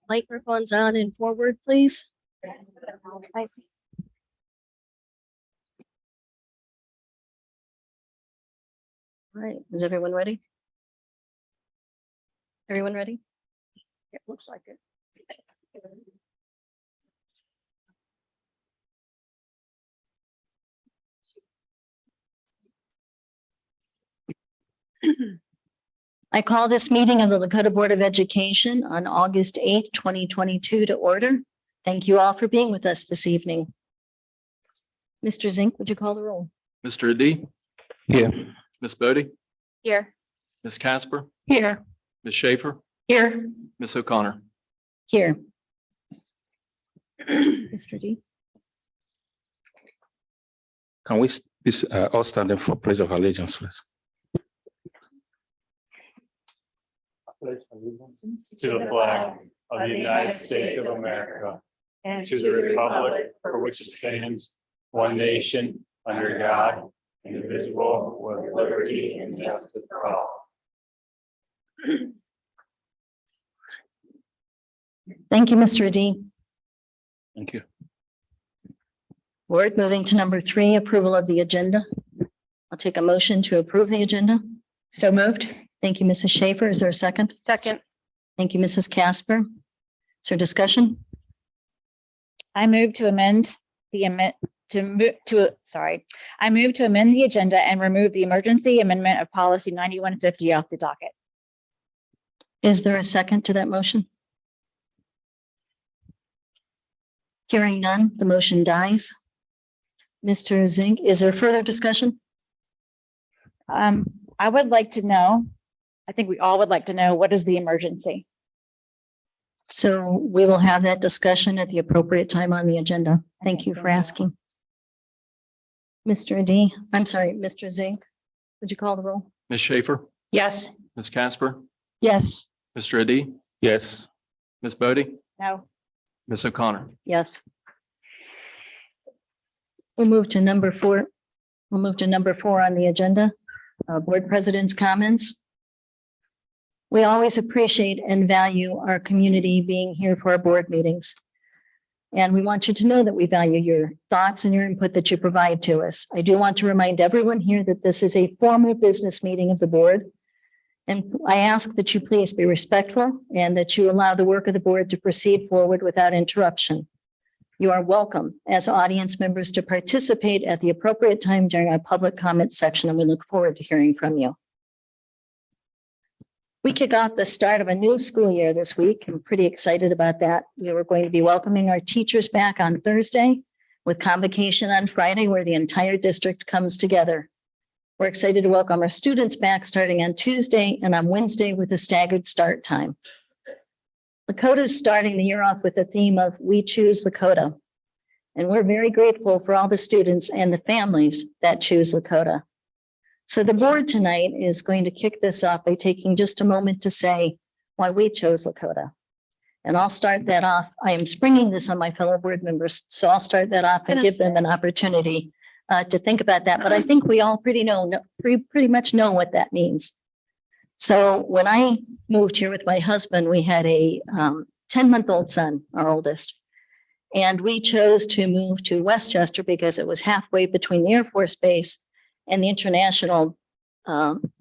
Microphones on and forward, please. I see. All right, is everyone ready? Everyone ready? It looks like it. I call this meeting of the Lakota Board of Education on August 8th, 2022 to order. Thank you all for being with us this evening. Mr. Zink, would you call the roll? Mr. Adi? Here. Ms. Bodie? Here. Ms. Casper? Here. Ms. Schaefer? Here. Ms. O'Connor? Here. Mr. D. Can we all stand up for pledge of allegiance, please? To the flag of the United States of America and to the republic for which it stands, one nation, under God, indivisible, with liberty and justice for all. Thank you, Mr. D. Thank you. Board, moving to number 3, approval of the agenda. I'll take a motion to approve the agenda. So moved. Thank you, Mrs. Schaefer. Is there a second? Second. Thank you, Mrs. Casper. Is there discussion? I move to amend the I move to amend the agenda and remove the emergency amendment of policy 9150 off the docket. Is there a second to that motion? Hearing none, the motion dies. Mr. Zink, is there further discussion? I would like to know, I think we all would like to know, what is the emergency? So we will have that discussion at the appropriate time on the agenda. Thank you for asking. Mr. D, I'm sorry, Mr. Zink, would you call the roll? Ms. Schaefer? Yes. Ms. Casper? Yes. Mr. Adi? Yes. Ms. Bodie? No. Ms. O'Connor? Yes. We'll move to number 4. We'll move to number 4 on the agenda. Board President's comments. We always appreciate and value our community being here for our board meetings. And we want you to know that we value your thoughts and your input that you provide to us. I do want to remind everyone here that this is a formal business meeting of the board. And I ask that you please be respectful and that you allow the work of the board to proceed forward without interruption. You are welcome as audience members to participate at the appropriate time during our public comment section, and we look forward to hearing from you. We kick off the start of a new school year this week. I'm pretty excited about that. We were going to be welcoming our teachers back on Thursday with convocation on Friday, where the entire district comes together. We're excited to welcome our students back starting on Tuesday and on Wednesday with a staggered start time. Lakota is starting the year off with the theme of We Choose Lakota. And we're very grateful for all the students and the families that choose Lakota. So the board tonight is going to kick this off by taking just a moment to say why we chose Lakota. And I'll start that off. I am springing this on my fellow board members, so I'll start that off and give them an opportunity to think about that. But I think we all pretty much know what that means. So when I moved here with my husband, we had a 10-month-old son, our oldest. And we chose to move to Westchester because it was halfway between the Air Force Base and the International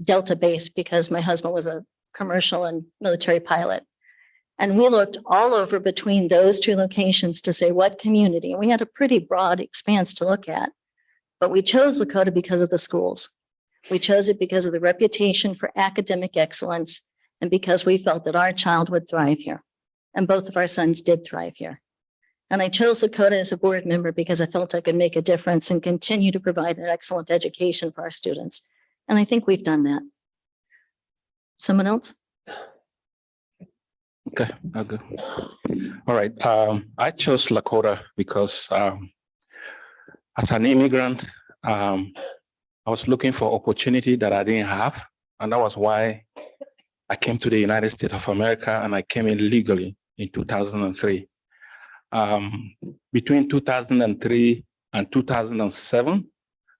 Delta Base, because my husband was a commercial and military pilot. And we looked all over between those two locations to say what community, and we had a pretty broad expanse to look at. But we chose Lakota because of the schools. We chose it because of the reputation for academic excellence and because we felt that our child would thrive here. And both of our sons did thrive here. And I chose Lakota as a board member because I felt I could make a difference and continue to provide an excellent education for our students. And I think we've done that. Someone else? Okay, I'll go. All right. I chose Lakota because as an immigrant, I was looking for opportunity that I didn't have. And that was why I came to the United States of America, and I came in legally in 2003. Between 2003 and 2007,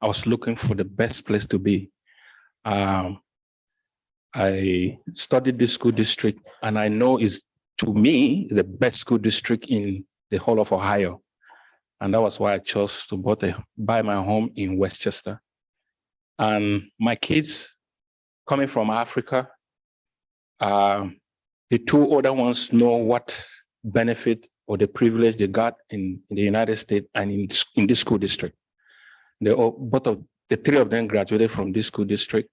I was looking for the best place to be. I studied this school district, and I know it's, to me, the best school district in the whole of Ohio. And that was why I chose to buy my home in Westchester. And my kids coming from Africa, the two other ones know what benefit or the privilege they got in the United States and in this school district. The three of them graduated from this school district,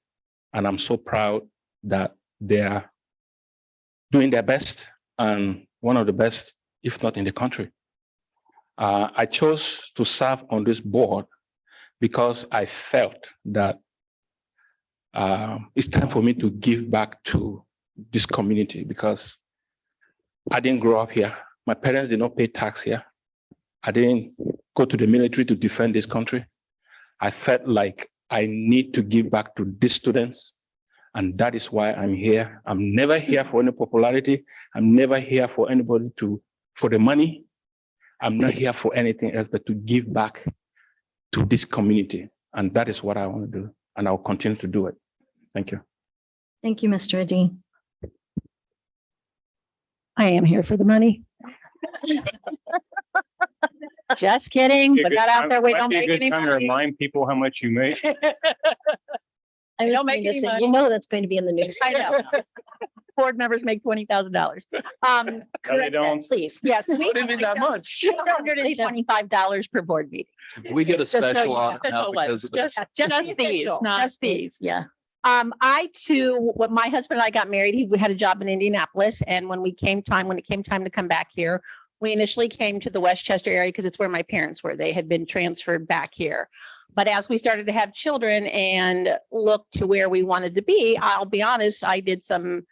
and I'm so proud that they are doing their best, and one of the best, if not in the country. I chose to serve on this board because I felt that it's time for me to give back to this community, because I didn't grow up here. My parents did not pay tax here. I didn't go to the military to defend this country. I felt like I need to give back to these students, and that is why I'm here. I'm never here for any popularity. I'm never here for anybody for the money. I'm not here for anything else but to give back to this community. And that is what I want to do. And I'll continue to do it. Thank you. Thank you, Mr. Adi. I am here for the money. Just kidding. Put that out there. We don't make any Time to money. remind people how much you make. I was don't make going to any say, money. you know, that's going to be in the news. I know. Board members make $20,000. No, they don't. Please, yes. What do you mean that much? $225 per board meeting. We get a so special you audit know. now because of this. Just these, just these. Yeah. I too, when my husband and I got married, he had a job in Indianapolis. And when it came time to come back here, we initially came to the Westchester area because it's where my parents were. They had been transferred back here. But as we started to have children and look to where we wanted to be, I'll be honest, I did some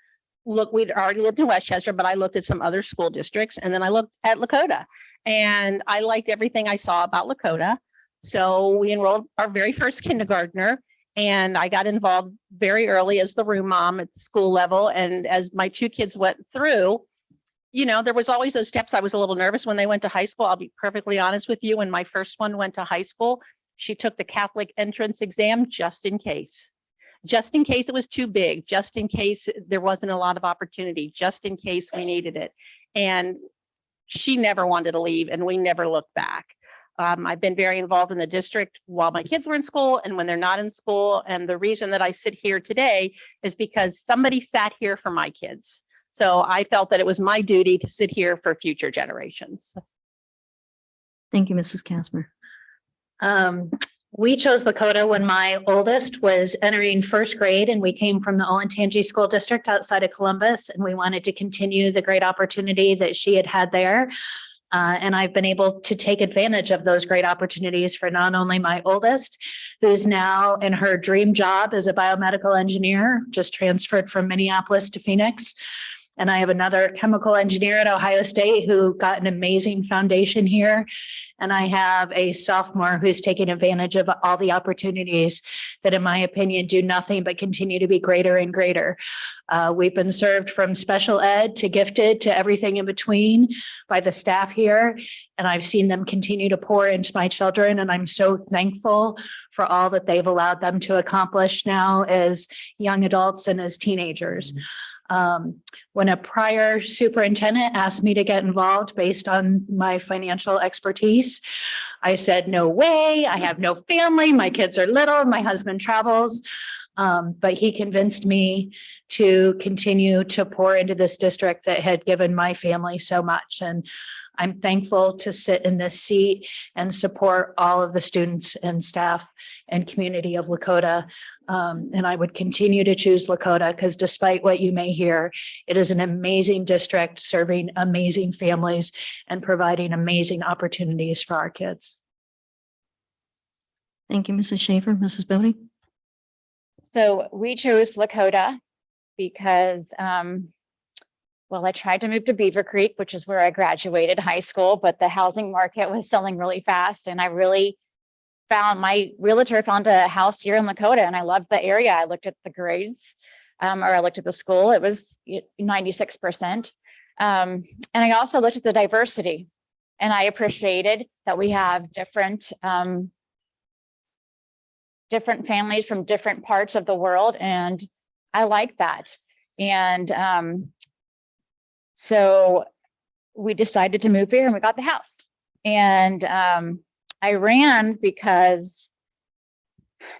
look. We'd already lived in Westchester, but I looked at some other school districts, and then I looked at Lakota, and I liked everything I saw about Lakota. So we enrolled our very first kindergartner, and I got involved very early as the room mom at the school level. And as my two kids went through, you know, there was always those steps. I was a little nervous when they went to high school. I'll be perfectly honest with you. When my first one went to high school, she took the Catholic entrance exam just in case it was too big, just in case there wasn't a lot of opportunity, just in case we needed it. And she never wanted to leave, and we never looked back. I've been very involved in the district while my kids were in school and when they're not in school. And the reason that I sit here today is because somebody sat here for my kids. So I felt that it was my duty to sit here for future generations. Thank you, Mrs. Casper. We chose Lakota when my oldest was entering first grade, and we came from the Olentangy School District outside of Columbus, and we wanted to continue the great opportunity that she had there. And I've been able to take advantage of those great opportunities for not only my oldest, who's now in her dream job as a biomedical engineer, just transferred from Minneapolis to Phoenix. And I have another chemical engineer at Ohio State who got an amazing foundation here. And I have a sophomore who's taking advantage of all the opportunities that, in my opinion, do nothing but continue to be greater and greater. We've been served from special ed to gifted to everything in between by the staff here. And I've seen them continue to pour into my children. And I'm so thankful for all that they've allowed them to accomplish now as young adults and as teenagers. When a prior superintendent asked me to get involved based on my financial expertise, I said, no way, I have no family, my kids are little, my husband travels. But he convinced me to continue to pour into this district that had given my family so much. And I'm thankful to sit in this seat and support all of the students and staff and community of Lakota. And I would continue to choose Lakota because despite what you may hear, it is an amazing district serving amazing families and providing amazing opportunities for our kids. Thank you, Mrs. Schaefer. Mrs. Bodie? So we chose Lakota because, well, I tried to move to Beaver Creek, which is where I graduated high school, but the housing market was selling really fast. And I really my realtor found a house here in Lakota, and I loved the area. I looked at the grades, or I looked at the school. It was 96%. And I also looked at the diversity, and I appreciated that we have different different families from different parts of the world. And I like that. And so we decided to move here and we got the house. And I ran because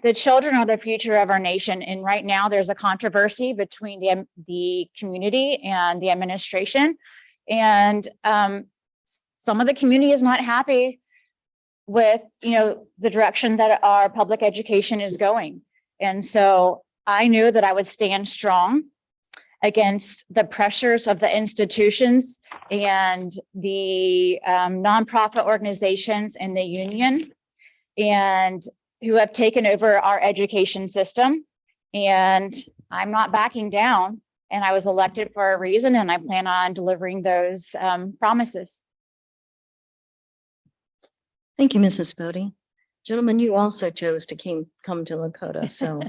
the children are the future of our nation. And right now there's a controversy between the community and the administration. And some of the community is not happy with, the direction that our public education is going. And so I knew that I would stand strong against the pressures of the institutions and the nonprofit organizations and the union, and who have taken over our education system. And I'm not backing down. And I was elected for a reason, and I plan on delivering those promises. Thank you, Mrs. Bodie. Gentlemen, you also chose to come to Lakota, so.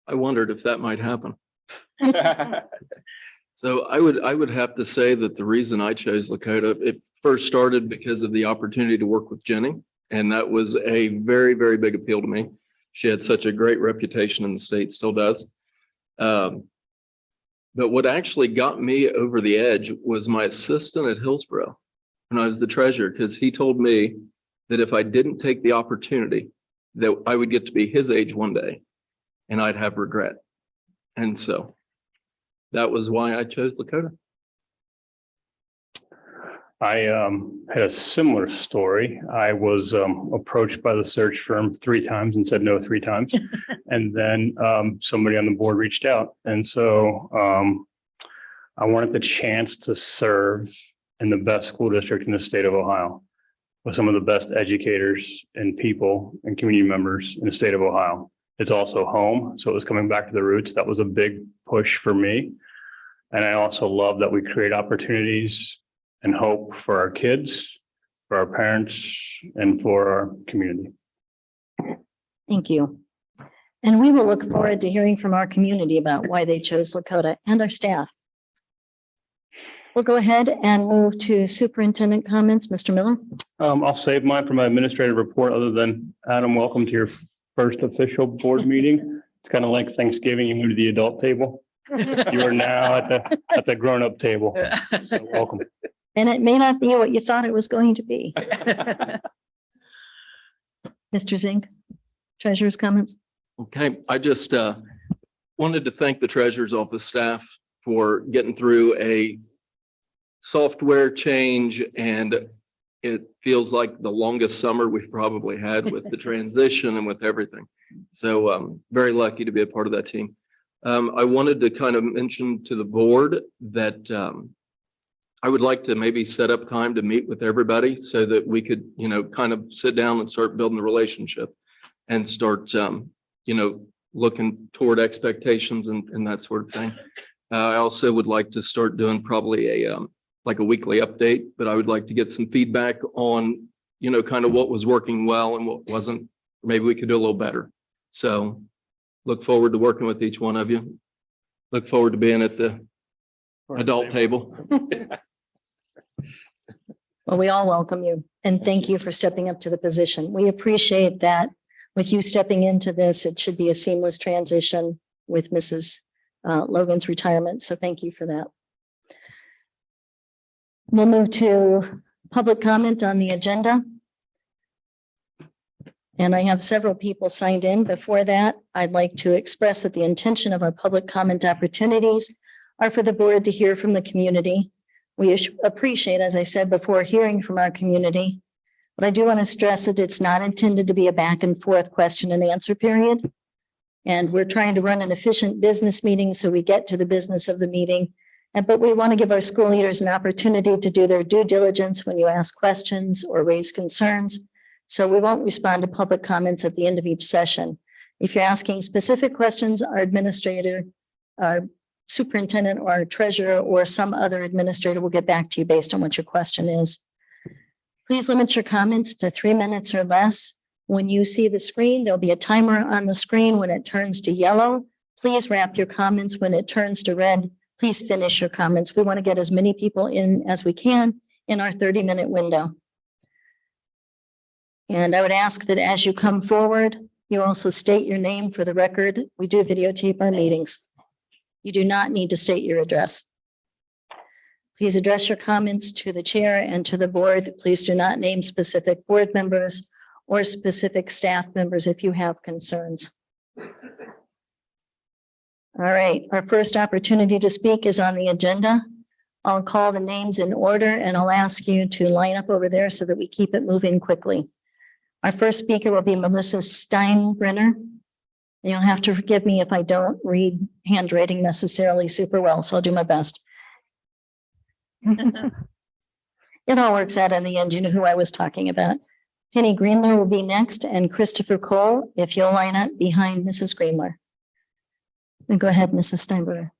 I wondered if that might happen. So I would have to say that the reason I chose Lakota, it first started because of the opportunity to work with Jenny. And that was a very, very big appeal to me. She had such a great reputation in the state, still does. But what actually got me over the edge was my assistant at Hillsborough when I was the treasurer, because he told me that if I didn't take the opportunity, that I would get to be his age one day and I'd have regret. And so that was why I chose Lakota. I had a similar story. I was approached by the search firm 3 times and said no 3 times. And then somebody on the board reached out. And so I wanted the chance to serve in the best school district in the state of Ohio with some of the best educators and people and community members in the state of Ohio. It's also home. So it was coming back to the roots. That was a big push for me. And I also love that we create opportunities and hope for our kids, for our parents, and for our community. Thank you. And we will look forward to hearing from our community about why they chose Lakota and our staff. We'll go ahead and move to superintendent comments. Mr. Miller. I'll save mine for my administrative report, other than Adam, welcome to your first official board meeting. It's kind of like Thanksgiving, you move to the adult table. You are now at the grown-up table. So welcome. And it may not be what you thought it was going to be. Mr. Zink, treasurer's comments. Okay, I just wanted to thank the treasurer's office staff for getting through a software change, and it feels like the longest summer we've probably had with the transition and with everything. So very lucky to be a part of that team. I wanted to kind of mention to the board that I would like to maybe set up time to meet with everybody so that we could, kind of sit down and start building the relationship and start, looking toward expectations and that sort of thing. I also would like to start doing probably a weekly update, but I would like to get some feedback on, kind of what was working well and what wasn't. Maybe we could do a little better. So look forward to working with each one of you. Look forward to being at the adult table. Well, we all welcome you and thank you for stepping up to the position. We appreciate that with you stepping into this. It should be a seamless transition with Mrs. Logan's retirement. So thank you for that. We'll move to public comment on the agenda. And I have several people signed in. Before that, I'd like to express that the intention of our public comment opportunities are for the board to hear from the community. We appreciate, as I said before, hearing from our community. But I do want to stress that it's not intended to be a back and forth question and answer period. And we're trying to run an efficient business meeting so we get to the business of the meeting. But we want to give our school leaders an opportunity to do their due diligence when you ask questions or raise concerns. So we won't respond to public comments at the end of each session. If you're asking specific questions, our administrator, our superintendent or our treasurer or some other administrator will get back to you based on what your question is. Please limit your comments to 3 minutes or less. When you see the screen, there'll be a timer on the screen. When it turns to yellow, please wrap your comments. When it turns to red, please finish your comments. We want to get as many people in as we can in our 30-minute window. And I would ask that as you come forward, You also state your name for the record. We do videotape our meetings. You do not need to state your address. Please address your comments to the chair and to the board. Please do not name specific board members or specific staff members if you have concerns. All right, our first opportunity to speak is on the agenda. I'll call the names in order and I'll ask you to line up over there so that we keep it moving quickly. Our first speaker will be Melissa Steinbrenner. You'll have to forgive me if I don't read handwriting necessarily super well, so I'll do my best. It all works out in the end. You know who I was talking about. Penny Greenler will be next, and Christopher Cole, if you'll line up behind Mrs. Greenler. Then go ahead, Mrs. Steinbrenner.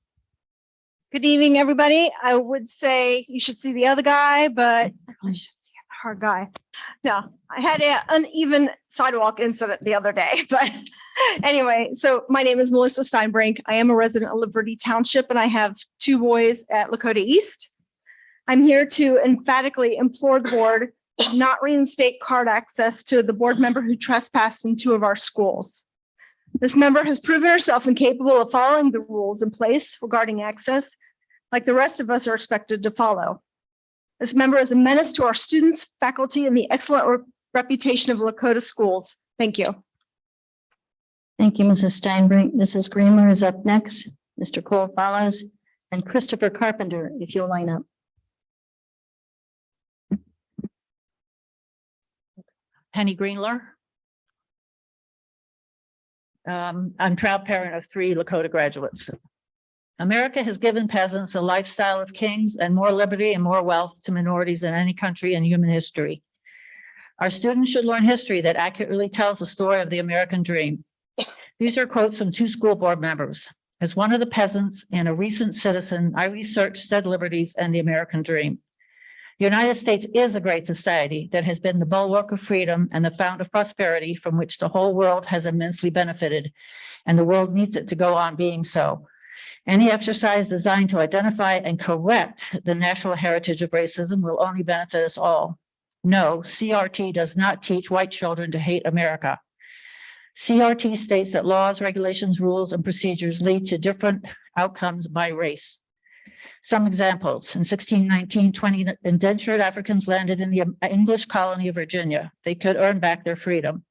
Good evening, everybody. I would say you should see the other guy, but I really should see the hard guy. No, I had an uneven sidewalk incident the other day, but anyway, so my name is Melissa Steinbrink. I am a resident of Liberty Township and I have 2 boys at Lakota East. I'm here to emphatically implore the board to not reinstate card access to the board member who trespassed in 2 of our schools. This member has proven herself incapable of following the rules in place regarding access, like the rest of us are expected to follow. This member is a menace to our students, faculty, and the excellent reputation of Lakota schools. Thank you. Thank you, Mrs. Steinbrink. Mrs. Greenler is up next. Mr. Cole follows, and Christopher Carpenter, if you'll line up. Penny Greenler. I'm proud parent of 3 Lakota graduates. America has given peasants a lifestyle of kings and more liberty and more wealth to minorities than any country in human history. Our students should learn history that accurately tells the story of the American dream. These are quotes from 2 school board members. As one of the peasants and a recent citizen, I researched said liberties and the American dream. The United States is a great society that has been the bulwark of freedom and the fount of prosperity from which the whole world has immensely benefited, and the world needs it to go on being so. Any exercise designed to identify and correct the national heritage of racism will only benefit us all. No, CRT does not teach white children to hate America. CRT states that laws, regulations, rules, and procedures lead to different outcomes by race. Some examples: in 1619, 20 indentured Africans landed in the English colony of Virginia. They could earn back their freedom.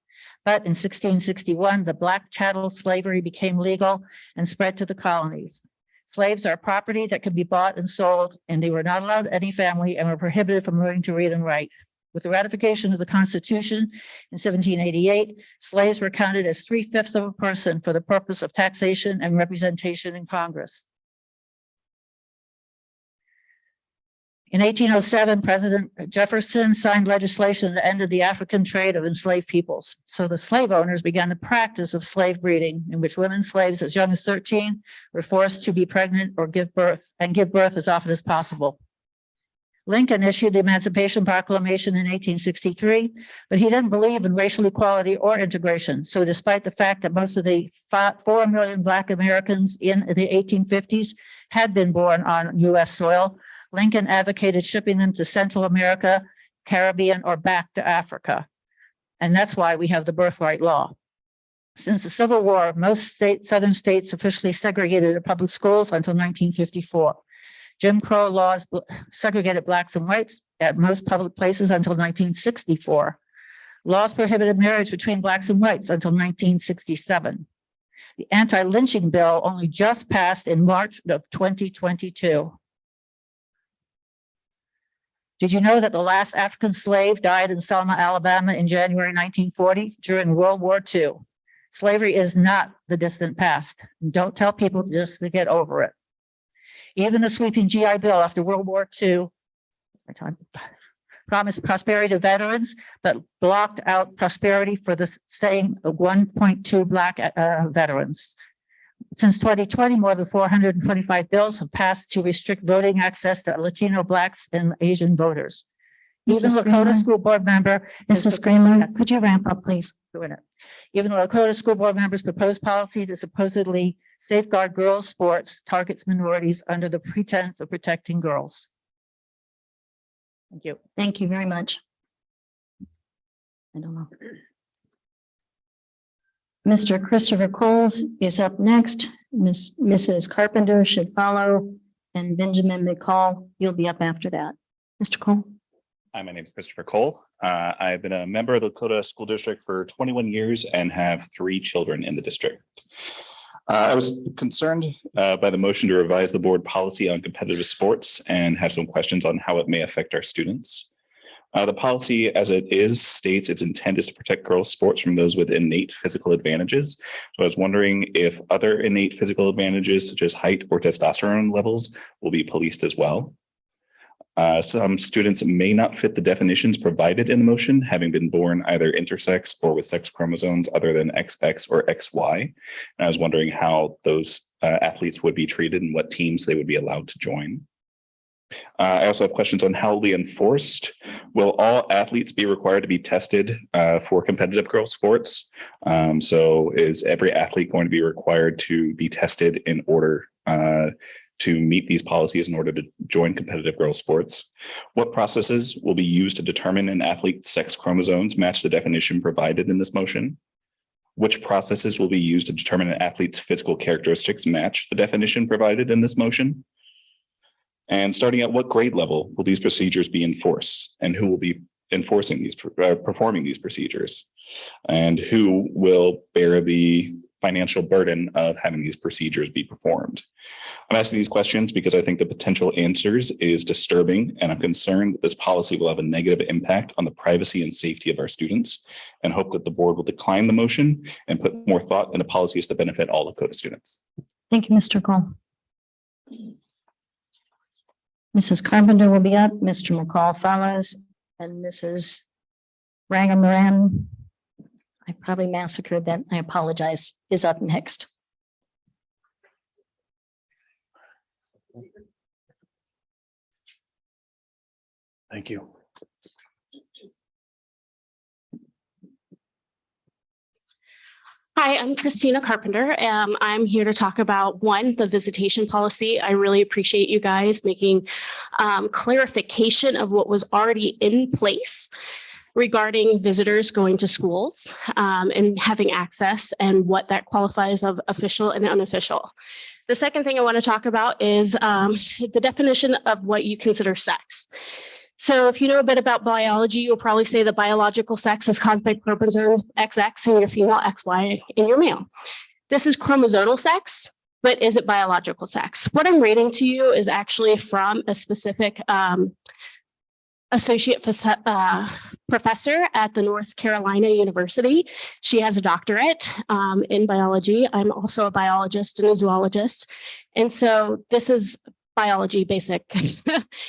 But in 1661, the black chattel slavery became legal and spread to the colonies. Slaves are property that could be bought and sold, and they were not allowed any family and were prohibited from learning to read and write. With the ratification of the Constitution in 1788, slaves were counted as 3/5 of a person for the purpose of taxation and representation in Congress. In 1807, President Jefferson signed legislation that ended the African trade of enslaved peoples. So the slave owners began the practice of slave breeding, in which women slaves as young as 13 were forced to be pregnant or give birth as often as possible. Lincoln issued the Emancipation Proclamation in 1863, but he didn't believe in racial equality or integration. So despite the fact that most of the 4 million Black Americans in the 1850s had been born on US soil, Lincoln advocated shipping them to Central America, Caribbean, or back to Africa. And that's why we have the birthright law. Since the Civil War, most southern states officially segregated their public schools until 1954. Jim Crow laws segregated blacks and whites at most public places until 1964. Laws prohibited marriage between blacks and whites until 1967. The anti-lynching bill only just passed in March of 2022. Did you know that the last African slave died in Selma, Alabama in January 1940 during World War II? Slavery is not the distant past. Don't tell people just to get over it. Even the sweeping GI Bill after World War II promised prosperity to veterans, but blocked out prosperity for the same 1.2 Black veterans. Since 2020, more than 425 bills have passed to restrict voting access to Latino, Blacks, and Asian voters. Even Mrs. Lakota Greenler? school board member. Mrs. Greenler, could you ramp up, please? Doing it. Even the Lakota school board members proposed policy to supposedly safeguard girls' sports targets minorities under the pretense of protecting girls. Thank you. Thank you very much. I don't know. Mr. Christopher Coles is up next. Mrs. Carpenter should follow, and Benjamin McCall, you'll be up after that. Mr. Cole. Hi, my name is Christopher Cole. I've been a member of the Lakota School District for 21 years and have 3 children in the district. I was concerned by the motion to revise the board policy on competitive sports and have some questions on how it may affect our students. The policy as it is states its intent is to protect girls' sports from those with innate physical advantages. So I was wondering if other innate physical advantages such as height or testosterone levels will be policed as well. Some students may not fit the definitions provided in the motion, having been born either intersex or with sex chromosomes other than XX or XY. And I was wondering how those athletes would be treated and what teams they would be allowed to join. I also have questions on how it will be enforced. Will all athletes be required to be tested for competitive girls sports? So is every athlete going to be required to be tested in order to meet these policies in order to join competitive girls sports? What processes will be used to determine an athlete's sex chromosomes match the definition provided in this motion? Which processes will be used to determine an athlete's physical characteristics match the definition provided in this motion? And starting at what grade level will these procedures be enforced, and who will be enforcing these, performing these procedures, and who will bear the financial burden of having these procedures be performed? I'm asking these questions because I think the potential answers is disturbing, and I'm concerned that this policy will have a negative impact on the privacy and safety of our students, and hope that the board will decline the motion and put more thought into policies that benefit all Lakota students. Thank you, Mr. Cole. Mrs. Carpenter will be up, Mr. McCall follows, and Mrs. Rangamaran, I probably massacred that, I apologize, is up next. Thank you. Hi, I'm Christina Carpenter. I'm here to talk about the visitation policy. I really appreciate you guys making clarification of what was already in place regarding visitors going to schools and having access and what that qualifies of official and unofficial. The second thing I want to talk about is the definition of what you consider sex. So if you know a bit about biology, you'll probably say the biological sex is conflict chromosomes XX and your female XY and your male. This is chromosomal sex, but is it biological sex? What I'm reading to you is actually from a specific associate professor at the North Carolina University. She has a doctorate in biology. I'm also a biologist and a zoologist. And so this is biology basic.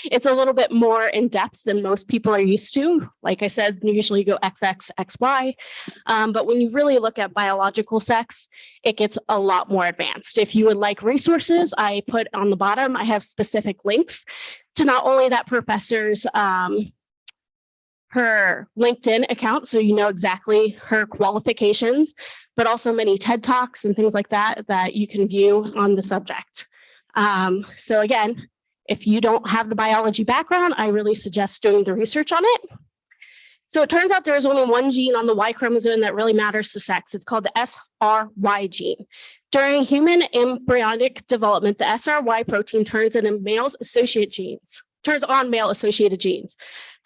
It's a little bit more in depth than most people are used to. Like I said, usually you go XX, XY. But when you really look at biological sex, it gets a lot more advanced. If you would like resources, I put on the bottom, I have specific links to not only that professor's her LinkedIn account, so you know exactly her qualifications, but also many TED Talks and things like that that you can view on the subject. So again, if you don't have the biology background, I really suggest doing the research on it. So it turns out there is only one gene on the Y chromosome that really matters to sex. It's called the SRY gene. During human embryonic development, the SRY protein turns on male associated genes.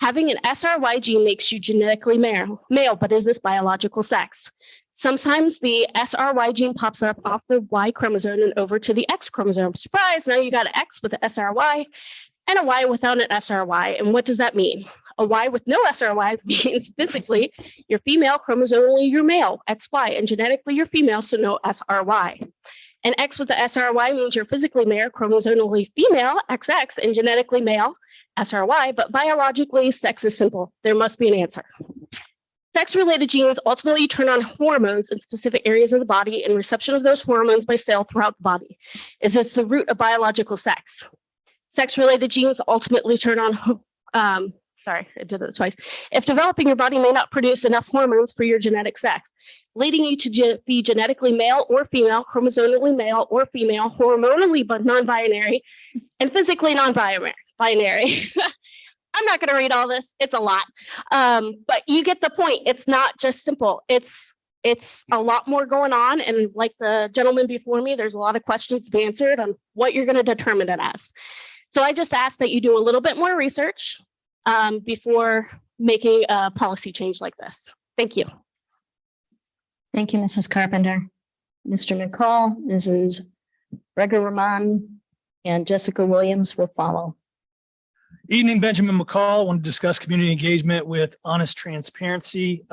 Having an SRY gene makes you genetically male, but is this biological sex? Sometimes the SRY gene pops up off the Y chromosome and over to the X chromosome. Surprise, now you got an X with an SRY and a Y without an SRY. And what does that mean? A Y with no SRY means physically you're female, chromosomally you're male, XY, and genetically you're female, so no SRY. An X with the SRY means you're physically male, chromosomally female, XX, and genetically male, SRY, but biologically, sex is simple. There must be an answer. Sex-related genes ultimately turn on hormones in specific areas of the body and reception of those hormones by cell throughout the body. Is this the root of biological sex? Sex-related genes ultimately turn on, sorry, I did it twice. If developing, your body may not produce enough hormones for your genetic sex, leading you to be genetically male or female, chromosomally male or female, hormonally but non-binary, and physically non-binary. I'm not going to read all this. It's a lot. But you get the point. It's not just simple. It's It's a lot more going on. And like the gentleman before me, there's a lot of questions to be answered on what you're going to determine it as. So I just ask that you do a little bit more research before making a policy change like this. Thank you. Thank you, Mrs. Carpenter. Mr. McCall, Mrs. Reger-Rahman, and Jessica Williams will follow. Evening, Benjamin McCall. I want to discuss community engagement with honest transparency.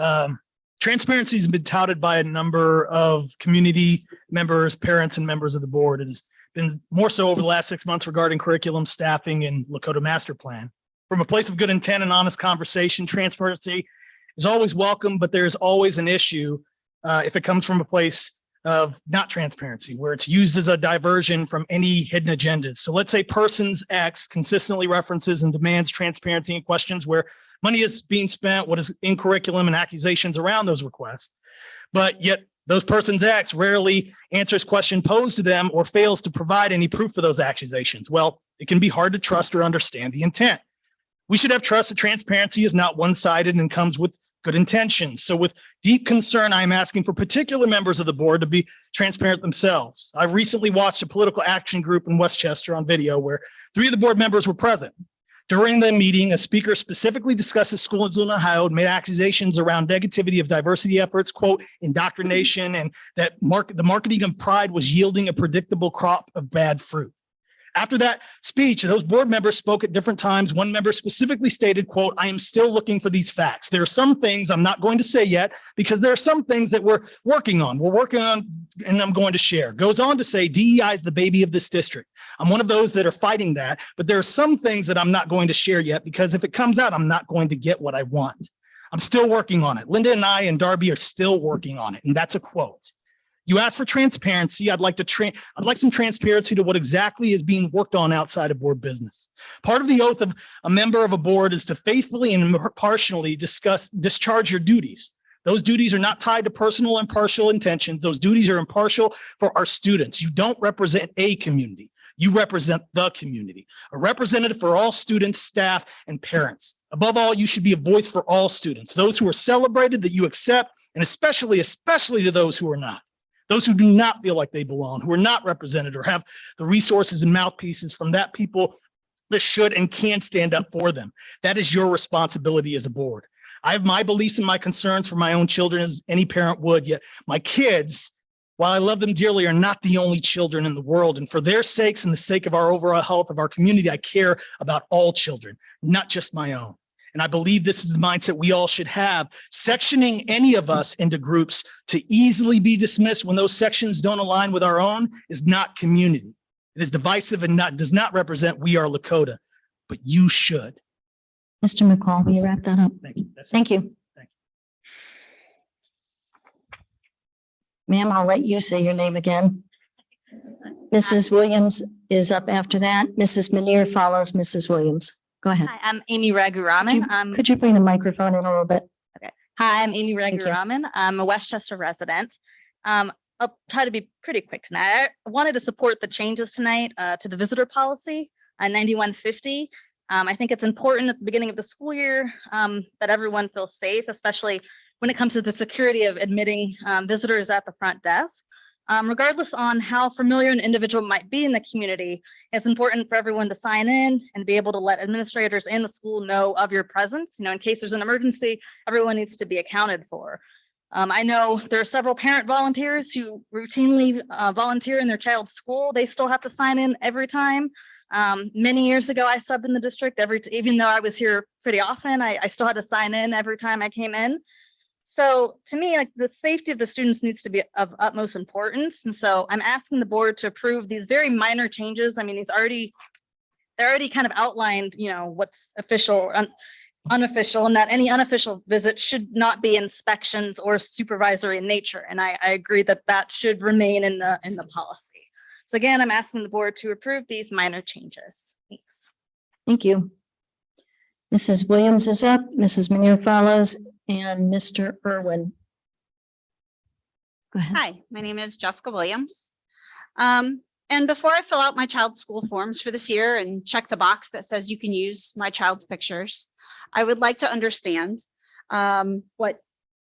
Transparency has been touted by a number of community members, parents, and members of the board. It has been more so over the last 6 months regarding curriculum, staffing, and Lakota Master Plan. From a place of good intent and honest conversation, transparency is always welcome, but there's always an issue if it comes from a place of not transparency, where it's used as a diversion from any hidden agendas. So let's say persons X consistently references and demands transparency in questions where money is being spent, what is in curriculum, and accusations around those requests. But yet those persons X rarely answers question posed to them or fails to provide any proof for those accusations. Well, it can be hard to trust or understand the intent. We should have trust that transparency is not one-sided and comes with good intentions. So with deep concern, I'm asking for particular members of the board to be transparent themselves. I recently watched a political action group in Westchester on video where 3 of the board members were present. During the meeting, a speaker specifically discusses schools in Ohio and made accusations around negativity of diversity efforts, quote, indoctrination, and that the marketing of pride was yielding a predictable crop of bad fruit. After that speech, those board members spoke at different times. One member specifically stated, quote, I am still looking for these facts. There are some things I'm not going to say yet because there are some things that we're working on. We're working on and I'm going to share. Goes on to say DEI is the baby of this district. I'm one of those that are fighting that, but there are some things that I'm not going to share yet because if it comes out, I'm not going to get what I want. I'm still working on it. Linda and I and Darby are still working on it. And that's a quote. You asked for transparency. I'd like some transparency to what exactly is being worked on outside of board business. Part of the oath of a member of a board is to faithfully and impartially discharge your duties. Those duties are not tied to personal and partial intentions. Those duties are impartial for our students. You don't represent a community. You represent the community, a representative for all students, staff, and parents. Above all, you should be a voice for all students, those who are celebrated that you accept, and especially to those who are not. Those who do not feel like they belong, who are not represented or have the resources and mouthpieces from that people that should and can stand up for them. That is your responsibility as a board. I have my beliefs and my concerns for my own children as any parent would, yet my kids, while I love them dearly, are not the only children in the world. And for their sakes and the sake of our overall health of our community, I care about all children, not just my own. And I believe this is the mindset we all should have. Sectioning any of us into groups to easily be dismissed when those sections don't align with our own is not community. It is divisive and does not represent we are Lakota, but you should. Mr. McCall, will you wrap that up? Thank you. Thank you. Thank Ma'am, I'll let you say your name again. Mrs. Williams is up after that. Mrs. Manier follows Mrs. Williams. Go ahead. Hi, I'm Amy Raguraman. Could you bring the microphone in a little bit? Hi, I'm Amy Thank you. Raguraman. I'm a Westchester resident. I'll try to be pretty quick tonight. I wanted to support the changes tonight to the visitor policy 9150. I think it's important at the beginning of the school year that everyone feels safe, especially when it comes to the security of admitting visitors at the front desk. Regardless on how familiar an individual might be in the community, it's important for everyone to sign in and be able to let administrators in the school know of your presence. In case there's an emergency, everyone needs to be accounted for. I know there are several parent volunteers who routinely volunteer in their child's school. They still have to sign in every time. Many years ago, I subbed in the district even though I was here pretty often, I still had to sign in every time I came in. So to me, like the safety of the students needs to be of utmost importance. And so I'm asking the board to approve these very minor changes. I mean, they're already kind of outlined, what's official and unofficial, and that any unofficial visit should not be inspections or supervisory in nature. And I agree that that should remain in the policy. So again, I'm asking the board to approve these minor changes. Thanks. Thank you. Mrs. Williams is up, Mrs. Manier follows, and Mr. Irwin. Go ahead. Hi, my name is Jessica Williams. And before I fill out my child's school forms for this year and check the box that says you can use my child's pictures, I would like to understand what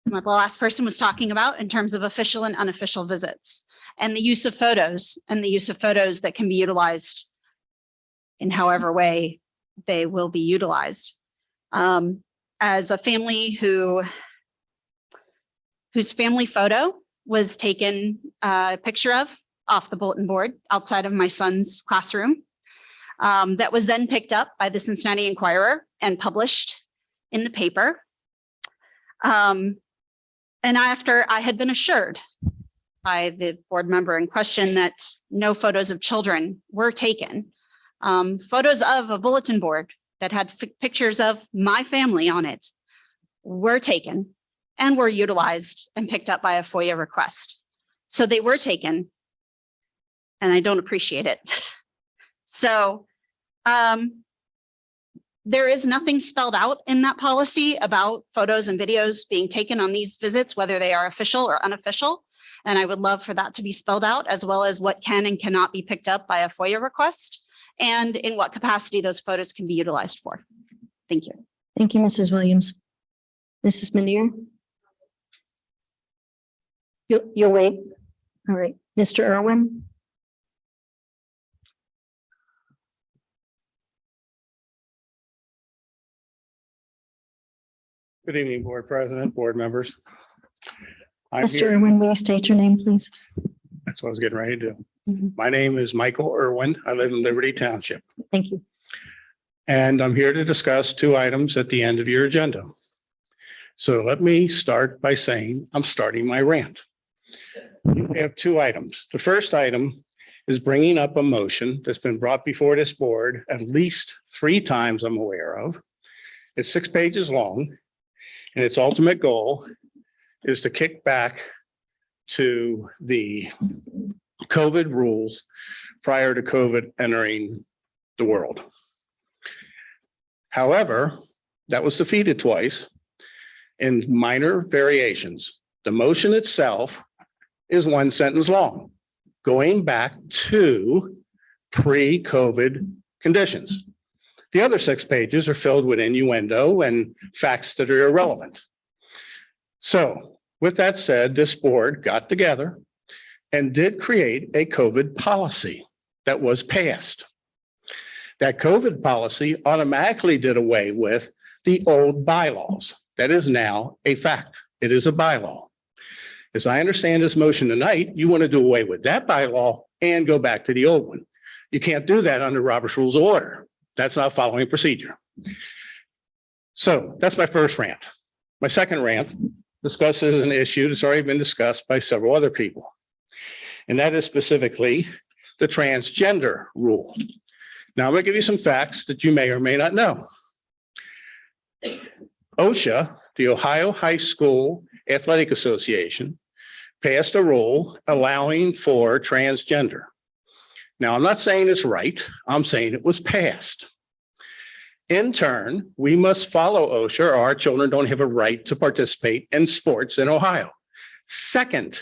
what the last person was talking about in terms of official and unofficial visits, and the use of photos that can be utilized in however way they will be utilized. As a family whose family photo was taken a picture of off the bulletin board outside of my son's classroom, that was then picked up by the Cincinnati Enquirer and published in the paper. And after I had been assured by the board member in question that no photos of children were taken, photos of a bulletin board that had pictures of my family on it were taken and were utilized and picked up by a FOIA request. So they were taken, and I don't appreciate it. So there is nothing spelled out in that policy about photos and videos being taken on these visits, whether they are official or unofficial. And I would love for that to be spelled out, as well as what can and cannot be picked up by a FOIA request, and in what capacity those photos can be utilized for. Thank you. Thank you, Mrs. Williams. Mrs. Manier? You'll wait. All right. Mr. Irwin? Good evening, Board President, board members. Mr. Irwin, will you state your name, please? That's what I was getting ready to do. My name is Michael Irwin. I live in Liberty Township. Thank you. And I'm here to discuss two items at the end of your agenda. So let me start by saying I'm starting my rant. You have two items. The first item is bringing up a motion that's been brought before this board at least 3 times I'm aware of. It's 6 pages long, and its ultimate goal is to kick back to the COVID rules prior to COVID entering the world. However, that was defeated twice in minor variations. The motion itself is 1 sentence long, going back to pre-COVID conditions. The other 6 pages are filled with innuendo and facts that are irrelevant. So with that said, this board got together and did create a COVID policy that was passed. That COVID policy automatically did away with the old bylaws. That is now a fact. It is a bylaw. As I understand this motion tonight, you want to do away with that bylaw and go back to the old one. You can't do that under Robert's Rules of Order. That's not following procedure. So that's my first rant. My second rant discusses an issue that's already been discussed by several other people. And that is specifically the transgender rule. Now I'm going to give you some facts that you may or may not know. OSHA, the Ohio High School Athletic Association, passed a rule allowing for transgender. Now, I'm not saying it's right. I'm saying it was passed. In turn, we must follow OSHA, or our children don't have a right to participate in sports in Ohio. Second,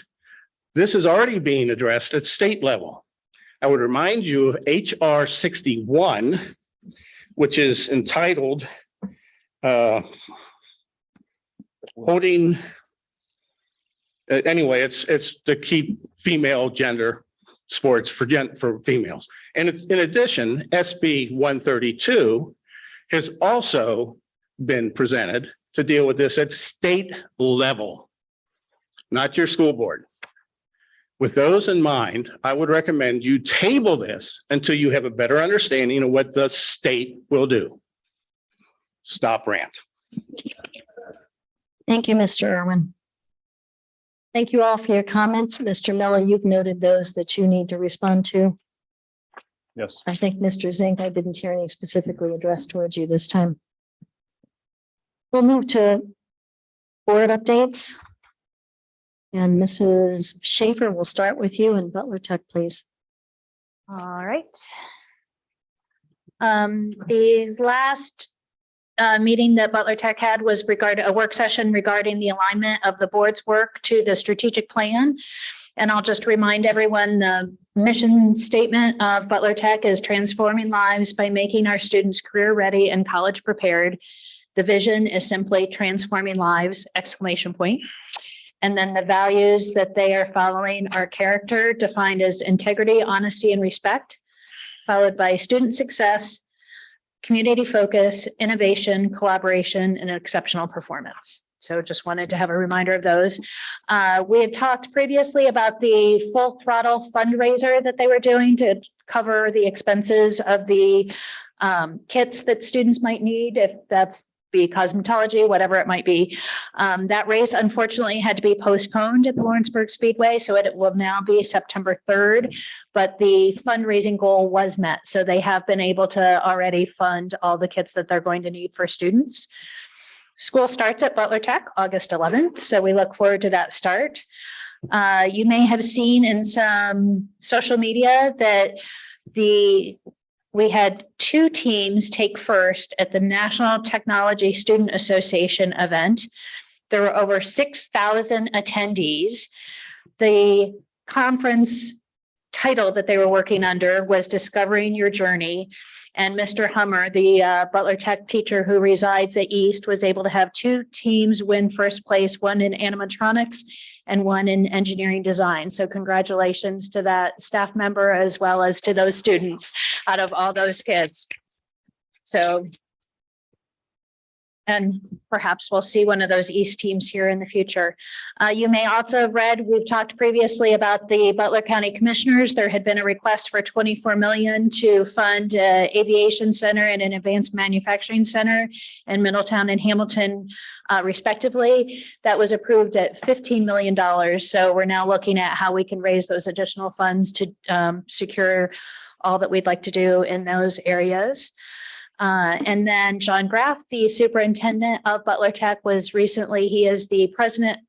this is already being addressed at state level. I would remind you of HR 61, which is entitled anyway, it's to keep female gender sports for females. And in addition, SB 132 has also been presented to deal with this at state level, not your school board. With those in mind, I would recommend you table this until you have a better understanding of what the state will do. Stop rant. Thank you, Mr. Irwin. Thank you all for your comments. Mr. Miller, you've noted those that you need to respond to. Yes. I think Mr. Zink, I didn't hear any specifically addressed towards you this time. We'll move to board updates. And Mrs. Schaefer, we'll start with you, and Butler Tech, please. All right. The last meeting that Butler Tech had was regarding a work session regarding the alignment of the board's work to the strategic plan. And I'll just remind everyone, the mission statement of Butler Tech is transforming lives by making our students career ready and college prepared. The vision is simply transforming lives, exclamation point. And then the values that they are following are character, defined as integrity, honesty, and respect, followed by student success, community focus, innovation, collaboration, and exceptional performance. So just wanted to have a reminder of those. We had talked previously about the full throttle fundraiser that they were doing to cover the expenses of the kits that students might need, if that's be cosmetology, whatever it might be. That race unfortunately had to be postponed at the Lawrenceburg Speedway, so it will now be September 3rd, but the fundraising goal was met. So they have been able to already fund all the kits that they're going to need for students. School starts at Butler Tech August 11th, so we look forward to that start. You may have seen in some social media that we had 2 teams take first at the National Technology Student Association event. There were over 6,000 attendees. The conference title that they were working under was Discovering Your Journey. And Mr. Hummer, the Butler Tech teacher who resides at East, was able to have 2 teams win first place, one in animatronics and one in engineering design. So congratulations to that staff member as well as to those students out of all those kids. So, and perhaps we'll see one of those East teams here in the future. You may also have read, we've talked previously about the Butler County Commissioners. There had been a request for $24 million to fund an aviation center and an advanced manufacturing center in Middletown and Hamilton, respectively. That was approved at $15 million. So we're now looking at how we can raise those additional funds to secure all that we'd like to do in those areas. And then John Graff, the superintendent of Butler Tech, was recently, he is the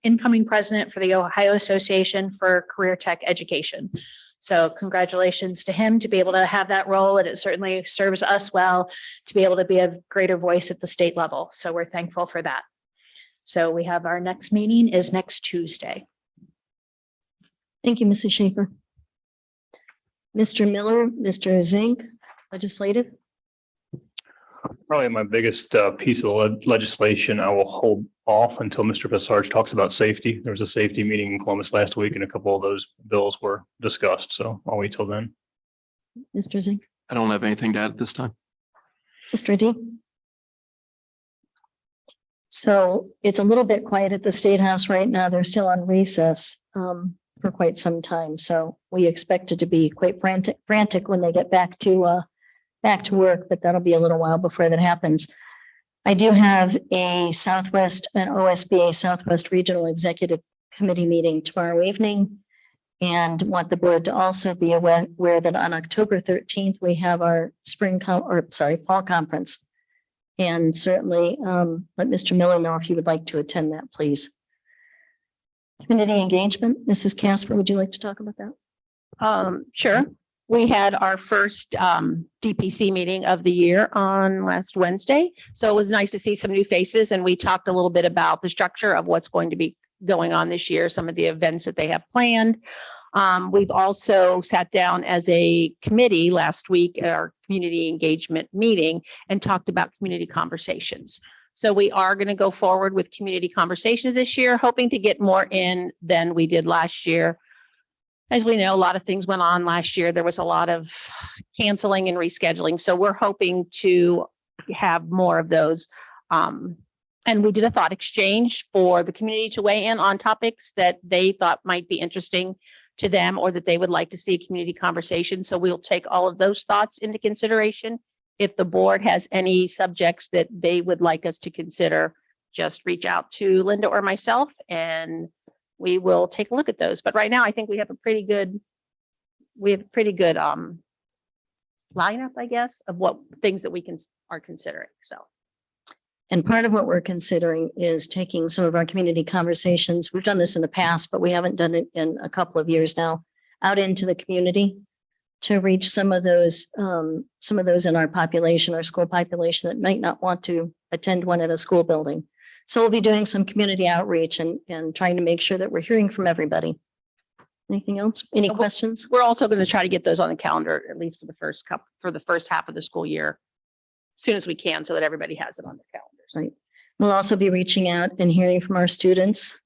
incoming president for the Ohio Association for Career Tech Education. So congratulations to him to be able to have that role. And it certainly serves us well to be able to be a greater voice at the state level. So we're thankful for that. So we have our next meeting is next Tuesday. Thank you, Mrs. Schaefer. Mr. Miller, Mr. Zink, legislative. Probably my biggest piece of legislation, I will hold off until Mr. Passarge talks about safety. There was a safety meeting in Columbus last week and a couple of those bills were discussed. So I'll wait till then. Mr. Zink. I don't have anything to add at this time. Mr. D. So it's a little bit quiet at the State House right now. They're still on recess for quite some time. So we expect it to be quite frantic when they get back to work, but that'll be a little while before that happens. I do have an OSBA Southwest Regional Executive Committee meeting tomorrow evening, and want the board to also be aware that on October 13th, we have our fall conference. And certainly let Mr. Miller know if you would like to attend that, please. Community engagement, Mrs. Casper, would you like to talk about that? Sure. We had our first DPC meeting of the year on last Wednesday. So it was nice to see some new faces, and we talked a little bit about the structure of what's going to be going on this year, some of the events that they have planned. We've also sat down as a committee last week at our community engagement meeting and talked about community conversations. So we are going to go forward with community conversations this year, hoping to get more in than we did last year. As we know, a lot of things went on last year. There was a lot of canceling and rescheduling. So we're hoping to have more of those. And we did a thought exchange for the community to weigh in on topics that they thought might be interesting to them or that they would like to see a community conversation. So we'll take all of those thoughts into consideration. If the board has any subjects that they would like us to consider, just reach out to Linda or myself and we will take a look at those. But right now, I think we have a pretty good lineup, I guess, of what things that we are considering. So. And part of what we're considering is taking some of our community conversations. We've done this in the past, but we haven't done it in a couple of years now, out into the community to reach some of those in our population, our school population that might not want to attend one at a school building. So we'll be doing some community outreach and trying to make sure that we're hearing from everybody. Anything else? Any questions? We're also going to try to get those on the calendar, at least for the first half of the school year, as soon as we can, so that everybody has it on the calendar. Right. We'll also be reaching out and hearing from our students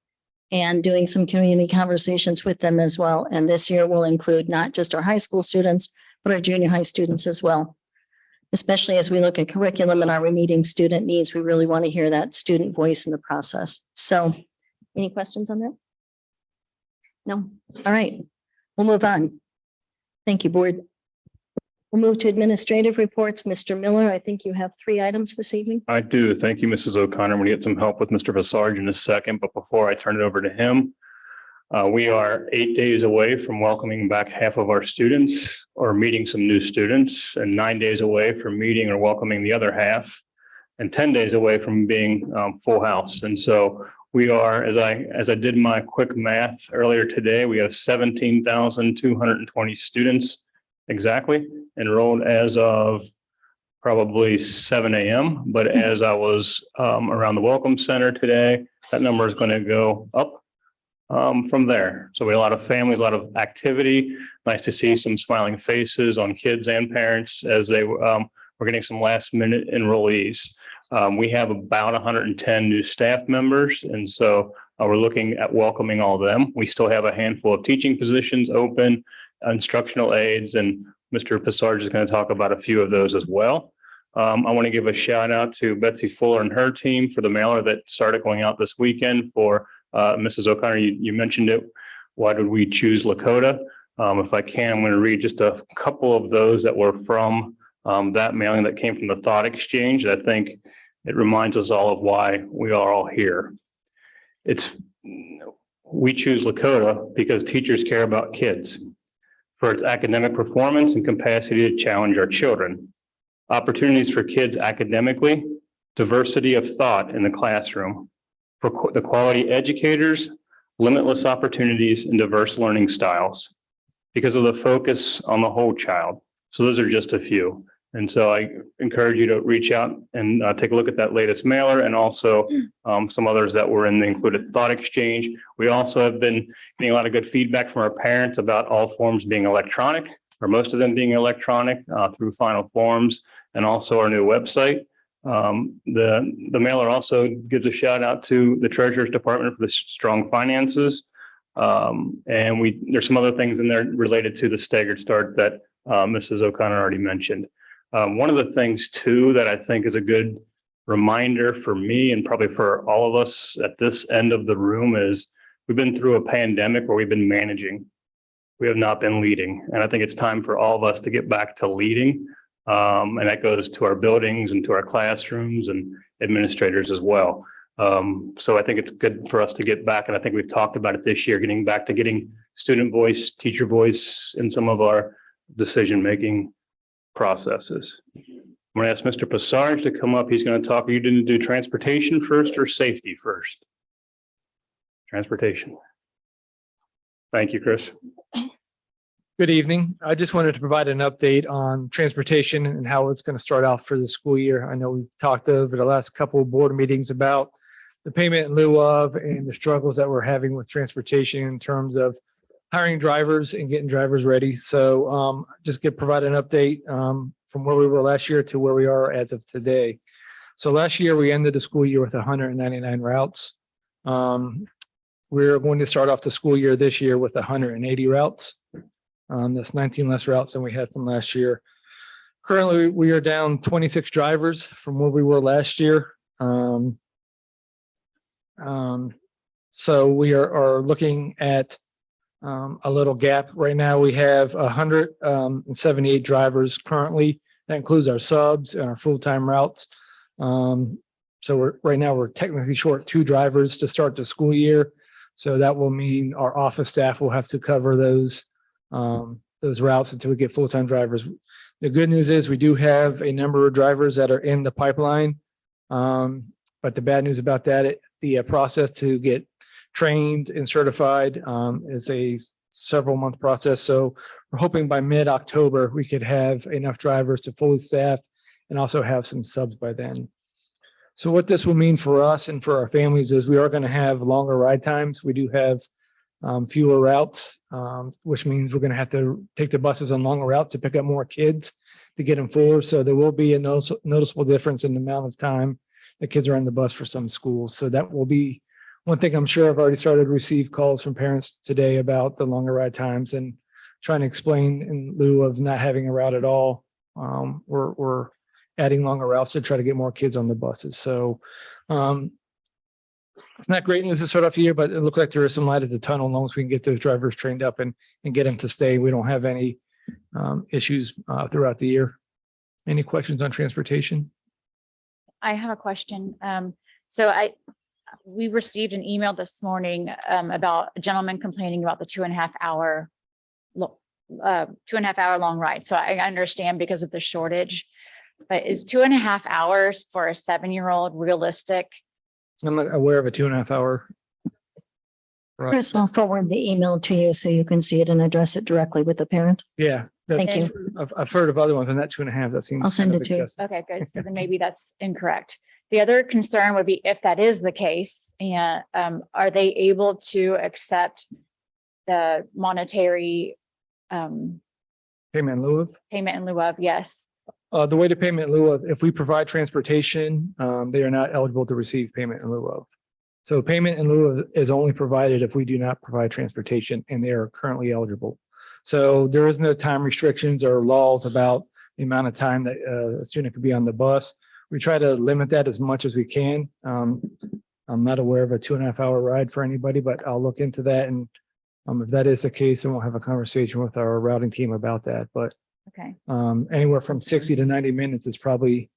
and doing some community conversations with them as well. And this year will include not just our high school students, but our junior high students as well. Especially as we look at curriculum and are we meeting student needs, we really want to hear that student voice in the process. So any questions on that? No? All right, we'll move on. Thank you, board. We'll move to administrative reports. Mr. Miller, I think you have 3 items this evening. I do. Thank you, Mrs. O'Connor. I'm going to get some help with Mr. Visarge in a second, but before I turn it over to him, we are 8 days away from welcoming back half of our students or meeting some new students, and 9 days away from meeting or welcoming the other half, and 10 days away from being full house. And so we are, as I did my quick math earlier today, we have 17,220 students exactly enrolled as of probably 7 a.m. But as I was around the Welcome Center today, that number is going to go up from there. So we have a lot of families, a lot of activity. Nice to see some smiling faces on kids and parents as they we're getting some last minute enrollees. We have about 110 new staff members, and so we're looking at welcoming all of them. We still have a handful of teaching positions open, instructional aides, and Mr. Visarge is going to talk about a few of those as well. I want to give a shout out to Betsy Fuller and her team for the mailer that started going out this weekend for Mrs. O'Connor. You mentioned it. Why did we choose Lakota? If I can, I'm going to read just a couple of those that were from that mailing that came from the Thought Exchange. I think it reminds us all of why we are all here. We choose Lakota because teachers care about kids, for its academic performance and capacity to challenge our children, opportunities for kids academically, diversity of thought in the classroom, for the quality educators, limitless opportunities, and diverse learning styles, because of the focus on the whole child. So those are just a few. And so I encourage you to reach out and take a look at that latest mailer, and also some others that were in the included Thought Exchange. We also have been getting a lot of good feedback from our parents about all forms being electronic, or most of them being electronic through Final Forms, and also our new website. The mailer also gives a shout out to the Treasurer's Department for the strong finances. And there's some other things in there related to the staggered start that Mrs. O'Connor already mentioned. One of the things too that I think is a good reminder for me, and probably for all of us at this end of the room, is we've been through a pandemic where we've been managing. We have not been leading. And I think it's time for all of us to get back to leading. And that goes to our buildings and to our classrooms and administrators as well. So I think it's good for us to get back. And I think we've talked about it this year, getting back to getting student voice, teacher voice in some of our decision-making processes. I'm going to ask Mr. Visarge to come up. He's going to talk. Are you going to do transportation first or safety first? Transportation. Thank you, Chris. Good evening. I just wanted to provide an update on transportation and how it's going to start out for the school year. I know we've talked over the last couple of board meetings about the payment in lieu of and the struggles that we're having with transportation in terms of hiring drivers and getting drivers ready. So just provide an update from where we were last year to where we are as of today. So last year we ended the school year with 199 routes. We're going to start off the school year this year with 180 routes. That's 19 less routes than we had from last year. Currently, we are down 26 drivers from where we were last year. So we are looking at a little gap. Right now, we have 178 drivers currently. That includes our subs and our full-time routes. So right now we're technically short 2 drivers to start the school year. So that will mean our office staff will have to cover those routes until we get full-time drivers. The good news is we do have a number of drivers that are in the pipeline. But the bad news about that, the process to get trained and certified is a several-month process. So we're hoping by mid-October we could have enough drivers to fully staff and also have some subs by then. So what this will mean for us and for our families is we are going to have longer ride times. We do have fewer routes, which means we're going to have to take the buses on longer routes to pick up more kids to get them fuller. So there will be a noticeable difference in the amount of time the kids are on the bus for some schools. So that will be one thing I'm sure I've already started to receive calls from parents today about the longer ride times and trying to explain in lieu of not having a route at all. We're adding longer routes to try to get more kids on the buses. So it's not great news to start off the year, but it looks like there is some light at the tunnel as long as we can get those drivers trained up and get them to stay. We don't have any issues throughout the year. Any questions on transportation? I have a question. We received an email this morning about a gentleman complaining about the 2.5 hour 2.5 hour long ride. So I understand because of the shortage, but is 2.5 hours for a 7-year-old realistic? I'm not aware of a 2.5 hour. Right. Chris, I'll forward the email to you so you can see it and address it directly with the parent. Yeah. Thank you. I've heard of other ones, and that 2.5, that seems. I'll send kind it of to you. excessive. Okay, good. So then maybe that's incorrect. The other concern would be if that is the case, and are they able to accept the monetary Payment in lieu of? payment in lieu of? Yes. The way to payment in lieu of, if we provide transportation, they are not eligible to receive payment in lieu of. So payment in lieu of is only provided if we do not provide transportation and they are currently eligible. So there is no time restrictions or laws about the amount of time that a student could be on the bus. We try to limit that as much as we can. I'm not aware of a 2.5 hour ride for anybody, but I'll look into that. And if that is the case, then we'll have a conversation with our routing team about that. But Okay. Anywhere from 60 to 90 minutes is probably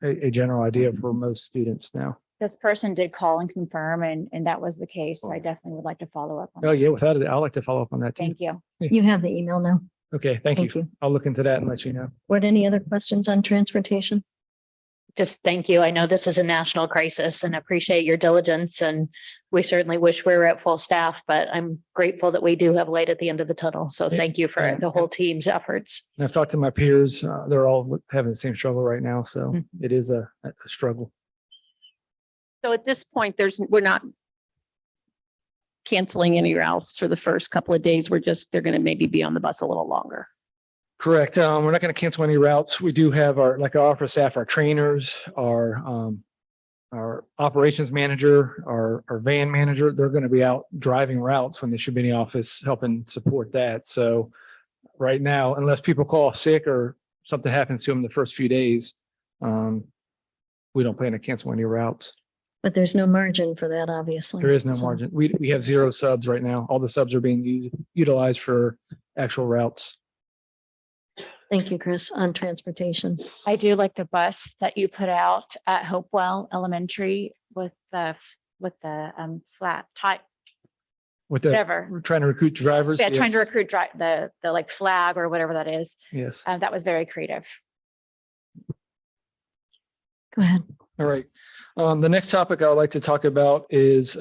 a general idea for most students now. This person did call and confirm, and that was the case. So I definitely would like to follow up on Oh that. yeah, without it, I'd like to follow up on that too. Thank you. You have the email now. Okay, thank you. I'll look into that and let you know. What, any other questions on transportation? Just thank you. I know this is a national crisis and appreciate your diligence, and we certainly wish we were at full staff, but I'm grateful that we do have light at the end of the tunnel. So thank you for the whole team's efforts. And I've talked to my peers. They're all having the same struggle right now. So it is a struggle. So at this point, we're not canceling any routes for the first couple of days. They're going to maybe be on the bus a little longer. Correct. We're not going to cancel any routes. We do have our office staff, our trainers, our operations manager, our van manager. They're going to be out driving routes when they should be in the office helping support that. So right now, unless people call sick or something happens to them the first few days, we don't plan to cancel any routes. But there's no margin for that, obviously. There is no So, margin. We have 0 subs right now. All the subs are being utilized for actual routes. Thank you, Chris, on transportation. I do like the bus that you put out at Hopewell Elementary with the flat type. With the, Whatever. we're trying to recruit drivers. Yeah, trying to Yes. recruit the like flag or whatever that is. Yes. That was very creative. Go ahead. All right. The next topic I would like to talk about is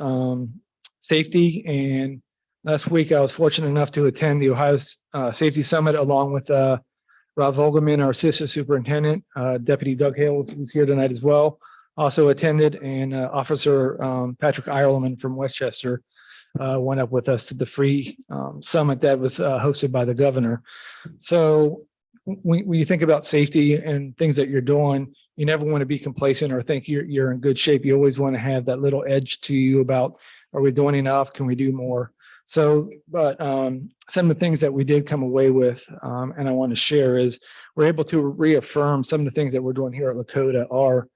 safety. And last week I was fortunate enough to attend the Ohio Safety Summit along with Rob Vogelman, our assistant superintendent. Deputy Doug Hale who's here tonight as well, also attended, and Officer Patrick Eierleman from Westchester went up with us to the free summit that was hosted by the governor. So when you think about safety and things that you're doing, you never want to be complacent or think you're in good shape. You always want to have that little edge to you about, are we doing enough? Can we do more? So, but some of the things that we did come away with, and I want to share, is we're able to reaffirm some of the things that we're doing here at Lakota are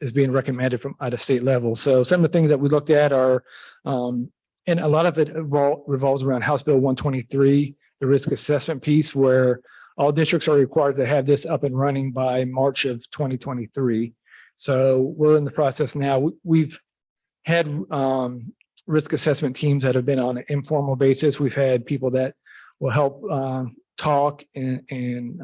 is being recommended from at a state level. So some of the things that we looked at are, and a lot of it revolves around House Bill 123, the risk assessment piece, where all districts are required to have this up and running by March of 2023. So we're in the process now. We've had risk assessment teams that have been on an informal basis. We've had people that will help talk and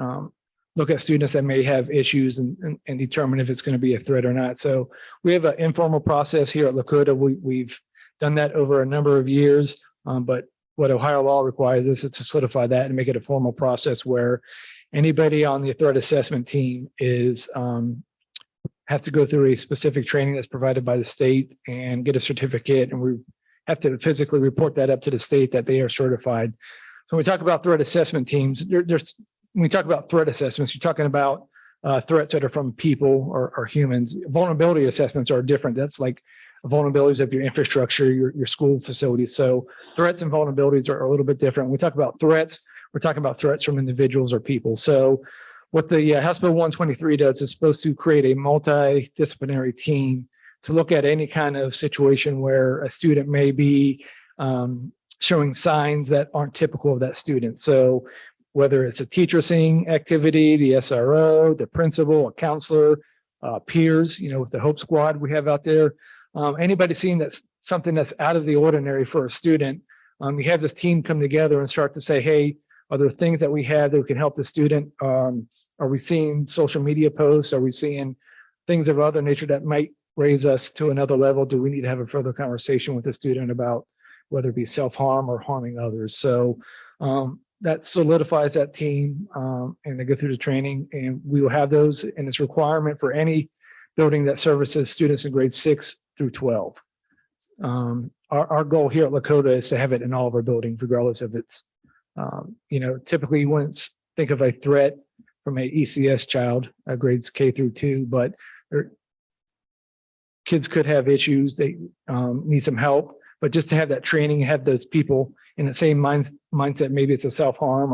look at students that may have issues and determine if it's going to be a threat or not. So we have an informal process here at Lakota. We've done that over a number of years, but what Ohio law requires us is to solidify that and make it a formal process where anybody on the threat assessment team is have to go through a specific training that's provided by the state and get a certificate, and we have to physically report that up to the state that they are certified. So when we talk about threat assessment teams, when we talk about threat assessments, you're talking about threats that are from people or humans. Vulnerability assessments are different. That's like vulnerabilities of your infrastructure, your school facilities. So threats and vulnerabilities are a little bit different. When we talk about threats, we're talking about threats from individuals or people. So what the House Bill 123 does is supposed to create a multidisciplinary team to look at any kind of situation where a student may be showing signs that aren't typical of that student. So whether it's a teacher seeing activity, the SRO, the principal, a counselor, peers, with the Hope Squad we have out there, anybody seeing that's something that's out of the ordinary for a student, you have this team come together and start to say, hey, are there things that we have that can help the student? Are we seeing social media posts? Are we seeing things of other nature that might raise us to another level? Do we need to have a further conversation with the student about whether it be self-harm or harming others? So that solidifies that team, and they go through the training, and we will have those, and it's a requirement for any building that services students in grades 6 through 12. Our goal here at Lakota is to have it in all of our buildings, regardless of its, typically you wouldn't think of a threat from a ECS child, grades K through 2, but kids could have issues, they need some help, but just to have that training, have those people in the same mindset, maybe it's a self-harm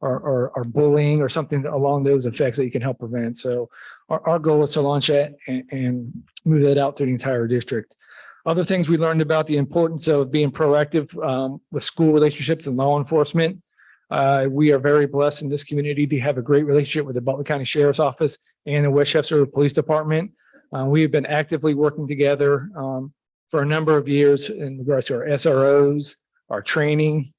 or bullying or something along those effects that you can help prevent. So our goal is to launch that and move that out through the entire district. Other things we learned about the importance of being proactive with school relationships and law enforcement. We are very blessed in this community to have a great relationship with the Butler County Sheriff's Office and the Westchester Police Department. We have been actively working together for a number of years in regards to our SROs, our training,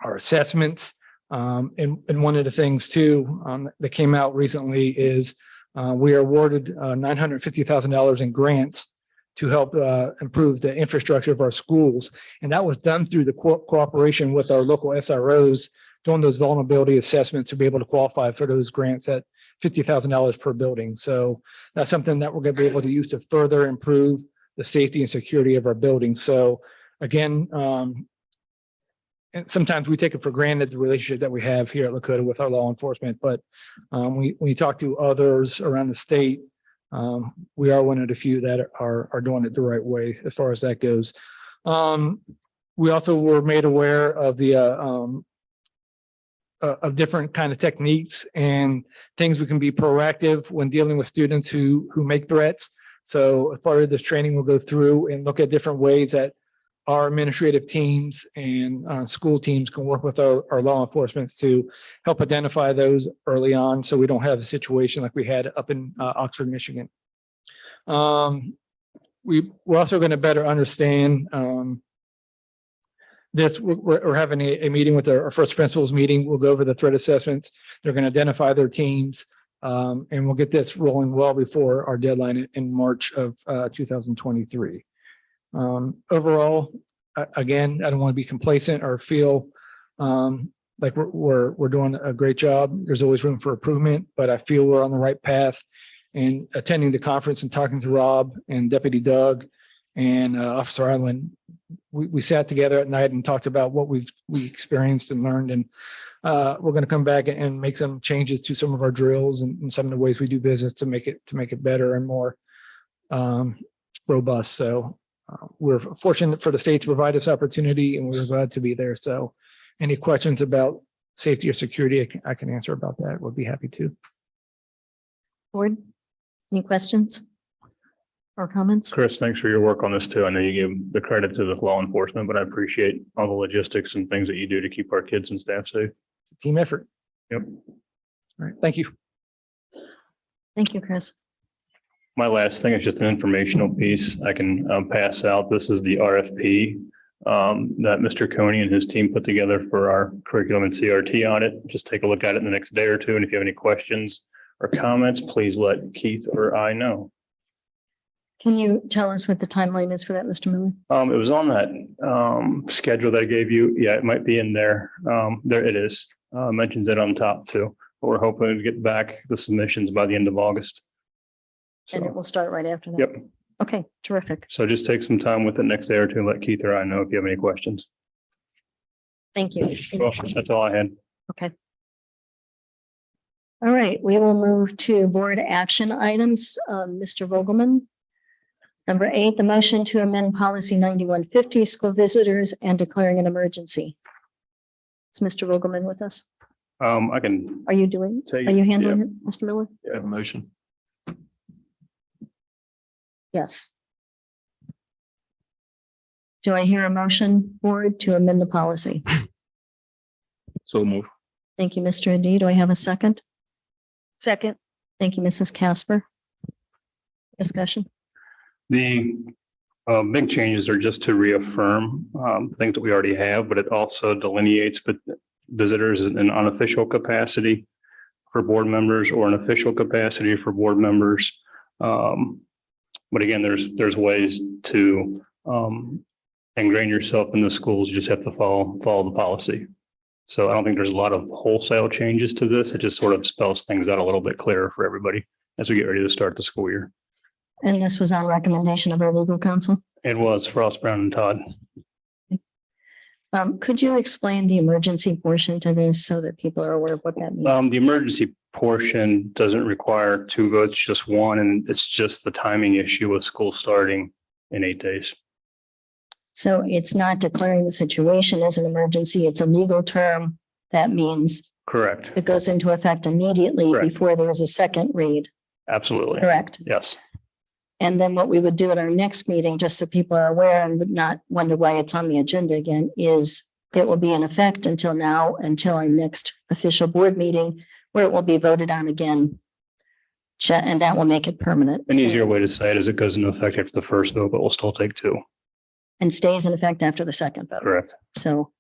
our assessments. And one of the things too that came out recently is we are awarded $950,000 in grants to help improve the infrastructure of our schools. And that was done through the cooperation with our local SROs doing those vulnerability assessments to be able to qualify for those grants at $50,000 per building. So that's something that we're going to be able to use to further improve the safety and security of our buildings. So again, and sometimes we take it for granted, the relationship that we have here at Lakota with our law enforcement, but when you talk to others around the state, we are one of the few that are doing it the right way as far as that goes. We also were made aware of the of different kind of techniques and things we can be proactive when dealing with students who make threats. So as part of this training, we'll go through and look at different ways that our administrative teams and school teams can work with our law enforcement to help identify those early on, so we don't have a situation like we had up in Oxford, Michigan. We're also going to better understand this. We're having a meeting with our first principals meeting. We'll go over the threat assessments. They're going to identify their teams, and we'll get this rolling well before our deadline in March of 2023. Overall, again, I don't want to be complacent or feel like we're doing a great job. There's always room for improvement, but I feel we're on the right path. And attending the conference and talking to Rob and Deputy Doug and Officer Island, we sat together at night and talked about what we experienced and learned. And we're going to come back and make some changes to some of our drills and some of the ways we do business to make it better and more robust. So we're fortunate for the state to provide this opportunity, and we're glad to be there. So any questions about safety or security, I can answer about that. We'll be happy to. Board, any questions or comments? Chris, thanks for your work on this too. I know you give the credit to the law enforcement, but I appreciate all the logistics and things that you do to keep our kids and staff safe. It's a team effort. Yep. All right. Thank you. Thank you, Chris. My last thing is just an informational piece I can pass out. This is the RFP that Mr. Coney and his team put together for our curriculum and CRT audit. Just take a look at it in the next day or two. And if you have any questions or comments, please let Keith or I know. Can you tell us what the timeline is for that, Mr. Miller? It was on that schedule that I gave you. Yeah, it might be in there. There it is. Mentions it on top too. But we're hoping to get back the submissions by the end of August. And it will start right after that. Yep. Okay, terrific. So just take some time with the next day or two and let Keith or I know if you have any questions. Thank you. Well, that's all I had. Okay. All right, we will move to board action items. Mr. Vogelman. Number 8, the motion to amend policy 9150, school visitors and declaring an emergency. Is Mr. Vogelman with us? I can Are you doing, take are you handling it, Mr. Miller? You have a motion. Yes. Do I hear a motion, board, to amend the policy? So move. Thank you, Mr. Adi. Do I have a second? Second. Thank you, Mrs. Casper. Discussion? The big changes are just to reaffirm things that we already have, but it also delineates visitors in an unofficial capacity for board members or an official capacity for board members. But again, there's ways to ingrain yourself in the schools. You just have to follow the policy. So I don't think there's a lot of wholesale changes to this. It just sort of spells things out a little bit clearer for everybody as we get ready to start the school year. And this was on recommendation of our legal counsel? It was Frost, Brown, and Todd. Could you explain the emergency portion to this so that people are aware of what that means? The emergency portion doesn't require 2 votes, just 1, and it's just the timing issue with school starting in 8 days. So it's not declaring the situation as an emergency. It's a legal term. That means Correct. it goes into effect immediately Correct. before there's a second read. Absolutely. Correct. Yes. And then what we would do at our next meeting, just so people are aware and would not wonder why it's on the agenda again, is it will be in effect until our next official board meeting, where it will be voted on again. And that will make it permanent. An easier way to say it is it goes into effect after the first vote, but we'll still take 2. And stays in effect after the second vote. Correct. So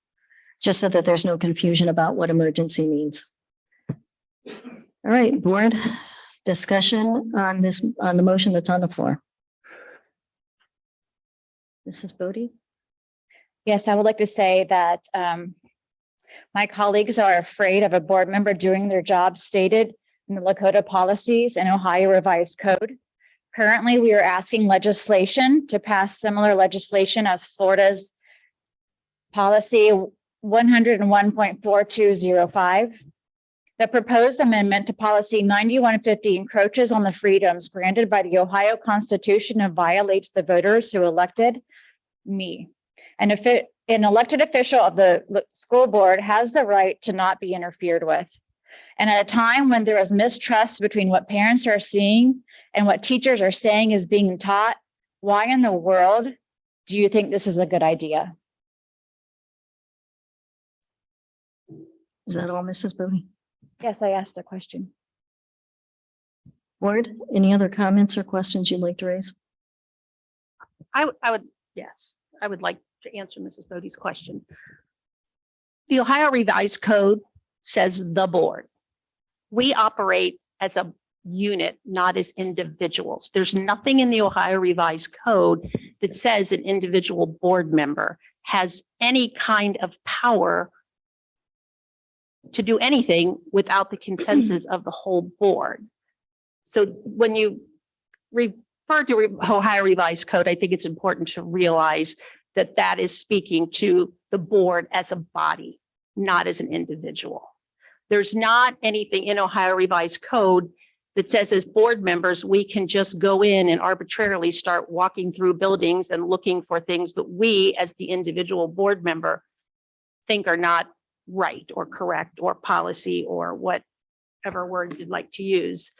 just so that there's no confusion about what emergency means. All right, board discussion on the motion that's on the floor. Mrs. Bodie? Yes, I would like to say that my colleagues are afraid of a board member doing their job stated in the Lakota policies and Ohio Revised Code. Currently, we are asking legislation to pass similar legislation as Florida's policy 101.4205. The proposed amendment to policy 9150 encroaches on the freedoms granted by the Ohio Constitution and violates the voters who elected me. And if an elected official of the school board has the right to not be interfered with. And at a time when there is mistrust between what parents are seeing and what teachers are saying is being taught, why in the world do you think this is a good idea? Is that all, Mrs. Bodie? Yes, I asked a question. Board, any other comments or questions you'd like to raise? I would like to answer Mrs. Bodie's question. The Ohio Revised Code says the board. We operate as a unit, not as individuals. There's nothing in the Ohio Revised Code that says an individual board member has any kind of power to do anything without the consensus of the whole board. So when you refer to Ohio Revised Code, I think it's important to realize that that is speaking to the board as a body, not as an individual. There's not anything in Ohio Revised Code that says as board members, we can just go in and arbitrarily start walking through buildings and looking for things that we as the individual board member think are not right or correct or policy or whatever word you'd like to use.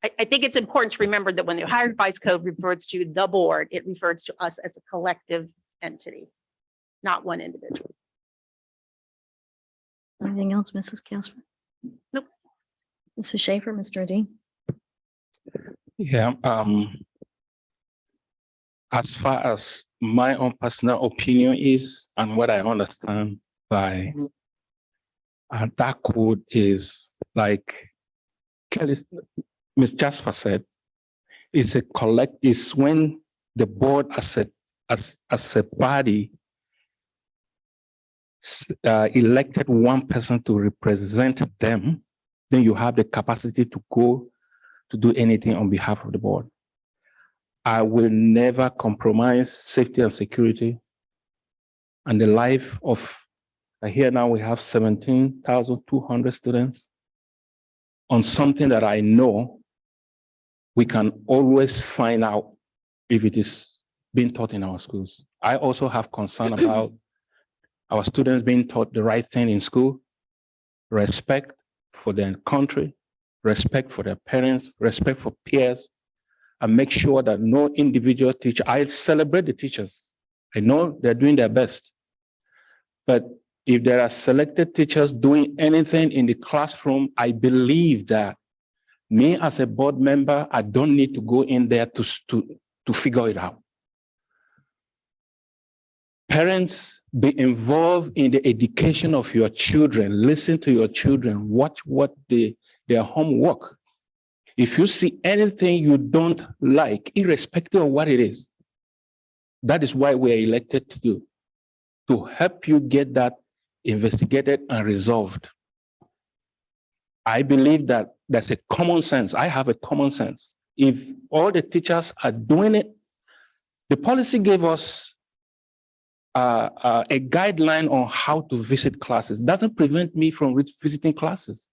I think it's important to remember that when the Ohio Revised Code refers to the board, it refers to us as a collective entity, not one individual. Anything else, Mrs. Casper? Nope. Mrs. Schaefer, Mr. Adi? Yeah. As far as my own personal opinion is, and what I understand by that code is, like Ms. Jasper said, is when the board as a body elected one person to represent them, then you have the capacity to go to do anything on behalf of the board. I will never compromise safety and security and the life of, here now we have 17,200 students. on something that I know, we can always find out if it is being taught in our schools. I also have concern about our students being taught the right thing in school, respect for their country, respect for their parents, respect for peers, and make sure that no individual teacher, I celebrate the teachers. I know they're doing their best. But if there are selected teachers doing anything in the classroom, I believe that me as a board member, I don't need to go in there to figure it out. Parents, be involved in the education of your children. Listen to your children. Watch their homework. If you see anything you don't like, irrespective of what it is, that is why we are elected to do, to help you get that investigated and resolved. I believe that there's a common sense. I have a common sense. If all the teachers are doing it, the policy gave us a guideline on how to visit classes. It doesn't prevent me from visiting classes.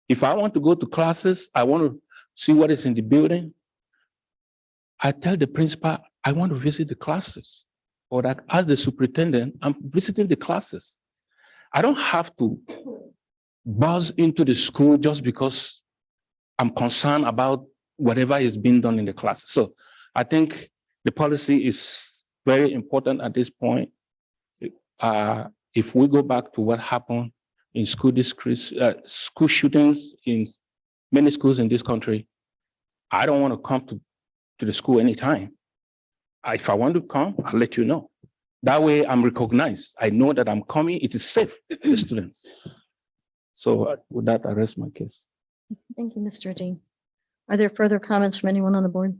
If I want to go to classes, I want to see what is in the building, I tell the principal, I want to visit the classes. Or that as the superintendent, I'm visiting the classes. I don't have to buzz into the school just because I'm concerned about whatever is being done in the class. So I think the policy is very important at this point. If we go back to what happened in school districts, school shootings in many schools in this country, I don't want to come to the school anytime. If I want to come, I'll let you know. That way I'm recognized. I know that I'm coming. It is safe for the students. So with that, I rest my case. Thank you, Mr. Dean. Are there further comments from anyone on the board?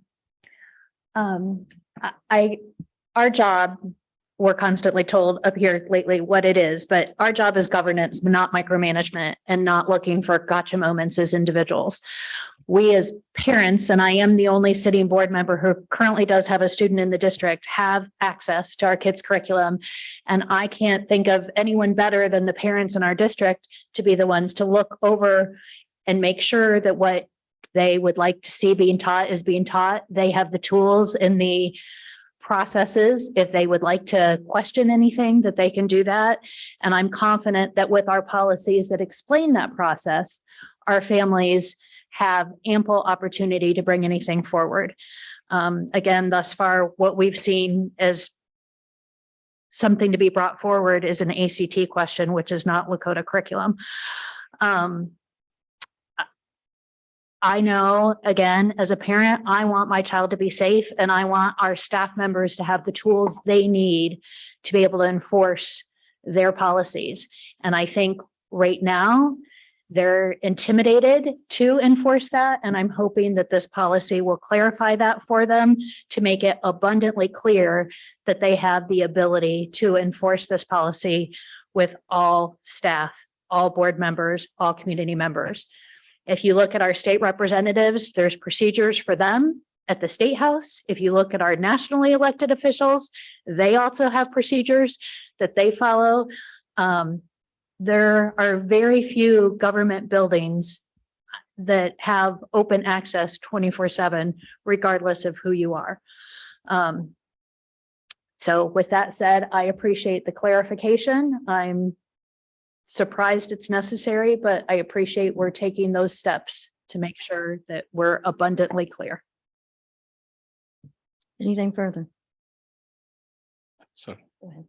Our job, we're constantly told up here lately what it is, but our job is governance, not micromanagement, and not looking for gotcha moments as individuals. We as parents, and I am the only sitting board member who currently does have a student in the district, have access to our kids' curriculum. And I can't think of anyone better than the parents in our district to be the ones to look over and make sure that what they would like to see being taught is being taught. They have the tools and the processes, if they would like to question anything, that they can do that. And I'm confident that with our policies that explain that process, our families have ample opportunity to bring anything forward. Again, thus far, what we've seen as something to be brought forward is an ACT question, which is not Lakota curriculum. I know, again, as a parent, I want my child to be safe, and I want our staff members to have the tools they need to be able to enforce their policies. And I think right now they're intimidated to enforce that. And I'm hoping that this policy will clarify that for them to make it abundantly clear that they have the ability to enforce this policy with all staff, all board members, all community members. If you look at our state representatives, there's procedures for them at the state house. If you look at our nationally elected officials, they also have procedures that they follow. There are very few government buildings that have open access 24/7, regardless of who you are. So with that said, I appreciate the clarification. I'm surprised it's necessary, but I appreciate we're taking those steps to make sure that we're abundantly clear. Anything further? Sorry. Go ahead.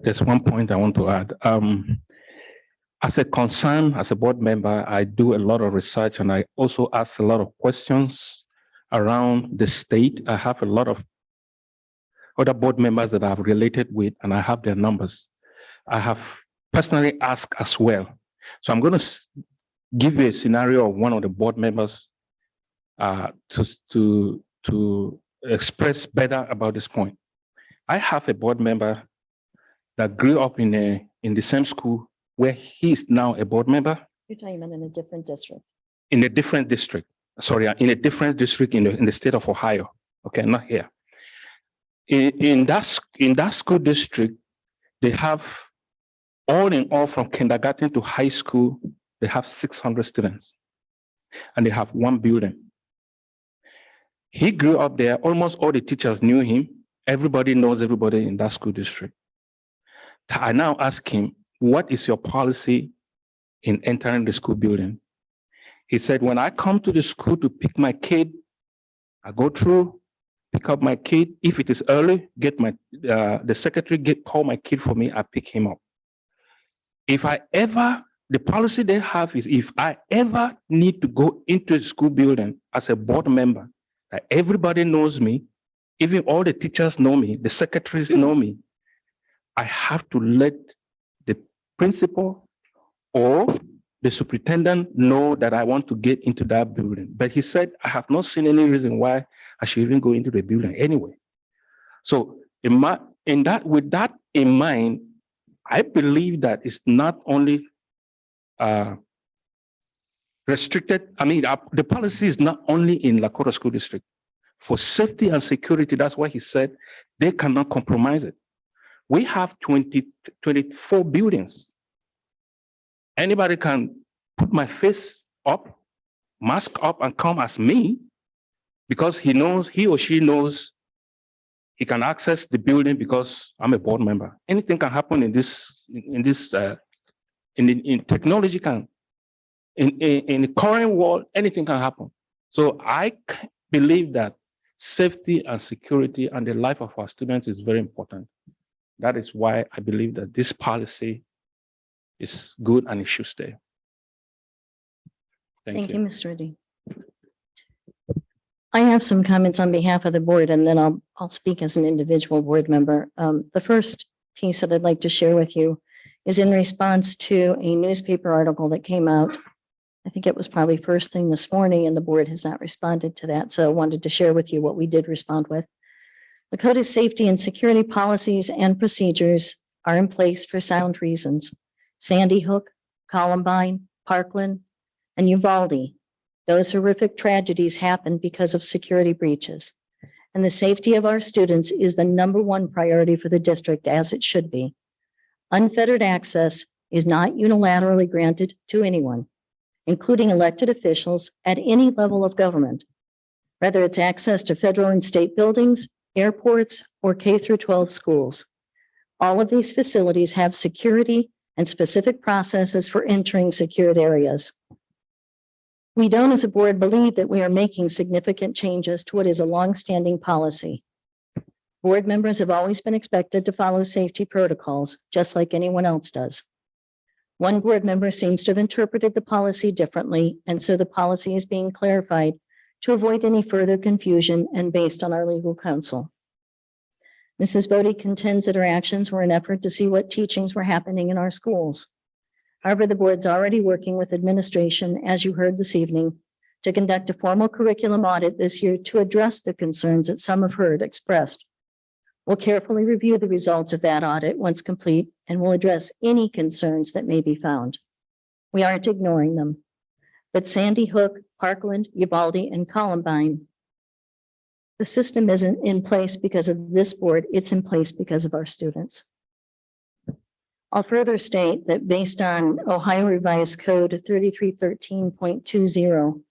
There's one point I want to add. As a concern, as a board member, I do a lot of research, and I also ask a lot of questions around the state. I have a lot of other board members that I've related with, and I have their numbers. I have personally asked as well. So I'm going to give you a scenario of one of the board members to express better about this point. I have a board member that grew up in the same school where he is now a board member. You're talking about in a different district. In a different district. Sorry, in a different district in the state of Ohio. Okay, not here. In that school district, they have all in all from kindergarten to high school, They have 600 students and they have one building. He grew up there. Almost all the teachers knew him. Everybody knows everybody in that school district. I now ask him, what is your policy in entering the school building? He said, when I come to the school to pick my kid, I go through, pick up my kid. If it is early, get my the secretary call my kid for me, I pick him up. If I ever, the policy they have is if I ever need to go into the school building as a board member, everybody knows me, even all the teachers know me, the secretaries know me, I have to let the principal or the superintendent know that I want to get into that building. But he said, I have not seen any reason why I should even go into the building anyway. So with that in mind, I believe that it's not only restricted. I mean, the policy is not only in Lakota School District. For safety and security, that's why he said they cannot compromise it. We have 24 buildings. Anybody can put my face up, mask up, and come as me because he or she knows he can access the building because I'm a board member. Anything can happen in technology in the current world, anything can happen. So I believe that safety and security and the life of our students is very important. That is why I believe that this policy is good and it should stay. Thank you, Mr. Reddy. I have some comments on behalf of the board, and then I'll speak as an individual board member. The first piece that I'd like to share with you is in response to a newspaper article that came out. I think it was probably first thing this morning, and the board has not responded to that. So I wanted to share with you what we did respond with. Lakota's safety and security policies and procedures are in place for sound reasons. Sandy Hook, Columbine, Parkland, and Uvalde. Those horrific tragedies happened because of security breaches. And the safety of our students is the #1 priority for the district, as it should be. Unfettered access is not unilaterally granted to anyone, including elected officials at any level of government, whether it's access to federal and state buildings, airports, or K-12 schools. All of these facilities have security and specific processes for entering secured areas. We don't, as a board, believe that we are making significant changes to what is a longstanding policy. Board members have always been expected to follow safety protocols, just like anyone else does. One board member seems to have interpreted the policy differently, and so the policy is being clarified to avoid any further confusion and based on our legal counsel. Mrs. Bodie contends that her actions were an effort to see what teachings were happening in our schools. However, the board's already working with administration, as you heard this evening, to conduct a formal curriculum audit this year to address the concerns that some have heard expressed. We'll carefully review the results of that audit once complete, and we'll address any concerns that may be found. We aren't ignoring them, but Sandy Hook, Parkland, Uvalde, and Columbine, the system isn't in place because of this board, it's in place because of our students. I'll further state that based on Ohio Revised Code 3313.20,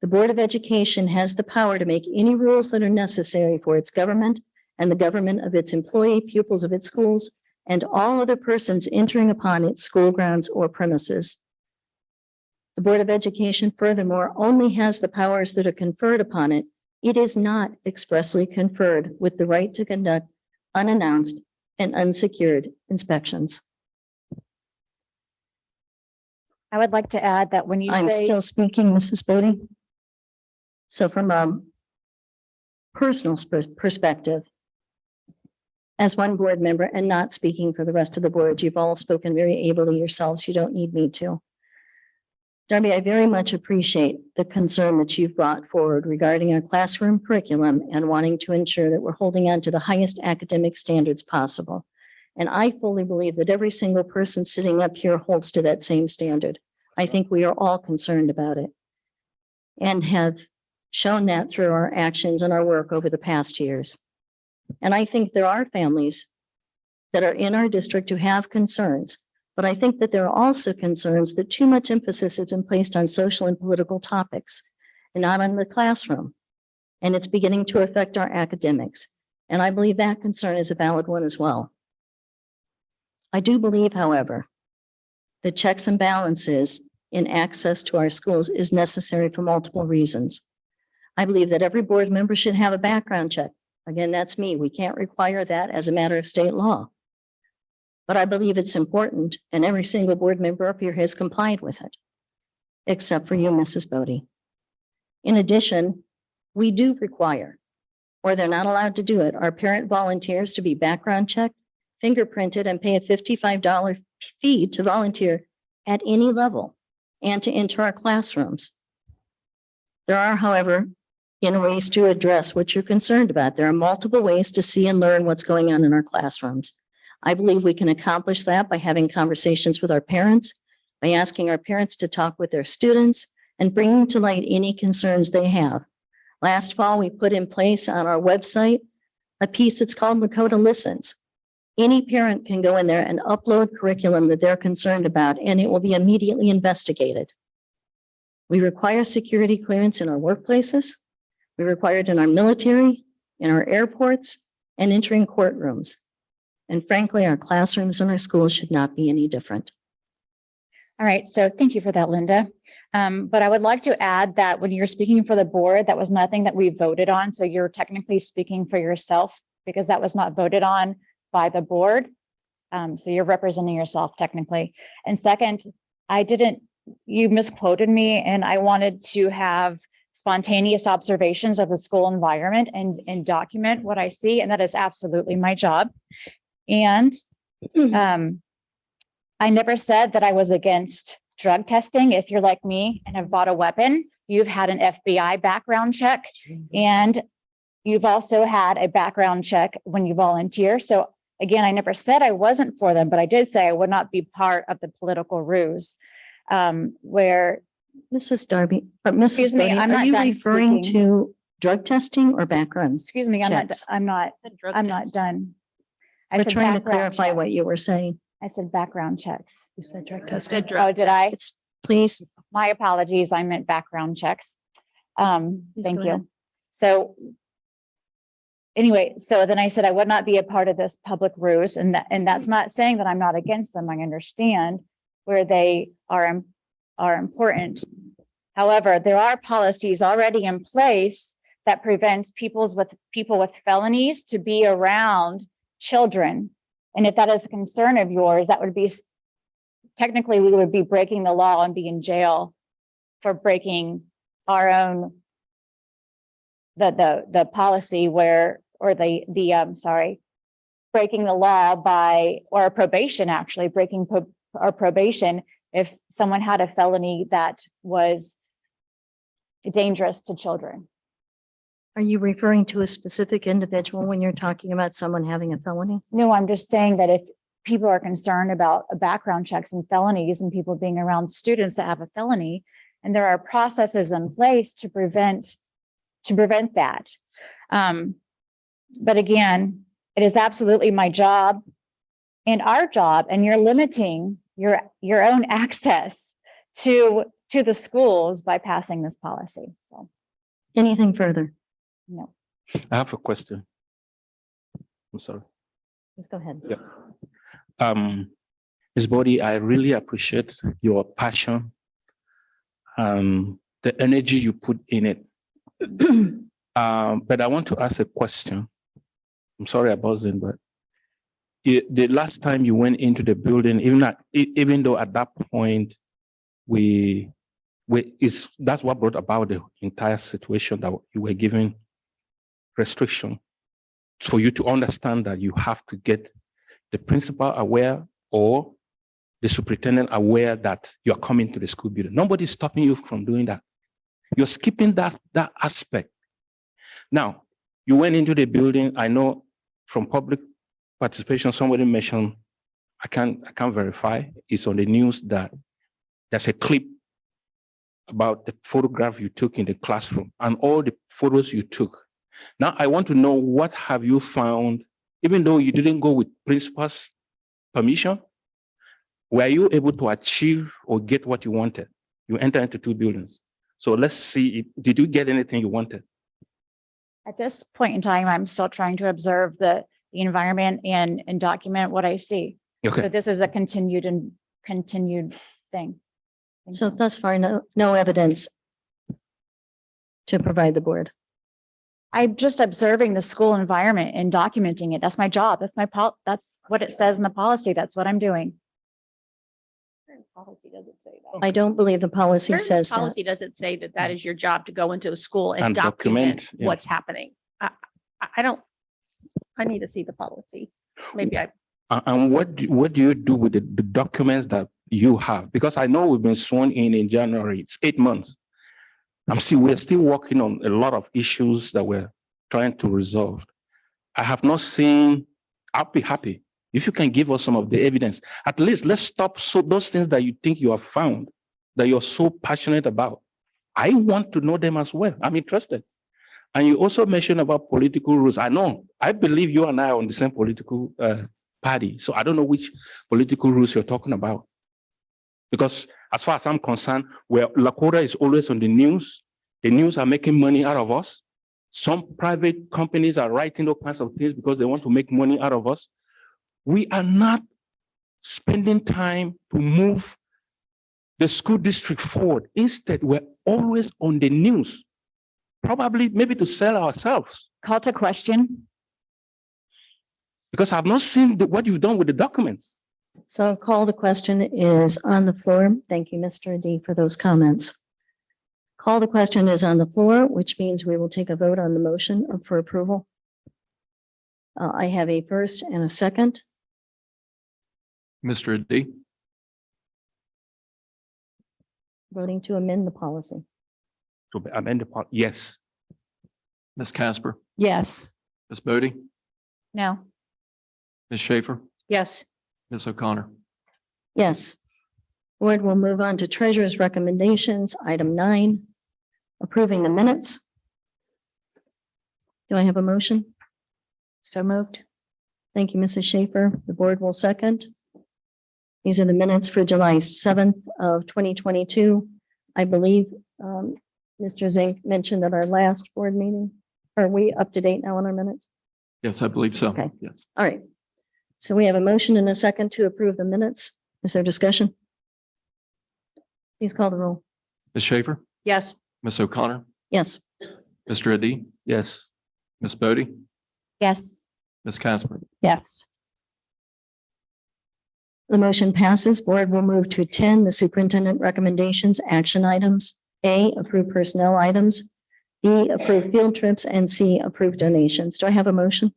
the Board of Education has the power to make any rules that are necessary for its government and the government of its employee, pupils of its schools, and all other persons entering upon its school grounds or premises. The Board of Education, furthermore, only has the powers that are conferred upon it. It is not expressly conferred with the right to conduct unannounced and unsecured inspections. I would like to add that when you I'm say. still speaking, Mrs. Bodie. So from a personal perspective, as one board member and not speaking for the rest of the board, you've all spoken very ably yourselves. You don't need me to. Darby, I very much appreciate the concern that you've brought forward regarding our classroom curriculum and wanting to ensure that we're holding on to the highest academic standards possible. And I fully believe that every single person sitting up here holds to that same standard. I think we are all concerned about it and have shown that through our actions and our work over the past years. And I think there are families that are in our district who have concerns, But I think that there are also concerns that too much emphasis has been placed on social and political topics and not on the classroom. And it's beginning to affect our academics. And I believe that concern is a valid one as well. I do believe, however, that checks and balances in access to our schools is necessary for multiple reasons. I believe that every board member should have a background check. Again, that's me. We can't require that as a matter of state law. But I believe it's important, and every single board member up here has complied with it, except for you, Mrs. Bodie. In addition, we do require, or they're not allowed to do it, our parent volunteers to be background checked, fingerprinted, and pay a $55 fee to volunteer at any level and to enter our classrooms. There are, however, ways to address what you're concerned about. There are multiple ways to see and learn what's going on in our classrooms. I believe we can accomplish that by having conversations with our parents, by asking our parents to talk with their students, and bringing to light any concerns they have. Last fall, we put in place on our website a piece that's called Lakota Listens. Any parent can go in there and upload curriculum that they're concerned about, and it will be immediately investigated. We require security clearance in our workplaces. We require it in our military, in our airports, and entering courtrooms. And frankly, our classrooms and our schools should not be any different. All right, so thank you for that, Linda. But I would like to add that when you're speaking for the board, that was nothing that we voted on. So you're technically speaking for yourself because that was not voted on by the board. So you're representing yourself technically. And second, you misquoted me, and I wanted to have spontaneous observations of the school environment and document what I see. And that is absolutely my job. And I never said that I was against drug testing. If you're like me and have bought a weapon, you've had an FBI background check, and you've also had a background check when you volunteer. So again, I never said I wasn't for them, but I did say I would not be part of the political ruse where. Mrs. Darby, but Mrs. Bodie, are you referring to drug testing or background? Excuse me, I'm not done. We're trying to clarify what you were saying. I said background checks. You said drug testing. Oh, did I? Please. My apologies. I meant background checks. Thank go ahead. you. So anyway, so then I said I would not be a part of this public ruse, and that's not saying that I'm not against them. I understand where they are important. However, there are policies already in place that prevents people with felonies to be around children. And if that is a concern of yours, that would be technically we would be breaking the law and be in jail for breaking our own the policy breaking the law by, or probation, actually breaking our probation if someone had a felony that was dangerous to children. Are you referring to a specific individual when you're talking about someone having a felony? No, I'm just saying that if people are concerned about background checks and felonies and people being around students that have a felony, and there are processes in place to prevent that. But again, it is absolutely my job and our job, and you're limiting your own access to the schools by passing this policy. So anything further? No. I have a question. I'm sorry. Just go ahead. Yeah. Ms. Bodie, I really appreciate your passion and the energy you put in it. But I want to ask a question. I'm sorry about it, but the last time you went into the building, even though at that point that's what brought about the entire situation, that you were given restriction for you to understand that you have to get the principal aware or the superintendent aware that you're coming to the school building. Nobody's stopping you from doing that. You're skipping that aspect. Now, you went into the building. I know from public participation, somebody mentioned, I can't verify, it's on the news that there's a clip about the photograph you took in the classroom and all the photos you took. Now, I want to know, what have you found, even though you didn't go with principal's permission, were you able to achieve or get what you wanted? You enter into 2 buildings. So let's see, did you get anything you wanted? At this point in time, I'm still trying to observe the environment and document what I see. Okay. So this is a continued thing. Thank So you. thus far, no evidence to provide the board. I'm just observing the school environment and documenting it. That's my job. That's what it says in the policy. That's what I'm doing. Policy doesn't say that. I don't believe the policy Certainly says that. Policy doesn't say that that is your job to go into a school and And document document, yeah. what's happening. I don't, I need to see the policy. Maybe I, And what do you do with the documents that you have? Because I know we've been sworn in January. It's 8 months. We're still working on a lot of issues that we're trying to resolve. I have not seen. I'll be happy if you can give us some of the evidence. At least let's stop those things that you think you have found, that you're so passionate about. I want to know them as well. I'm interested. And you also mentioned about political rules. I believe you and I are on the same political party. So I don't know which political rules you're talking about. Because as far as I'm concerned, where Lakota is always on the news are making money out of us. Some private companies are writing all kinds of things because they want to make money out of us. We are not spending time to move the school district forward. Instead, we're always on the news, probably maybe to sell ourselves. Call to question. Because I've not seen what you've done with the documents. So call the question is on the floor. Thank you, Mr. D, for those comments. Call the question is on the floor, which means we will take a vote on the motion for approval. I have a first and a second. Mr. D, Voting to amend the policy. To amend the part, yes. Ms. Casper, yes. Ms. Bodie, No. Ms. Schaefer, Yes. Ms. O'Connor. Yes. Board will move on to treasurer's recommendations. Item 9, approving the minutes. Do I have a motion? So moved. Thank you, Mrs. Schaefer. The board will second. These are the minutes for July 7th of 2022. I believe Mr. Zink mentioned at our last board meeting. Are we up to date now on our minutes? Yes, I believe so. Okay. Yes. All right. So we have a motion and a second to approve the minutes. Is there discussion? Please call the roll. Ms. Schaefer, Yes. Ms. O'Connor, Yes. Mr. Adi, Yes. Ms. Bodie, Yes. Ms. Casper. Yes. The motion passes. Board will move to 10, the superintendent recommendations, action items. A, approve personnel items. B, approve field trips, and C, approve donations. Do I have a motion?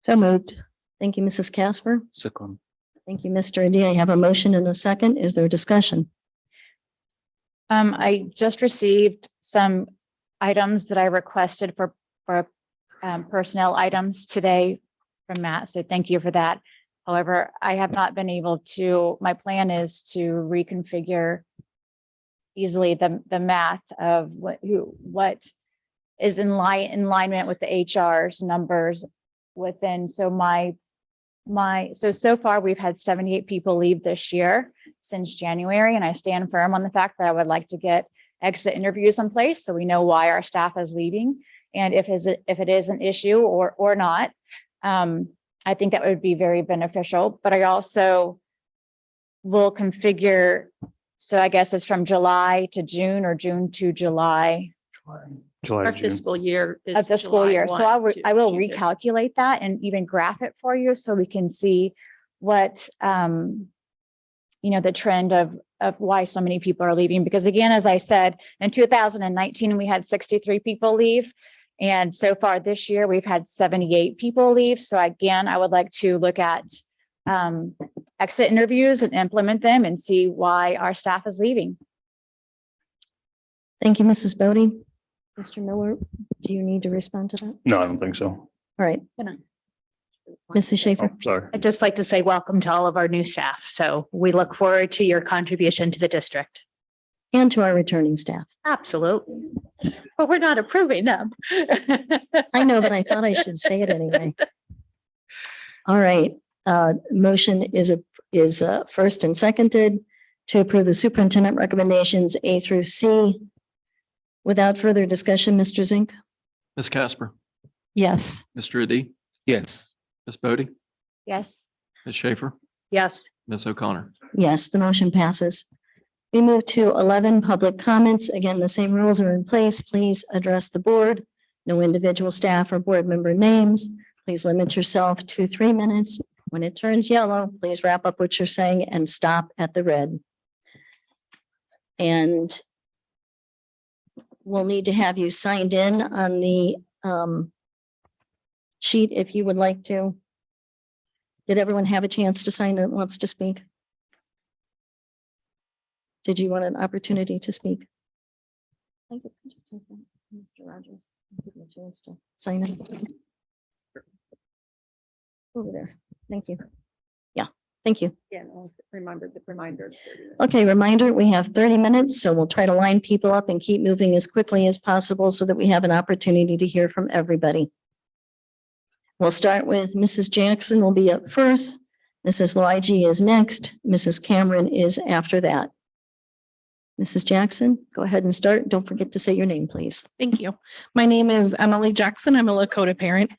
So moved. Thank you, Mrs. Casper. Second. Thank you, Mr. Adi. I have a motion and a second. Is there discussion? I just received some items that I requested for personnel items today from Matt. So thank you for that. However, I have not been able to, my plan is to reconfigure easily the math of what is in alignment with the HR's numbers within. So so far we've had 78 people leave this year since January, and I stand firm on the fact that I would like to get exit interviews in place so we know why our staff is leaving and if it is an issue or not. I think that would be very beneficial, but I also will configure. So I guess it's from July to June or June to July. Our fiscal year is Of the school July year. So 1 I will to June. recalculate that and even graph it for you so we can see what, the trend of why so many people are leaving. Because again, as I said, in 2019, we had 63 people leave. And so far this year, we've had 78 people leave. So again, I would like to look at exit interviews and implement them and see why our staff is leaving. Thank you, Mrs. Bodie. Mr. Miller, do you need to respond to that? No, I don't think so. All right. Can I- Mrs. Schaefer. Oh, sorry. I'd just like to say welcome to all of our new staff. So we look forward to your contribution to the district. And to our returning staff. Absolutely. But we're not approving them. I know, but I thought I should say it anyway. All right, motion is is first and seconded to approve the superintendent recommendations A through C. Without further discussion, Mr. Zink? Ms. Casper, Yes. Mr. Adi, Yes. Ms. Bodie, Yes. Ms. Schaefer, Yes. Ms. O'Connor. Yes, the motion passes. We move to 11, public comments. Again, the same rules are in place. Please address the board. No individual staff or board member names. Please limit yourself to 3 minutes. When it turns yellow, please wrap up what you're saying and stop at the red. And we'll need to have you signed in on the sheet if you would like to. Did everyone have a chance to sign that wants to speak? Did you want an opportunity to speak? Isaac, could you take that, Mr. Rogers? Give me a chance to sign it. Over there. Thank you. Yeah, thank you. Yeah, reminder. Okay, reminder, we have 30 minutes, so we'll try to line people up and keep moving as quickly as possible so that we have an opportunity to hear from everybody. We'll start with Mrs. Jackson will be up first. Mrs. Luigi is next. Mrs. Cameron is after that. Mrs. Jackson, go ahead and start. Don't forget to say your name, please. Thank you. My name is Emily Jackson. I'm a Lakota parent.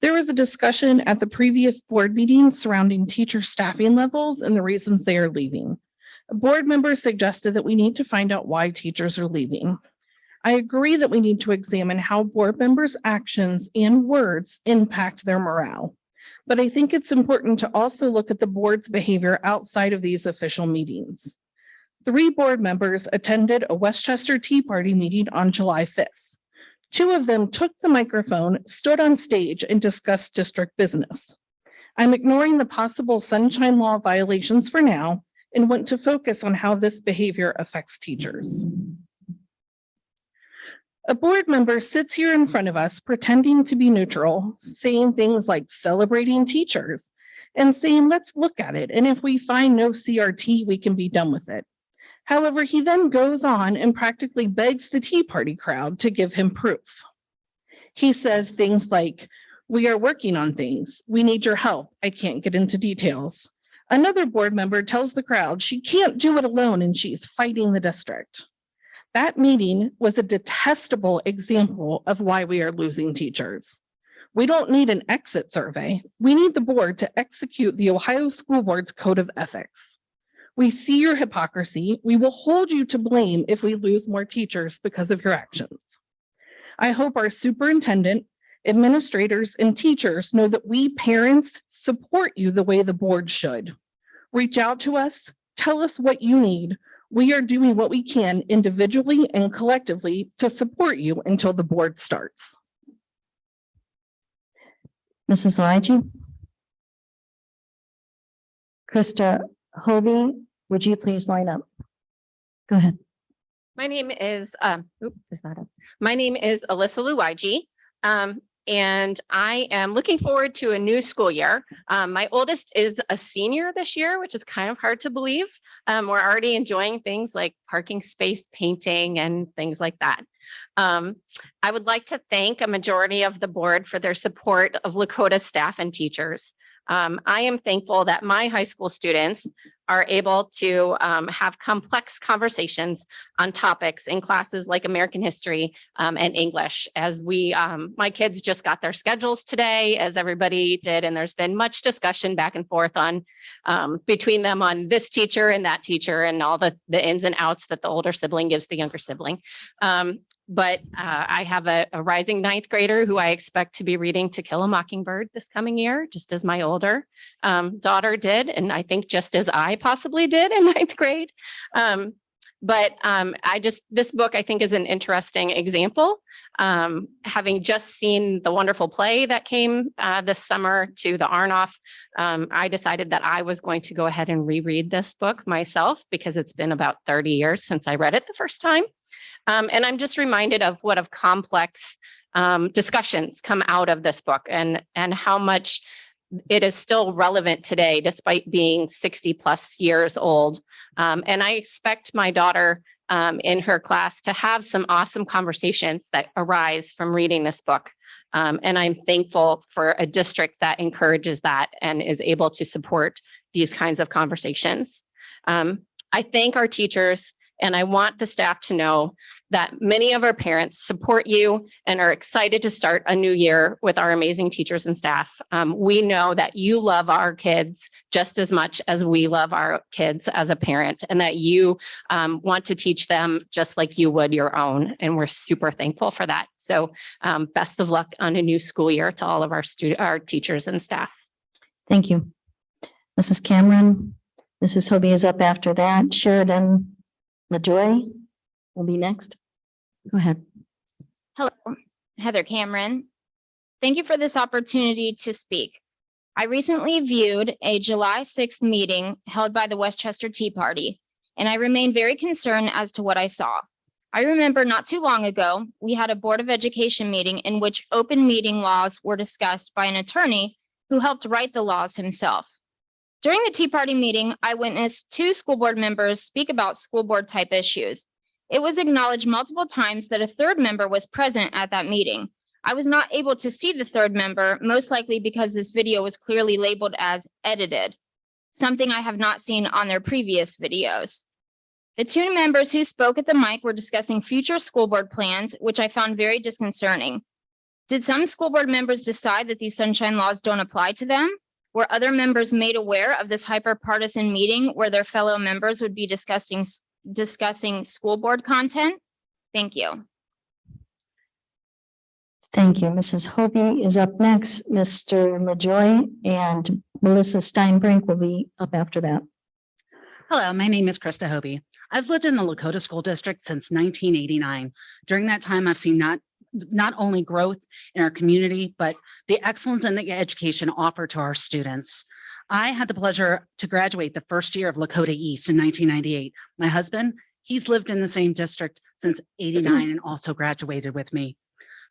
There was a discussion at the previous board meeting surrounding teacher staffing levels and the reasons they are leaving. A board member suggested that we need to find out why teachers are leaving. I agree that we need to examine how board members' actions and words impact their morale. But I think it's important to also look at the board's behavior outside of these official meetings. 3 board members attended a Westchester Tea Party meeting on July 5th. 2 of them took the microphone, stood on stage, and discussed district business. I'm ignoring the possible sunshine law violations for now and want to focus on how this behavior affects teachers. A board member sits here in front of us pretending to be neutral, saying things like celebrating teachers and saying, let's look at it. And if we find no CRT, we can be done with it. However, he then goes on and practically begs the Tea Party crowd to give him proof. He says things like, we are working on things. We need your help. I can't get into details. Another board member tells the crowd she can't do it alone and she's fighting the district. That meeting was a detestable example of why we are losing teachers. We don't need an exit survey. We need the board to execute the Ohio School Board's Code of Ethics. We see your hypocrisy. We will hold you to blame if we lose more teachers because of your actions. I hope our superintendent, administrators, and teachers know that we parents support you the way the board should. Reach out to us, tell us what you need. We are doing what we can individually and collectively to support you until the board starts. Mrs. Luigi? Krista Hovey, would you please line up? Go ahead. My name is, My name is Alyssa Luigi. And I am looking forward to a new school year. My oldest is a senior this year, which is kind of hard to believe. We're already enjoying things like parking space painting and things like that. I would like to thank a majority of the board for their support of Lakota staff and teachers. I am thankful that my high school students are able to have complex conversations on topics in classes like American history and English. As my kids just got their schedules today, as everybody did, and there's been much discussion back and forth on between them on this teacher and that teacher and all the ins and outs that the older sibling gives the younger sibling. But I have a rising 9th grader who I expect to be reading To Kill a Mockingbird this coming year, just as my older daughter did, and I think just as I possibly did in 9th grade. This book I think is an interesting example. Having just seen the wonderful play that came this summer to the Arnoff, I decided that I was going to go ahead and reread this book myself because it's been about 30 years since I read it the first time. And I'm just reminded of what of complex discussions come out of this book and how much it is still relevant today, despite being 60 plus years old. And I expect my daughter in her class to have some awesome conversations that arise from reading this book. And I'm thankful for a district that encourages that and is able to support these kinds of conversations. I thank our teachers, and I want the staff to know that many of our parents support you and are excited to start a new year with our amazing teachers and staff. We know that you love our kids just as much as we love our kids as a parent, and that you want to teach them just like you would your own. And we're super thankful for that. So best of luck on a new school year to all of our teachers and staff. Thank you. Mrs. Cameron, Mrs. Hobie is up after that. Sheridan LaJoy will be next. Go ahead. Hello, Heather Cameron. Thank you for this opportunity to speak. I recently viewed a July 6th meeting held by the Westchester Tea Party, and I remain very concerned as to what I saw. I remember not too long ago, we had a Board of Education meeting in which open meeting laws were discussed by an attorney who helped write the laws himself. During the Tea Party meeting, I witnessed 2 school board members speak about school board type issues. It was acknowledged multiple times that a 3rd member was present at that meeting. I was not able to see the 3rd member, most likely because this video was clearly labeled as edited, something I have not seen on their previous videos. The 2 members who spoke at the mic were discussing future school board plans, which I found very disconcerting. Did some school board members decide that these sunshine laws don't apply to them? Were other members made aware of this hyper-partisan meeting where their fellow members would be discussing school board content? Thank you. Thank you. Mrs. Hobie is up next. Mr. LaJoy and Melissa Steinbrink will be up after that. Hello, my name is Krista Hobie. I've lived in the Lakota School District since 1989. During that time, I've seen not only growth in our community, but the excellence in the education offered to our students. I had the pleasure to graduate the first year of Lakota East in 1998. My husband, he's lived in the same district since '89 and also graduated with me.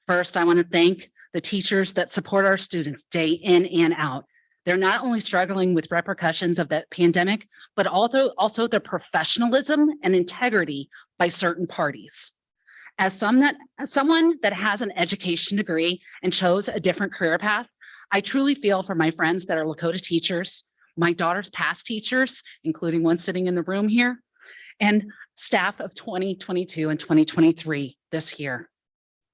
First, I want to thank the teachers that support our students day in and out. They're not only struggling with repercussions of the pandemic, but also the professionalism and integrity by certain parties. As someone that has an education degree and chose a different career path, I truly feel for my friends that are Lakota teachers, my daughter's past teachers, including one sitting in the room here, and staff of 2022 and 2023 this year.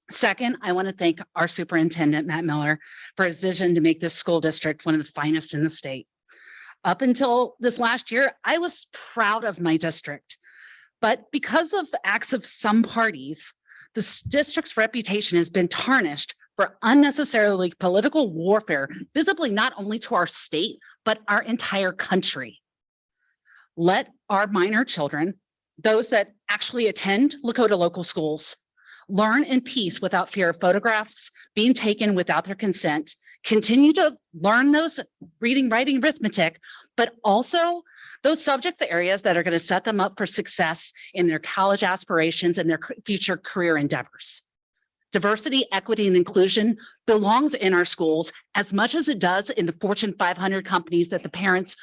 Second, I want to thank our superintendent, Matt Miller, for his vision to make this school district one of the finest in the state. Up until this last year, I was proud of my district. But because of the acts of some parties, the district's reputation has been tarnished for unnecessarily political warfare, visibly not only to our state, but our entire country. Let our minor children, those that actually attend Lakota local schools, learn in peace without fear of photographs being taken without their consent, continue to learn those reading, writing, arithmetic, but also those subject areas that are going to set them up for success in their college aspirations and their future career endeavors. Diversity, equity, and inclusion belongs in our schools as much as it does in the Fortune 500 companies that the parents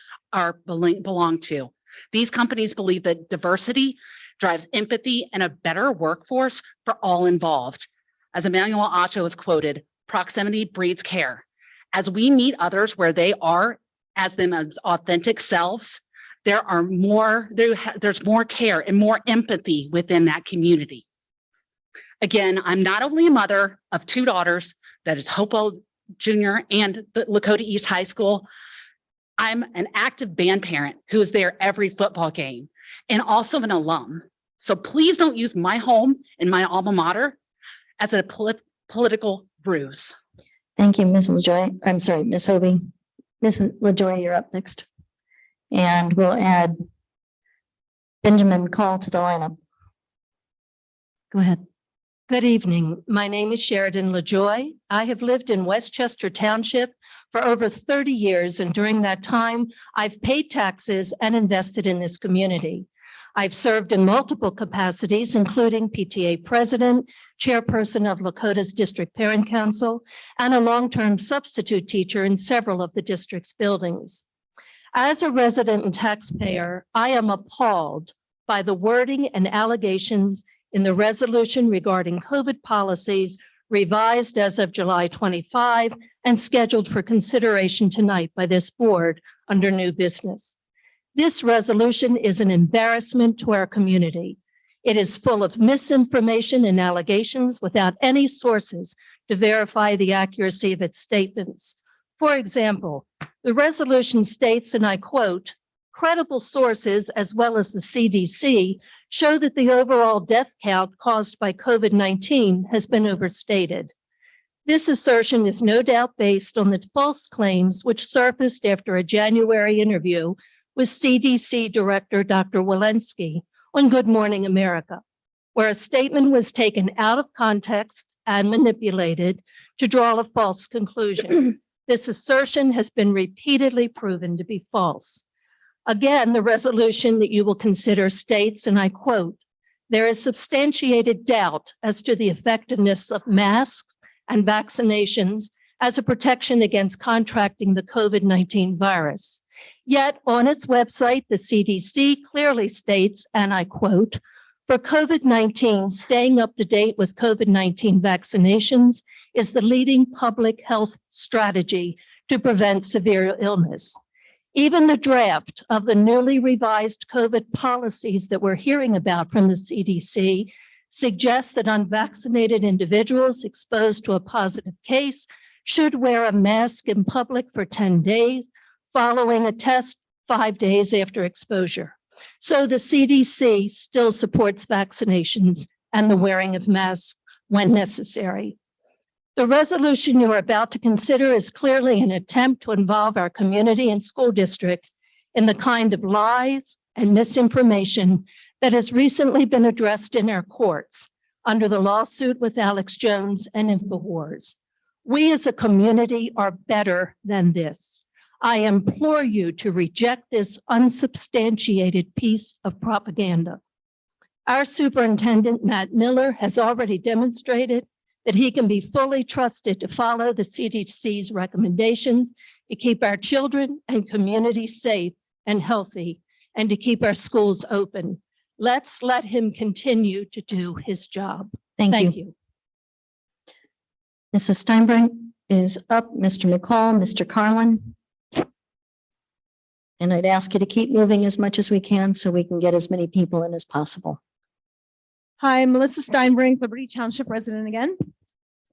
belong to. These companies believe that diversity drives empathy and a better workforce for all involved. As Emmanuel Acho has quoted, proximity breeds care. As we meet others where they are as them as authentic selves, there's more care and more empathy within that community. Again, I'm not only a mother of 2 daughters, that is Hopewell Junior and the Lakota East High School. I'm an active band parent who is there every football game and also an alum. So please don't use my home and my alma mater as a political ruse. Thank you, Ms. LaJoy. I'm sorry, Ms. Hobie. Ms. LaJoy, you're up next. And we'll add Benjamin Call to the lineup. Go ahead. Good evening. My name is Sheridan LaJoy. I have lived in Westchester Township for over 30 years, and during that time, I've paid taxes and invested in this community. I've served in multiple capacities, including PTA president, chairperson of Lakota's District Parent Council, and a long-term substitute teacher in several of the district's buildings. As a resident and taxpayer, I am appalled by the wording and allegations in the resolution regarding COVID policies revised as of July 25, and scheduled for consideration tonight by this board under new business. This resolution is an embarrassment to our community. It is full of misinformation and allegations without any sources to verify the accuracy of its statements. For example, the resolution states, and I quote, "Credible sources as well as the CDC show that the overall death count caused by COVID-19 has been overstated." This assertion is no doubt based on the false claims which surfaced after a January interview with CDC Director Dr. Walensky on Good Morning America, where a statement was taken out of context and manipulated to draw a false conclusion. This assertion has been repeatedly proven to be false. Again, the resolution that you will consider states, and I quote, "There is substantiated doubt as to the effectiveness of masks and vaccinations as a protection against contracting the COVID-19 virus. Yet on its website, the CDC clearly states, and I quote, for COVID-19, staying up to date with COVID-19 vaccinations is the leading public health strategy to prevent severe illness. Even the draft of the newly revised COVID policies that we're hearing about from the CDC suggests that unvaccinated individuals exposed to a positive case should wear a mask in public for 10 days, following a test 5 days after exposure. So the CDC still supports vaccinations and the wearing of masks when necessary. The resolution you are about to consider is clearly an attempt to involve our community and school districts in the kind of lies and misinformation that has recently been addressed in our courts under the lawsuit with Alex Jones and InfoWars. We as a community are better than this. I implore you to reject this unsubstantiated piece of propaganda. Our superintendent, Matt Miller, has already demonstrated that he can be fully trusted to follow the CDC's recommendations to keep our children and communities safe and healthy, and to keep our schools open. Let's let him continue to do his job. Thank you. Mrs. Steinbrink is up, Mr. McCall, Mr. Carlin. And I'd ask you to keep moving as much as we can so we can get as many people in as possible. Hi, Melissa Steinbrink, Liberty Township resident again.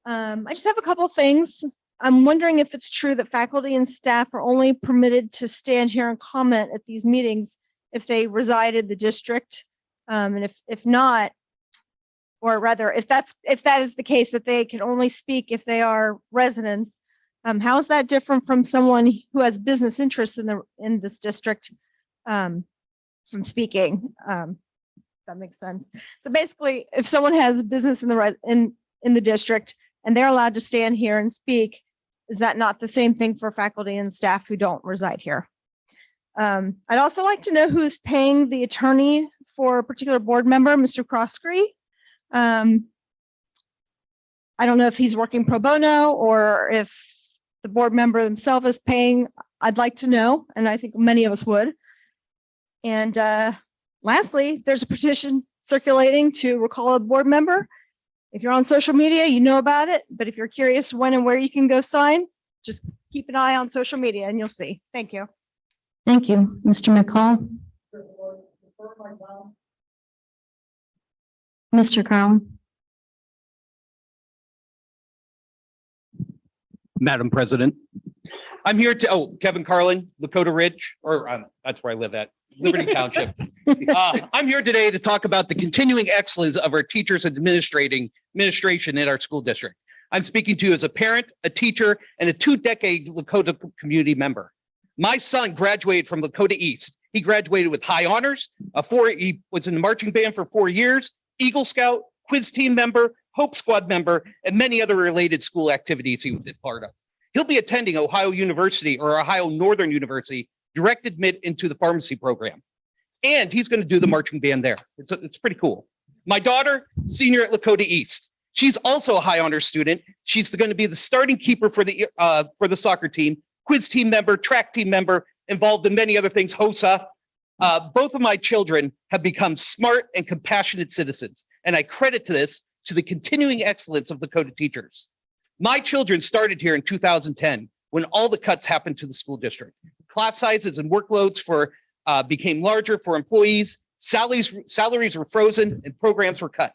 I just have a couple things. I'm wondering if it's true that faculty and staff are only permitted to stand here and comment at these meetings if they reside in the district. And if not, or rather, if that is the case, that they can only speak if they are residents. How is that different from someone who has business interests in this district from speaking? That makes sense. So basically, if someone has business in the district and they're allowed to stand here and speak, is that not the same thing for faculty and staff who don't reside here? I'd also like to know who's paying the attorney for a particular board member, Mr. Croskery. I don't know if he's working pro bono or if the board member themselves is paying. I'd like to know, and I think many of us would. And lastly, there's a petition circulating to recall a board member. If you're on social media, you know about it, but if you're curious when and where you can go sign, just keep an eye on social media and you'll see. Thank you. Thank you, Mr. McCall. Mr. Carlin. Madam President, I'm here to, Kevin Carlin, Lakota Ridge, or that's where I live at, Liberty Township. I'm here today to talk about the continuing excellence of our teachers and administration in our school district. I'm speaking to you as a parent, a teacher, and a 2-decade Lakota community member. My son graduated from Lakota East. He graduated with high honors. He was in the marching band for 4 years, Eagle Scout, quiz team member, Hope Squad member, and many other related school activities he was a part of. He'll be attending Ohio University or Ohio Northern University, direct admit into the pharmacy program. And he's going to do the marching band there. It's pretty cool. My daughter, senior at Lakota East. She's also a high honor student. She's going to be the starting keeper for the soccer team, quiz team member, track team member, involved in many other things, HOSA. Both of my children have become smart and compassionate citizens. And I credit to this to the continuing excellence of Lakota teachers. My children started here in 2010 when all the cuts happened to the school district. Class sizes and workloads became larger for employees, salaries were frozen, and programs were cut.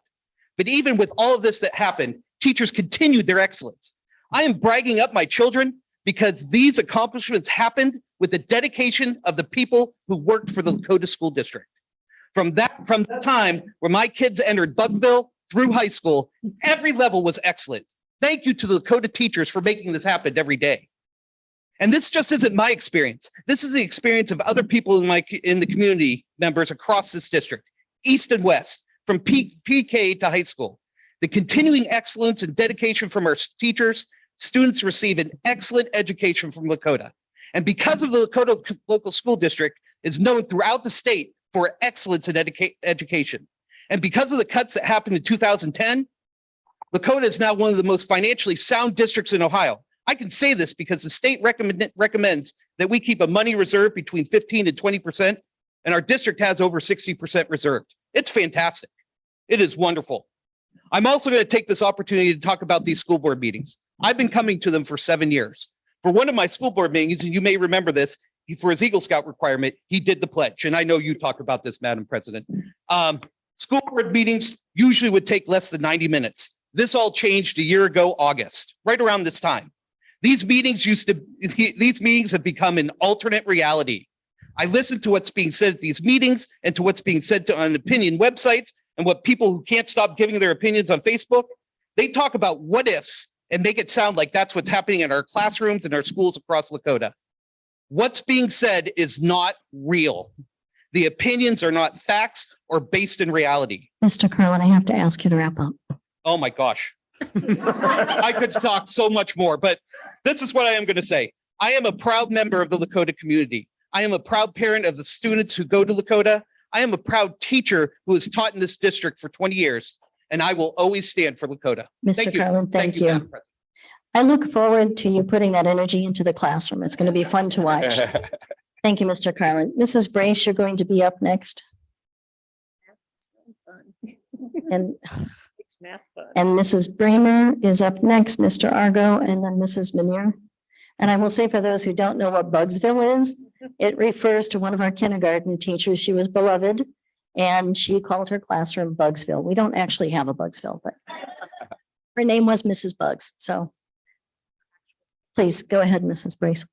But even with all of this that happened, teachers continued their excellence. I am bragging up my children because these accomplishments happened with the dedication of the people who worked for the Lakota School District. From the time where my kids entered Bugville through high school, every level was excellent. Thank you to the Lakota teachers for making this happen every day. And this just isn't my experience. This is the experience of other people in the community members across this district, east and west, from PK to high school. The continuing excellence and dedication from our teachers, students receive an excellent education from Lakota. And because of the Lakota local school district is known throughout the state for excellence in education. And because of the cuts that happened in 2010, Lakota is now one of the most financially sound districts in Ohio. I can say this because the state recommends that we keep a money reserve between 15 and 20%, and our district has over 60% reserved. It's fantastic. It is wonderful. I'm also going to take this opportunity to talk about these school board meetings. I've been coming to them for 7 years. For one of my school board meetings, and you may remember this, for his Eagle Scout requirement, he did the pledge. And I know you talk about this, Madam President. School board meetings usually would take less than 90 minutes. This all changed a year ago, August, right around this time. These meetings have become an alternate reality. I listen to what's being said at these meetings and to what's being said on opinion websites and what people who can't stop giving their opinions on Facebook. They talk about what ifs and make it sound like that's what's happening in our classrooms and our schools across Lakota. What's being said is not real. The opinions are not facts or based in reality. Mr. Carlin, I have to ask you to wrap up. Oh my gosh. I could talk so much more, but this is what I am going to say. I am a proud member of the Lakota community. I am a proud parent of the students who go to Lakota. I am a proud teacher who has taught in this district for 20 years, and I will always stand for Lakota. Mr. Carlin, thank you. Madam President. I look forward to you putting that energy into the classroom. It's going to be fun to watch. Thank you, Mr. Carlin. Mrs. Brace, you're going to be up next. And Mrs. Bramer is up next, Mr. Argo, and then Mrs. Manier. And I will say for those who don't know what Bugsville is, it refers to one of our kindergarten teachers. She was beloved and she called her classroom Bugsville. We don't actually have a Bugsville, but her name was Mrs. Bugs. So please go ahead, Mrs. Brace.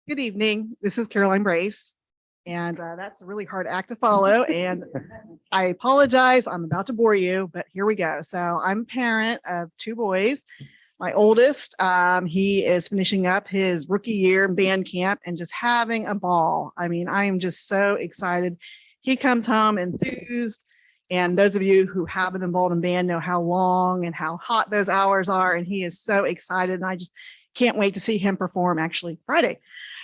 Good evening. This is Caroline Brace. And that's a really hard act to follow. And I apologize. I'm about to bore you, but here we go. So I'm a parent of 2 boys. My oldest, he is finishing up his rookie year in band camp and just having a ball. I mean, I am just so excited. He comes home enthused. And those of you who have been involved in band know how long and how hot those hours are. And he is so excited. And I just can't wait to see him perform actually Friday.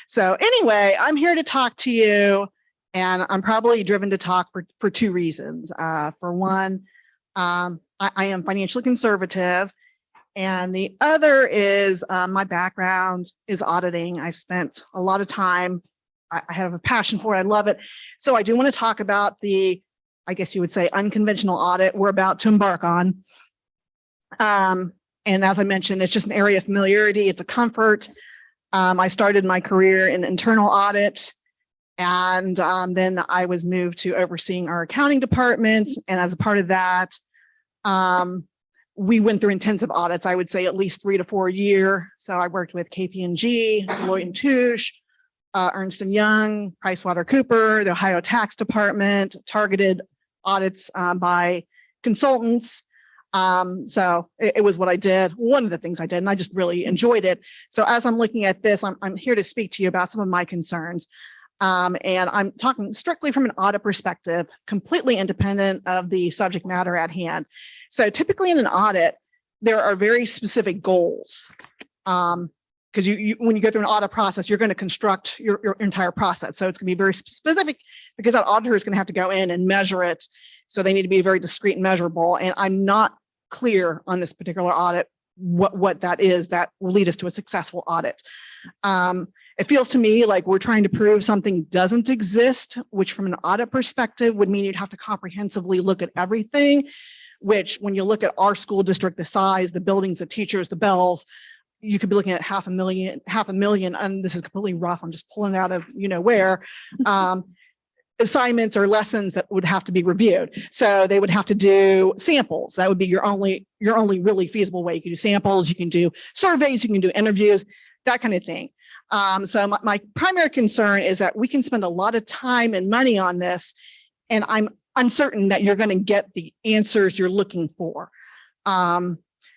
So anyway, I'm here to talk to you, and I'm probably driven to talk for 2 reasons. For one, I am financially conservative, and the other is my background is auditing. I spent a lot of time. I have a passion for it. I love it. So I do want to talk about the, I guess you would say, unconventional audit we're about to embark on. And as I mentioned, it's just an area of familiarity. It's a comfort. I started my career in internal audit, and then I was moved to overseeing our accounting department. And as a part of that, we went through intensive audits, I would say at least 3 to 4 a year. So I worked with KPMG, Deloitte & Touche, Ernst & Young, PricewaterhouseCoopers, the Ohio Tax Department, targeted audits by consultants. So it was what I did. One of the things I did, and I just really enjoyed it. So as I'm looking at this, I'm here to speak to you about some of my concerns. And I'm talking strictly from an audit perspective, completely independent of the subject matter at hand. So typically in an audit, there are very specific goals. Because when you go through an audit process, you're going to construct your entire process. So it's going to be very specific because that auditor is going to have to go in and measure it. So they need to be very discrete and measurable. And I'm not clear on this particular audit, what that is that will lead us to a successful audit. It feels to me like we're trying to prove something doesn't exist, which from an audit perspective would mean you'd have to comprehensively look at everything. which when you look at our school district, the size, the buildings, the teachers, the bells, you could be looking at half a million, and this is completely rough. I'm just pulling out of, where, assignments or lessons that would have to be reviewed. So they would have to do samples. That would be your only really feasible way. You can do samples, you can do surveys, you can do interviews, that kind of thing. So my primary concern is that we can spend a lot of time and money on this, and I'm uncertain that you're going to get the answers you're looking for.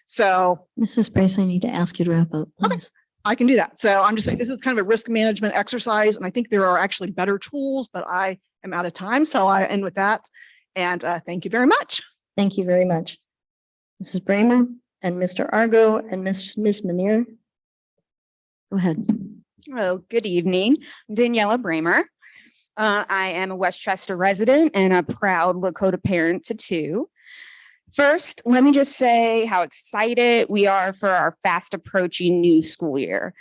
So Mrs. Brace, I need to ask you to wrap up, please. I can do that. So I'm just saying this is kind of a risk management exercise, and I think there are actually better tools, but I am out of time. So I end with that. And thank you very much. Thank you very much. Mrs. Bramer and Mr. Argo and Ms. Manier. Go ahead. Hello, good evening. I'm Daniela Bramer. I am a Westchester resident and a proud Lakota parent to two. First, let me just say how excited we are for our fast approaching new school year.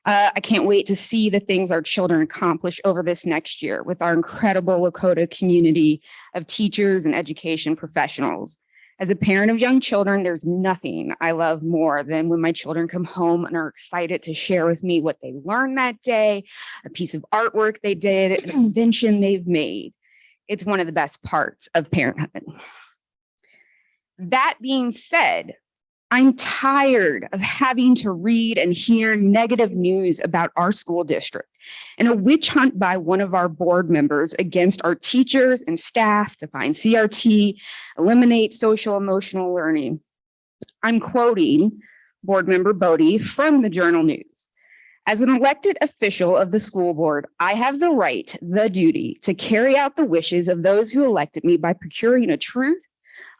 I can't wait to see the things our children accomplish over this next year with our incredible Lakota community of teachers and education professionals. As a parent of young children, there's nothing I love more than when my children come home and are excited to share with me what they learned that day, a piece of artwork they did, an invention they've made. It's one of the best parts of parenthood. That being said, I'm tired of having to read and hear negative news about our school district and a witch hunt by one of our board members against our teachers and staff to find CRT, eliminate social emotional learning. I'm quoting board member Bodie from the Journal News. As an elected official of the school board, I have the right, the duty to carry out the wishes of those who elected me by procuring a truth,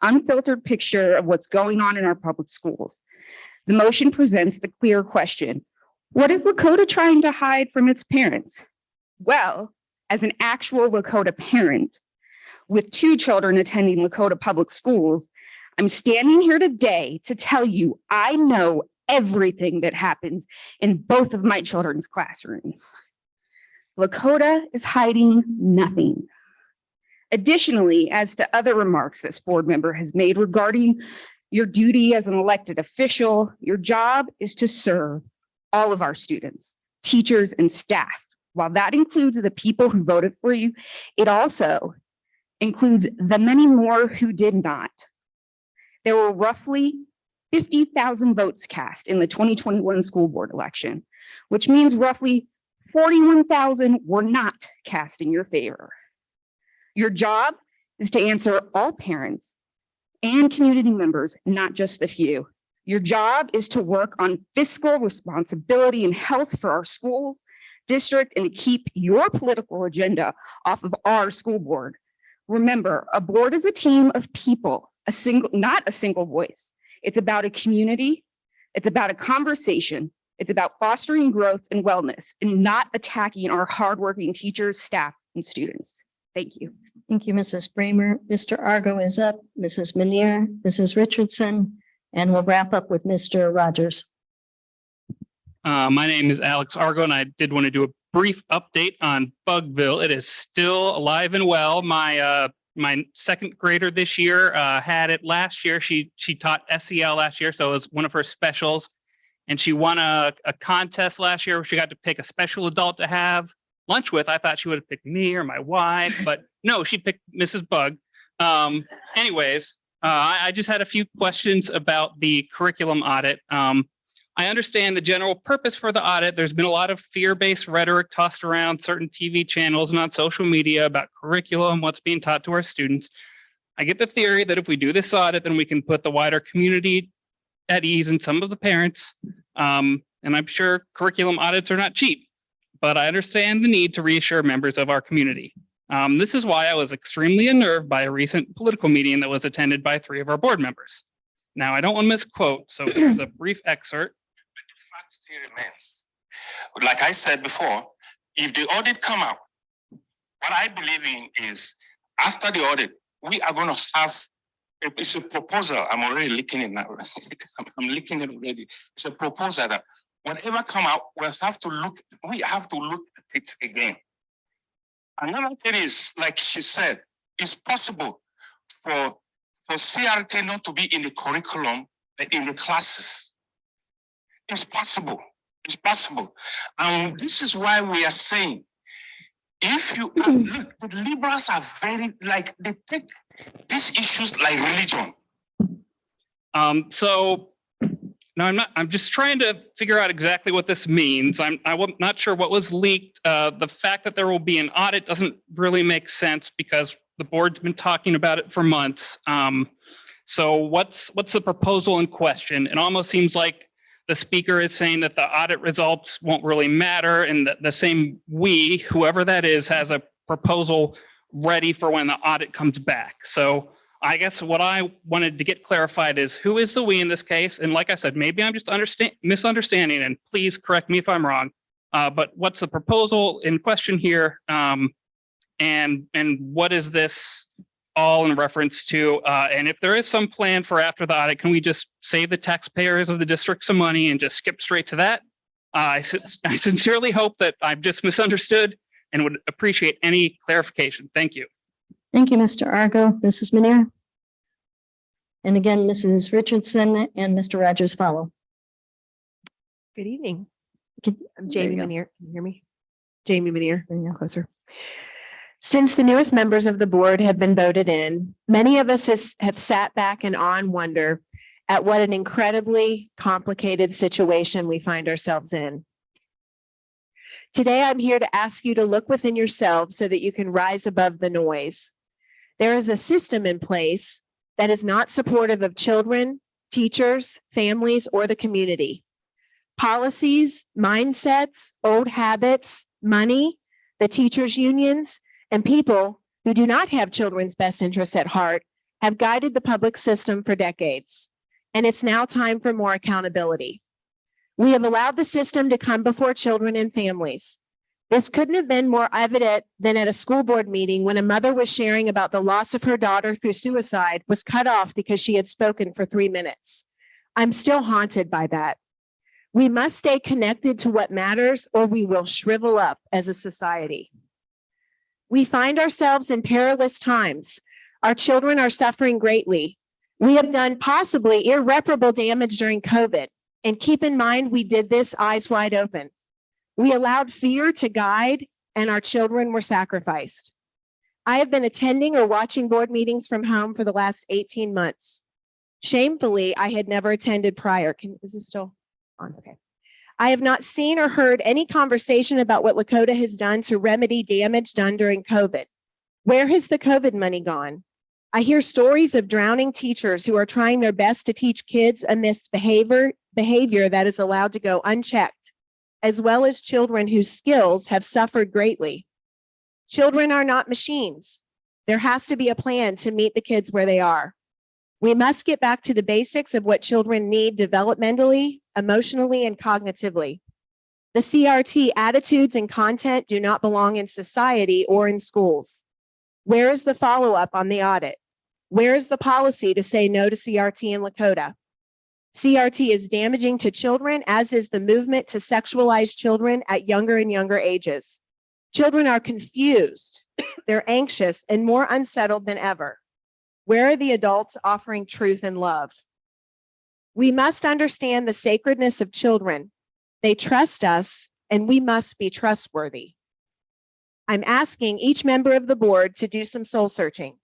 unfiltered picture of what's going on in our public schools. The motion presents the clear question: what is Lakota trying to hide from its parents? Well, as an actual Lakota parent with two children attending Lakota public schools, I'm standing here today to tell you I know everything that happens in both of my children's classrooms. Lakota is hiding nothing. Additionally, as to other remarks this board member has made regarding your duty as an elected official, your job is to serve all of our students, teachers, and staff. While that includes the people who voted for you, it also includes the many more who did not. There were roughly 50,000 votes cast in the 2021 school board election, which means roughly 41,000 were not cast in your favor. Your job is to answer all parents and community members, not just the few. Your job is to work on fiscal responsibility and health for our school district and to keep your political agenda off of our school board. Remember, a board is a team of people, not a single voice. It's about a community. It's about a conversation. It's about fostering growth and wellness and not attacking our hardworking teachers, staff, and students. Thank you. Thank you, Mrs. Bramer. Mr. Argo is up, Mrs. Manier, Mrs. Richardson, and we'll wrap up with Mr. Rogers. My name is Alex Argo, and I did want to do a brief update on Bugville. It is still alive and well. My second grader this year had it last year. She taught SEL last year, so it was one of her specials. And she won a contest last year where she got to pick a special adult to have lunch with. I thought she would have picked me or my wife, but no, she picked Mrs. Bug. Anyways, I just had a few questions about the curriculum audit. I understand the general purpose for the audit. There's been a lot of fear-based rhetoric tossed around certain TV channels and on social media about curriculum, what's being taught to our students. I get the theory that if we do this audit, then we can put the wider community at ease and some of the parents. And I'm sure curriculum audits are not cheap, but I understand the need to reassure members of our community. This is why I was extremely unnerved by a recent political meeting that was attended by 3 of our board members. Now, I don't want to misquote, so here's a brief excerpt. The fact still remains. Like I said before, if the audit come out, what I believe in is after the audit, we are going to have, it's a proposal. I'm already leaking it now. I'm leaking it already. It's a proposal that whatever come out, we have to look at it again. Another thing is, like she said, it's possible for for CRT not to be in the curriculum, but in the classes. It's possible. It's possible. And this is why we are saying, if you are, look, the liberals are very, like, they take these issues like religion. So no, I'm just trying to figure out exactly what this means. I'm not sure what was leaked. The fact that there will be an audit doesn't really make sense because the board's been talking about it for months. So what's the proposal in question? It almost seems like the speaker is saying that the audit results won't really matter, and the same we, whoever that is, has a proposal ready for when the audit comes back. So I guess what I wanted to get clarified is who is the we in this case? And like I said, maybe I'm just misunderstanding, and please correct me if I'm wrong. But what's the proposal in question here? And what is this all in reference to? And if there is some plan for after the audit, can we just save the taxpayers of the district some money and just skip straight to that? I sincerely hope that I've just misunderstood and would appreciate any clarification. Thank you. Thank you, Mr. Argo. Mrs. Manier? And again, Mrs. Richardson and Mr. Rogers follow. Good evening. Good- I'm there Jamie you go. Manier. Can you hear me? Jamie Manier, bring you closer. Since the newest members of the board have been voted in, many of us have sat back in awe and wonder at what an incredibly complicated situation we find ourselves in. Today, I'm here to ask you to look within yourselves so that you can rise above the noise. There is a system in place that is not supportive of children, teachers, families, or the community. Policies, mindsets, old habits, money, the teachers' unions, and people who do not have children's best interests at heart have guided the public system for decades. And it's now time for more accountability. We have allowed the system to come before children and families. This couldn't have been more evident than at a school board meeting when a mother was sharing about the loss of her daughter through suicide was cut off because she had spoken for 3 minutes. I'm still haunted by that. We must stay connected to what matters or we will shrivel up as a society. We find ourselves in perilous times. Our children are suffering greatly. We have done possibly irreparable damage during COVID. And keep in mind, we did this eyes wide open. We allowed fear to guide and our children were sacrificed. I have been attending or watching board meetings from home for the last 18 months. Shamefully, I had never attended prior. Is this still on? Okay. I have not seen or heard any conversation about what Lakota has done to remedy damage done during COVID. Where has the COVID money gone? I hear stories of drowning teachers who are trying their best to teach kids amidst behavior that is allowed to go unchecked, as well as children whose skills have suffered greatly. Children are not machines. There has to be a plan to meet the kids where they are. We must get back to the basics of what children need developmentally, emotionally, and cognitively. The CRT attitudes and content do not belong in society or in schools. Where is the follow-up on the audit? Where is the policy to say no to CRT in Lakota? CRT is damaging to children, as is the movement to sexualize children at younger and younger ages. Children are confused, they're anxious, and more unsettled than ever. Where are the adults offering truth and love? We must understand the sacredness of children. They trust us, and we must be trustworthy. I'm asking each member of the board to do some soul searching.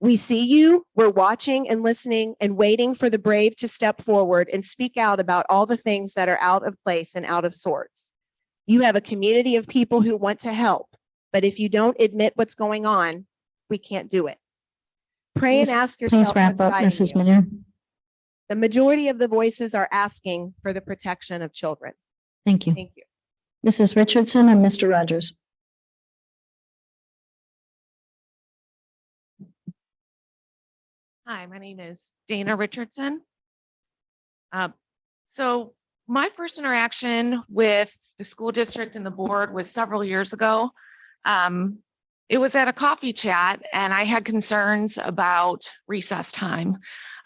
We see you, we're watching and listening and waiting for the brave to step forward and speak out about all the things that are out of place and out of sorts. You have a community of people who want to help, but if you don't admit what's going on, we can't do it. Pray and ask yourself. Please wrap what's up, guiding Mrs. you. Manier. The majority of the voices are asking for the protection of children. Thank you. Thank you. Mrs. Richardson and Mr. Rogers. Hi, my name is Dana Richardson. So my first interaction with the school district and the board was several years ago. It was at a coffee chat and I had concerns about recess time.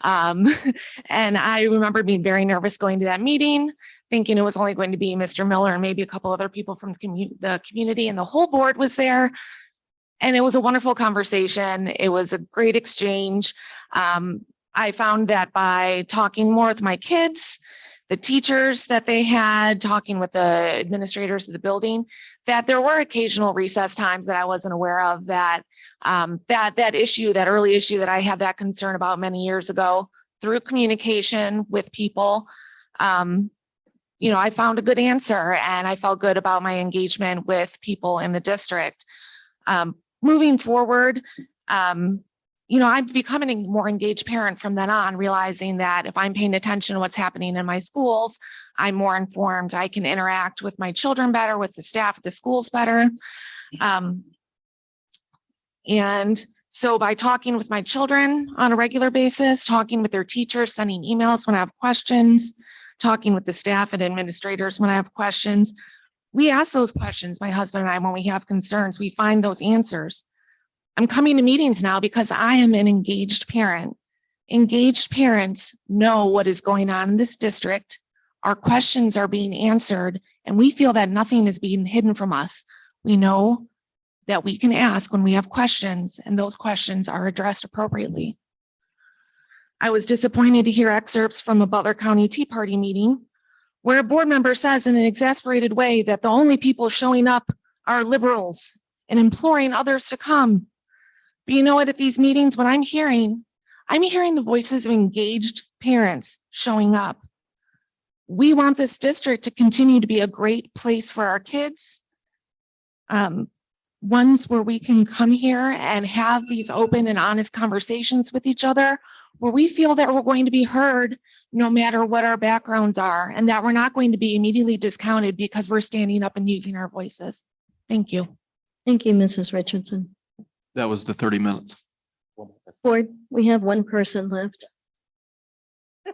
And I remember being very nervous going to that meeting, thinking it was only going to be Mr. Miller and maybe a couple other people from the community, and the whole board was there. And it was a wonderful conversation. It was a great exchange. I found that by talking more with my kids, the teachers that they had, talking with the administrators of the building, that there were occasional recess times that I wasn't aware of, that that early issue that I had that concern about many years ago, through communication with people, I found a good answer, and I felt good about my engagement with people in the district. Moving forward, I'm becoming a more engaged parent from then on, realizing that if I'm paying attention to what's happening in my schools, I'm more informed. I can interact with my children better, with the staff at the schools better. And so by talking with my children on a regular basis, talking with their teachers, sending emails when I have questions, talking with the staff and administrators when I have questions, we ask those questions, my husband and I, when we have concerns, we find those answers. I'm coming to meetings now because I am an engaged parent. Engaged parents know what is going on in this district. Our questions are being answered, and we feel that nothing is being hidden from us. We know that we can ask when we have questions, and those questions are addressed appropriately. I was disappointed to hear excerpts from a Butler County Tea Party meeting where a board member says in an exasperated way that the only people showing up are liberals and imploring others to come. But you know what, at these meetings, what I'm hearing the voices of engaged parents showing up. We want this district to continue to be a great place for our kids. Ones where we can come here and have these open and honest conversations with each other, where we feel that we're going to be heard no matter what our backgrounds are, and that we're not going to be immediately discounted because we're standing up and using our voices. Thank you. Thank you, Mrs. Richardson. That was the 30 minutes. Board, we have one person left.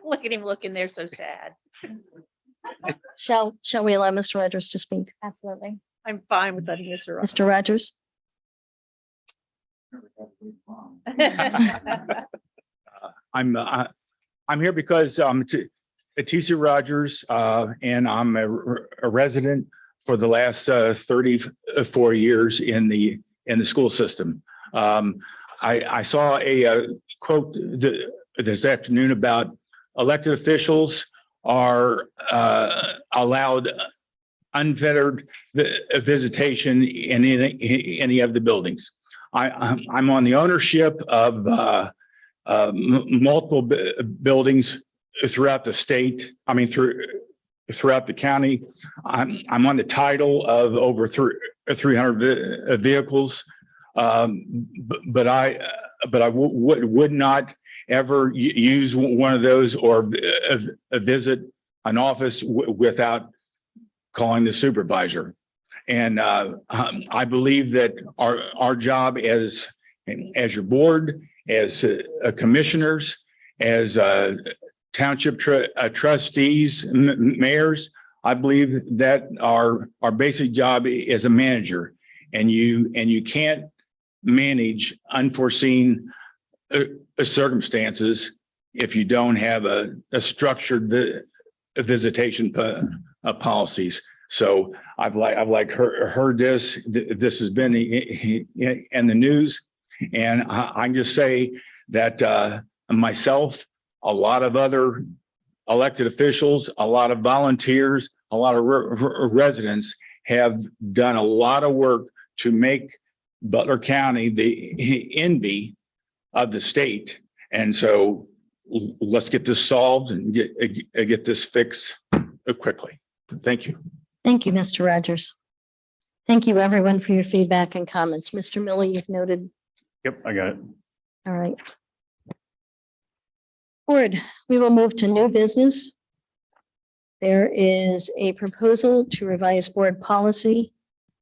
Look at him looking there so sad. Shall we allow Mr. Rogers to speak? Absolutely. I'm fine with letting Mr. Ross. Mr. Rogers? I'm here because I'm T.C. Rogers, and I'm a resident for the last 34 years in the school system. I saw a quote this afternoon about elected officials are allowed unfettered visitation in any of the buildings. I'm on the ownership of multiple buildings throughout the state. I mean, throughout the county. I'm on the title of over 300 vehicles, but I would not ever use one of those or visit an office without calling the supervisor. And I believe that our job as your board, as commissioners, as township trustees, mayors, I believe that our basic job is a manager, and you can't manage unforeseen circumstances if you don't have a structured visitation policies. So I've heard this has been in the news, and I just say that myself, a lot of other elected officials, a lot of volunteers, a lot of residents have done a lot of work to make Butler County the envy of the state. And so let's get this solved and get this fixed quickly. Thank you. Thank you, Mr. Rogers. Thank you, everyone, for your feedback and comments. Mr. Miller, you've noted. Yep, I got it. All right. Board, we will move to new business. There is a proposal to revise board policy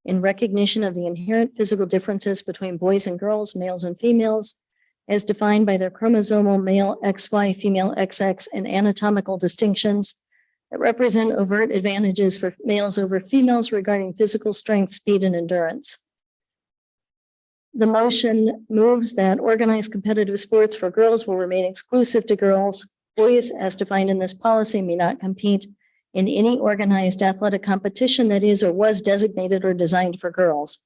in recognition of the inherent physical differences between boys and girls, males and females, as defined by their chromosomal male XY, female XX, and anatomical distinctions that represent overt advantages for males over females regarding physical strength, speed, and endurance. The motion moves that organized competitive sports for girls will remain exclusive to girls. Boys, as defined in this policy, may not compete in any organized athletic competition that is or was designated or designed for girls.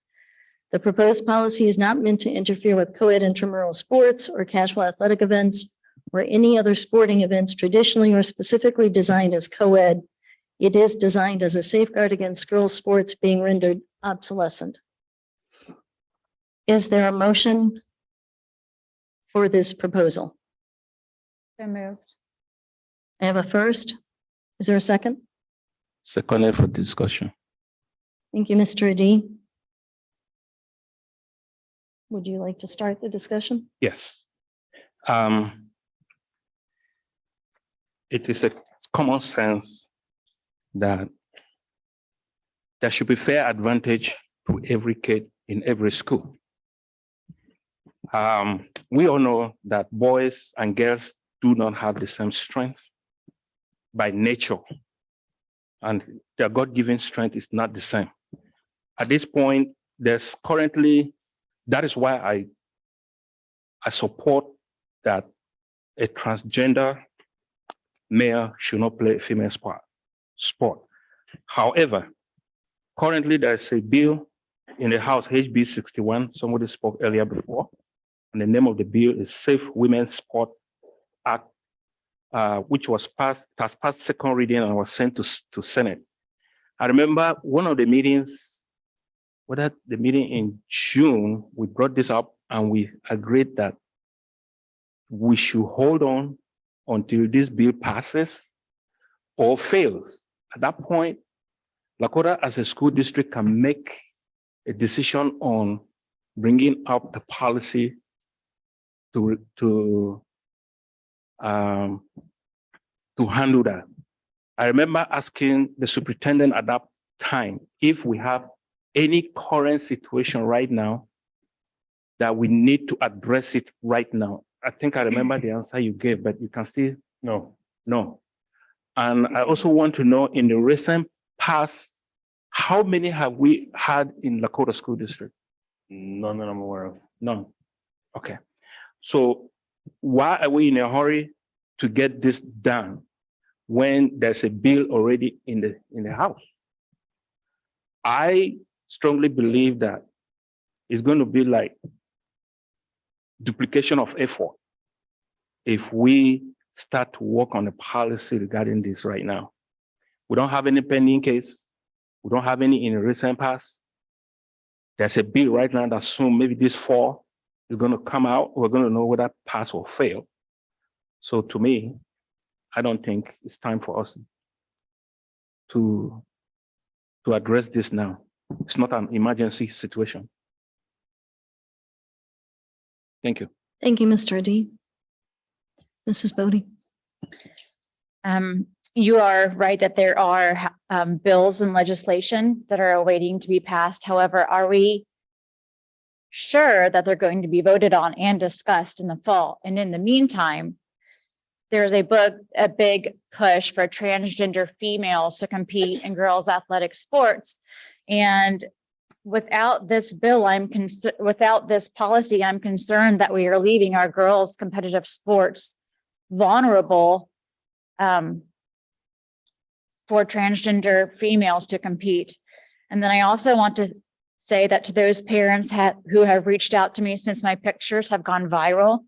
The proposed policy is not meant to interfere with co-ed intramural sports or casual athletic events or any other sporting events traditionally or specifically designed as co-ed. It is designed as a safeguard against girls' sports being rendered obsolescent. Is there a motion for this proposal? So moved. I have a first. Is there a second? Seconded for discussion. Thank you, Mr. Adi. Would you like to start the discussion? Yes. It is a common sense that there should be fair advantage to every kid in every school. We all know that boys and girls do not have the same strength by nature, and their God-given strength is not the same. At this point, there's currently, that is why I support that a transgender male should not play female sport. However, currently there's a bill in the House, HB 61, somebody spoke earlier before, and the name of the bill is Safe Women's Sport Act, which was passed, it has passed second reading and was sent to Senate. I remember one of the meetings, whether the meeting in June, we brought this up and we agreed that we should hold on until this bill passes or fails. At that point, Lakota as a school district can make a decision on bringing up the policy to handle that. I remember asking the superintendent at that time if we have any current situation right now that we need to address it right now. I think I remember the answer you gave, but you can still no. And I also want to know in the recent past, how many have we had in Lakota School District? None that I'm aware of. None. Okay. So why are we in a hurry to get this done when there's a bill already in the House? I strongly believe that it's going to be like duplication of effort if we start to work on a policy regarding this right now. We don't have any pending case. We don't have any in the recent past. There's a bill right now that soon, maybe this fall, is going to come out. We're going to know whether pass or fail. So to me, I don't think it's time for us to address this now. It's not an emergency situation. Thank you. Thank you, Mr. Adi. Mrs. Bodie. You are right that there are bills and legislation that are awaiting to be passed. However, are we sure that they're going to be voted on and discussed in the fall? And in the meantime, there's a big push for transgender females to compete in girls' athletic sports. And without this bill, without this policy, I'm concerned that we are leaving our girls' competitive sports vulnerable for transgender females to compete. And then I also want to say that to those parents who have reached out to me since my pictures have gone viral,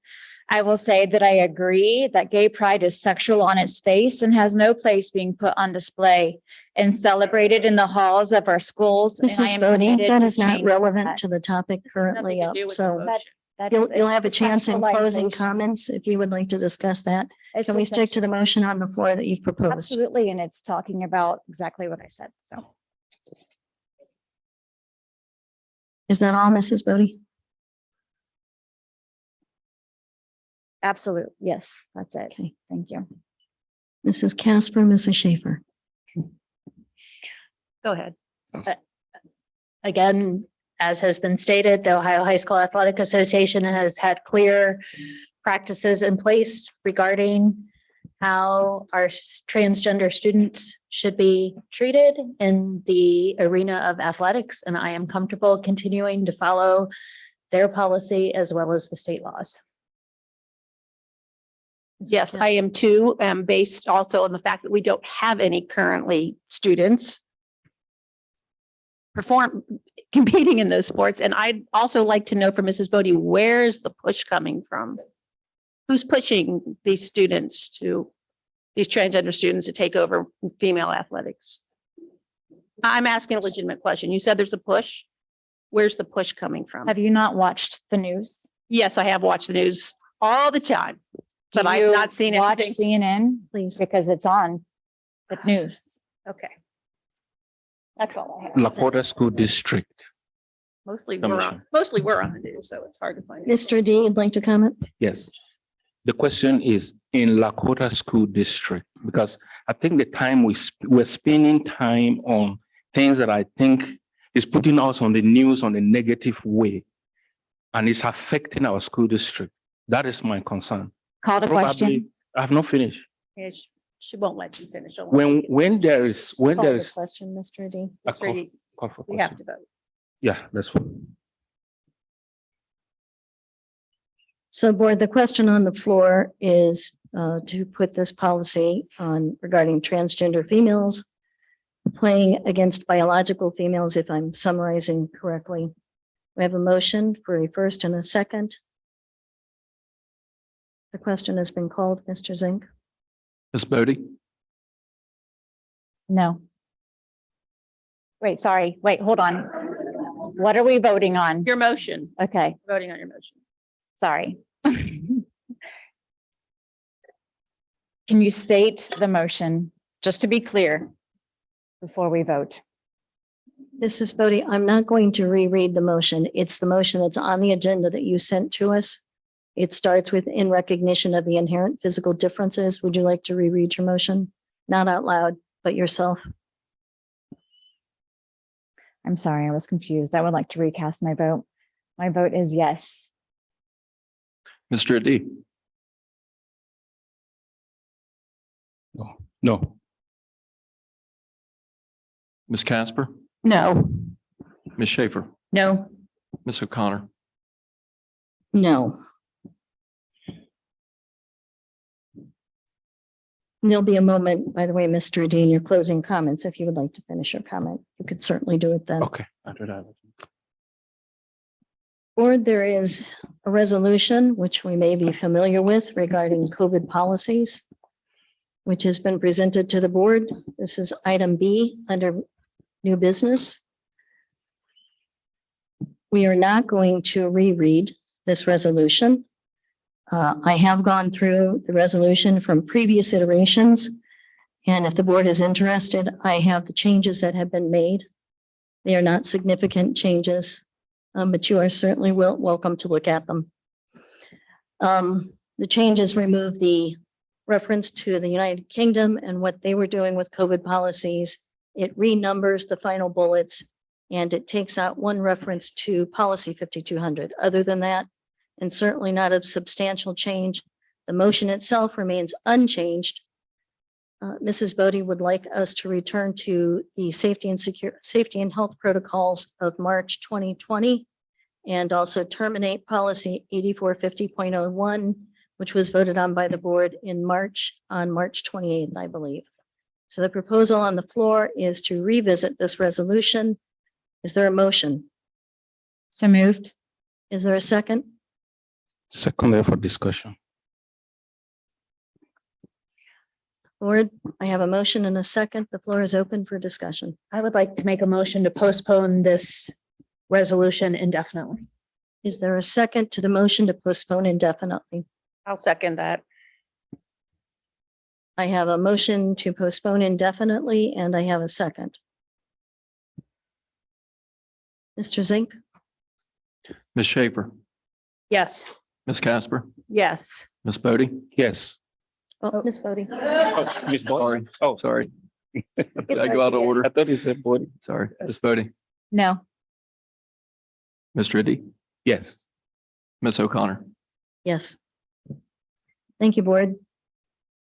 I will say that I agree that gay pride is sexual on its face and has no place being put on display and celebrated in the halls of our schools. Mrs. Bodie, that is not relevant to the topic currently up, so you'll have a chance in closing comments if you would like to discuss that. Can we stick to the motion on the floor that you've proposed? Absolutely, and it's talking about exactly what I said, so. Is that all, Mrs. Bodie? Absolutely, yes, that's it. Okay. Thank you. Mrs. Casper, Mrs. Schaefer. Go ahead. Again, as has been stated, the Ohio High School Athletic Association has had clear practices in place regarding how our transgender students should be treated in the arena of athletics. And I am comfortable continuing to follow their policy as well as the state laws. Yes, I am too, based also on the fact that we don't have any currently students competing in those sports. And I'd also like to know from Mrs. Bodie, where's the push coming from? Who's pushing these students these transgender students to take over female athletics? I'm asking a legitimate question. You said there's a push. Where's the push coming from? Have you not watched the news? Yes, I have watched the news all the time, but Do I've you not seen watch anything. CNN, please, because it's on the news. Okay. That's all I have. Lakota School District. Mostly Commission. we're on the news, so it's hard to find. Mr. D, you'd like to comment? Yes. The question is in Lakota School District, because I think the time we're spending time on things that I think is putting us on the news on a negative way, and it's affecting our school district. That is my concern. Call the question. I have not finished. Yeah, she won't let you finish. Don't let you When there is Call the a question, Mr. D. finish. call for We have question. to vote. Yeah, that's fine. So board, the question on the floor is to put this policy on regarding transgender females playing against biological females, if I'm summarizing correctly. We have a motion for a first and a second. The question has been called, Mr. Zink. Ms. Bodie? No. Wait, sorry. Wait, hold on. What are we voting on? Your motion, Okay, voting on your motion. sorry. Can you state the motion, just to be clear, before we vote? Mrs. Bodie, I'm not going to reread the motion. It's the motion that's on the agenda that you sent to us. It starts with in recognition of the inherent physical differences. Would you like to reread your motion? Not out loud, but yourself. I'm sorry, I was confused. I would like to recast my vote. My vote is yes. Mr. D? No. Ms. Casper? No. Ms. Schaefer? No. Ms. O'Connor? No. There'll be a moment, by the way, Mr. Dean, your closing comments. If you would like to finish your comment, you could certainly do it then. Okay. After that. Board, there is a resolution which we may be familiar with regarding COVID policies, which has been presented to the board. This is item B under new business. We are not going to reread this resolution. I have gone through the resolution from previous iterations, and if the board is interested, I have the changes that have been made. They are not significant changes, but you are certainly welcome to look at them. The changes remove the reference to the United Kingdom and what they were doing with COVID policies. It renumbers the final bullets, and it takes out one reference to policy 5200. Other than that, and certainly not a substantial change, the motion itself remains unchanged. Mrs. Bodie would like us to return to the safety and health protocols of March 2020, and also terminate policy 8450.01, which was voted on by the board on March 28th, I believe. So the proposal on the floor is to revisit this resolution. Is there a motion? So moved. Is there a second? Second there for discussion. Board, I have a motion and a second. The floor is open for discussion. I would like to make a motion to postpone this resolution indefinitely. Is there a second to the motion to postpone indefinitely? I'll second that. I have a motion to postpone indefinitely, and I have a second. Mr. Zink? Ms. Schaefer? Yes. Ms. Casper? Yes. Ms. Bodie? Yes. Oh, Ms. Bodie. Miss Bodie? Oh, sorry. Did I go out of order? I thought you said Bodie. Sorry. Ms. Bodie? No. Mr. D? Yes. Ms. O'Connor? Yes. Thank you, board.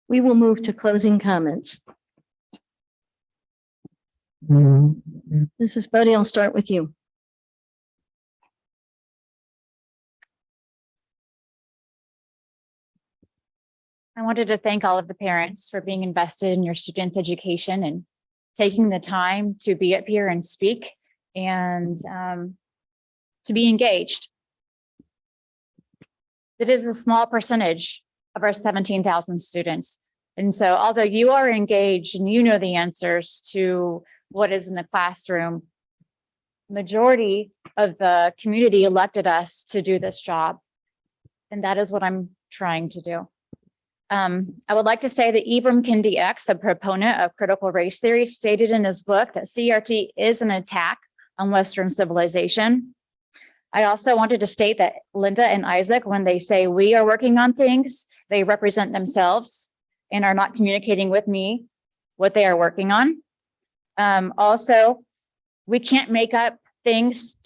We will move to closing comments. Mrs. Bodie, I'll start with you. I wanted to thank all of the parents for being invested in your students' education and taking the time to be up here and speak. and to be engaged. It is a small percentage of our 17,000 students. And so although you are engaged and you know the answers to what is in the classroom, majority of the community elected us to do this job. And that is what I'm trying to do. I would like to say that Ibram Kendi X, a proponent of critical race theory, stated in his book that CRT is an attack on Western civilization. I also wanted to state that Linda and Isaac, when they say we are working on things, they represent themselves and are not communicating with me what they are working on. Also, we can't make up things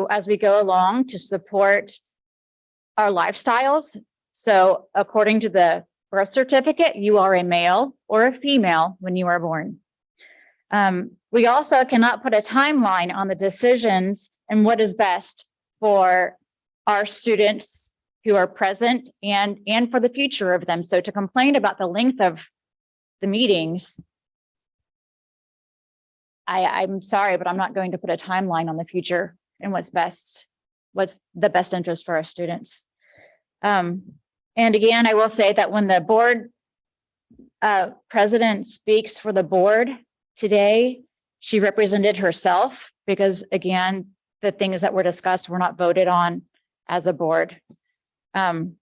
as we go along to support our lifestyles. So according to the birth certificate, you are a male or a female when you are born. We also cannot put a timeline on the decisions and what is best for our students who are present and for the future of them. So to complain about the length of the meetings, I'm sorry, but I'm not going to put a timeline on the future and what's the best interest for our students. And again, I will say that when the board president speaks for the board today, she represented herself because again, the things that were discussed were not voted on as a board. And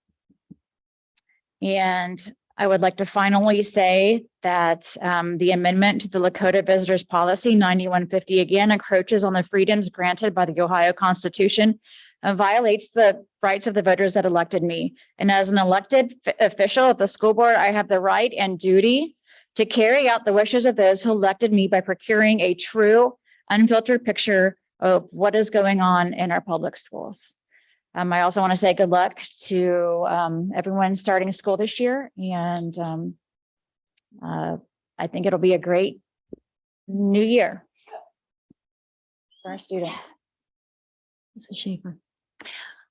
I would like to finally say that the amendment to the Lakota Visitors Policy 9150 again encroaches on the freedoms granted by the Ohio Constitution and violates the rights of the voters that elected me. And as an elected official of the school board, I have the right and duty to carry out the wishes of those who elected me by procuring a true, unfiltered picture of what is going on in our public schools. I also want to say good luck to everyone starting school this year. And I think it'll be a great new year for our students. Mrs. Schaefer.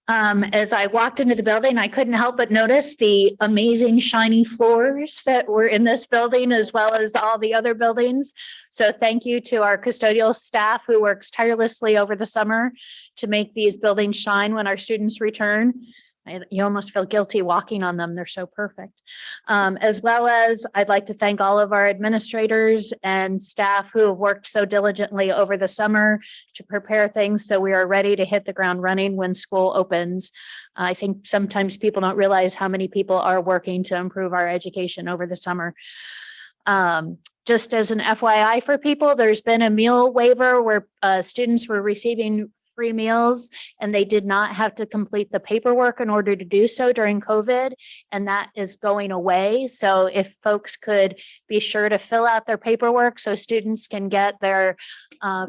As I walked into the building, I couldn't help but notice the amazing shiny floors that were in this building as well as all the other buildings. So thank you to our custodial staff who works tirelessly over the summer to make these buildings shine when our students return. You almost feel guilty walking on them. They're so perfect. As well as I'd like to thank all of our administrators and staff who have worked so diligently over the summer to prepare things so we are ready to hit the ground running when school opens. I think sometimes people don't realize how many people are working to improve our education over the summer. Just as an FYI for people, there's been a meal waiver where students were receiving free meals and they did not have to complete the paperwork in order to do so during COVID, and that is going away. So if folks could be sure to fill out their paperwork so students can get their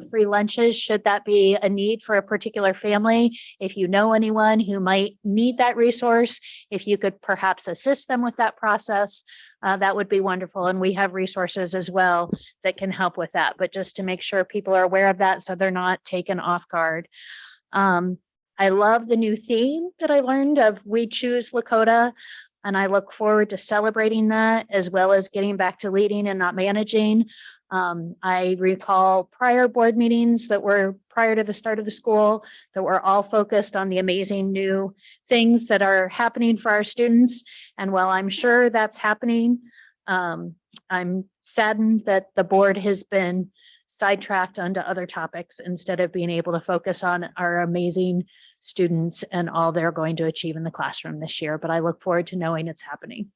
free lunches, should that be a need for a particular family. If you know anyone who might need that resource, if you could perhaps assist them with that process, that would be wonderful. And we have resources as well that can help with that. But just to make sure people are aware of that so they're not taken off guard. I love the new theme that I learned of We Choose Lakota. And I look forward to celebrating that as well as getting back to leading and not managing. I recall prior board meetings that were prior to the start of the school that were all focused on the amazing new things that are happening for our students. And while I'm sure that's happening, I'm saddened that the board has been sidetracked onto other topics instead of being able to focus on our amazing students and all they're going to achieve in the classroom this year. But I look forward to knowing it's happening.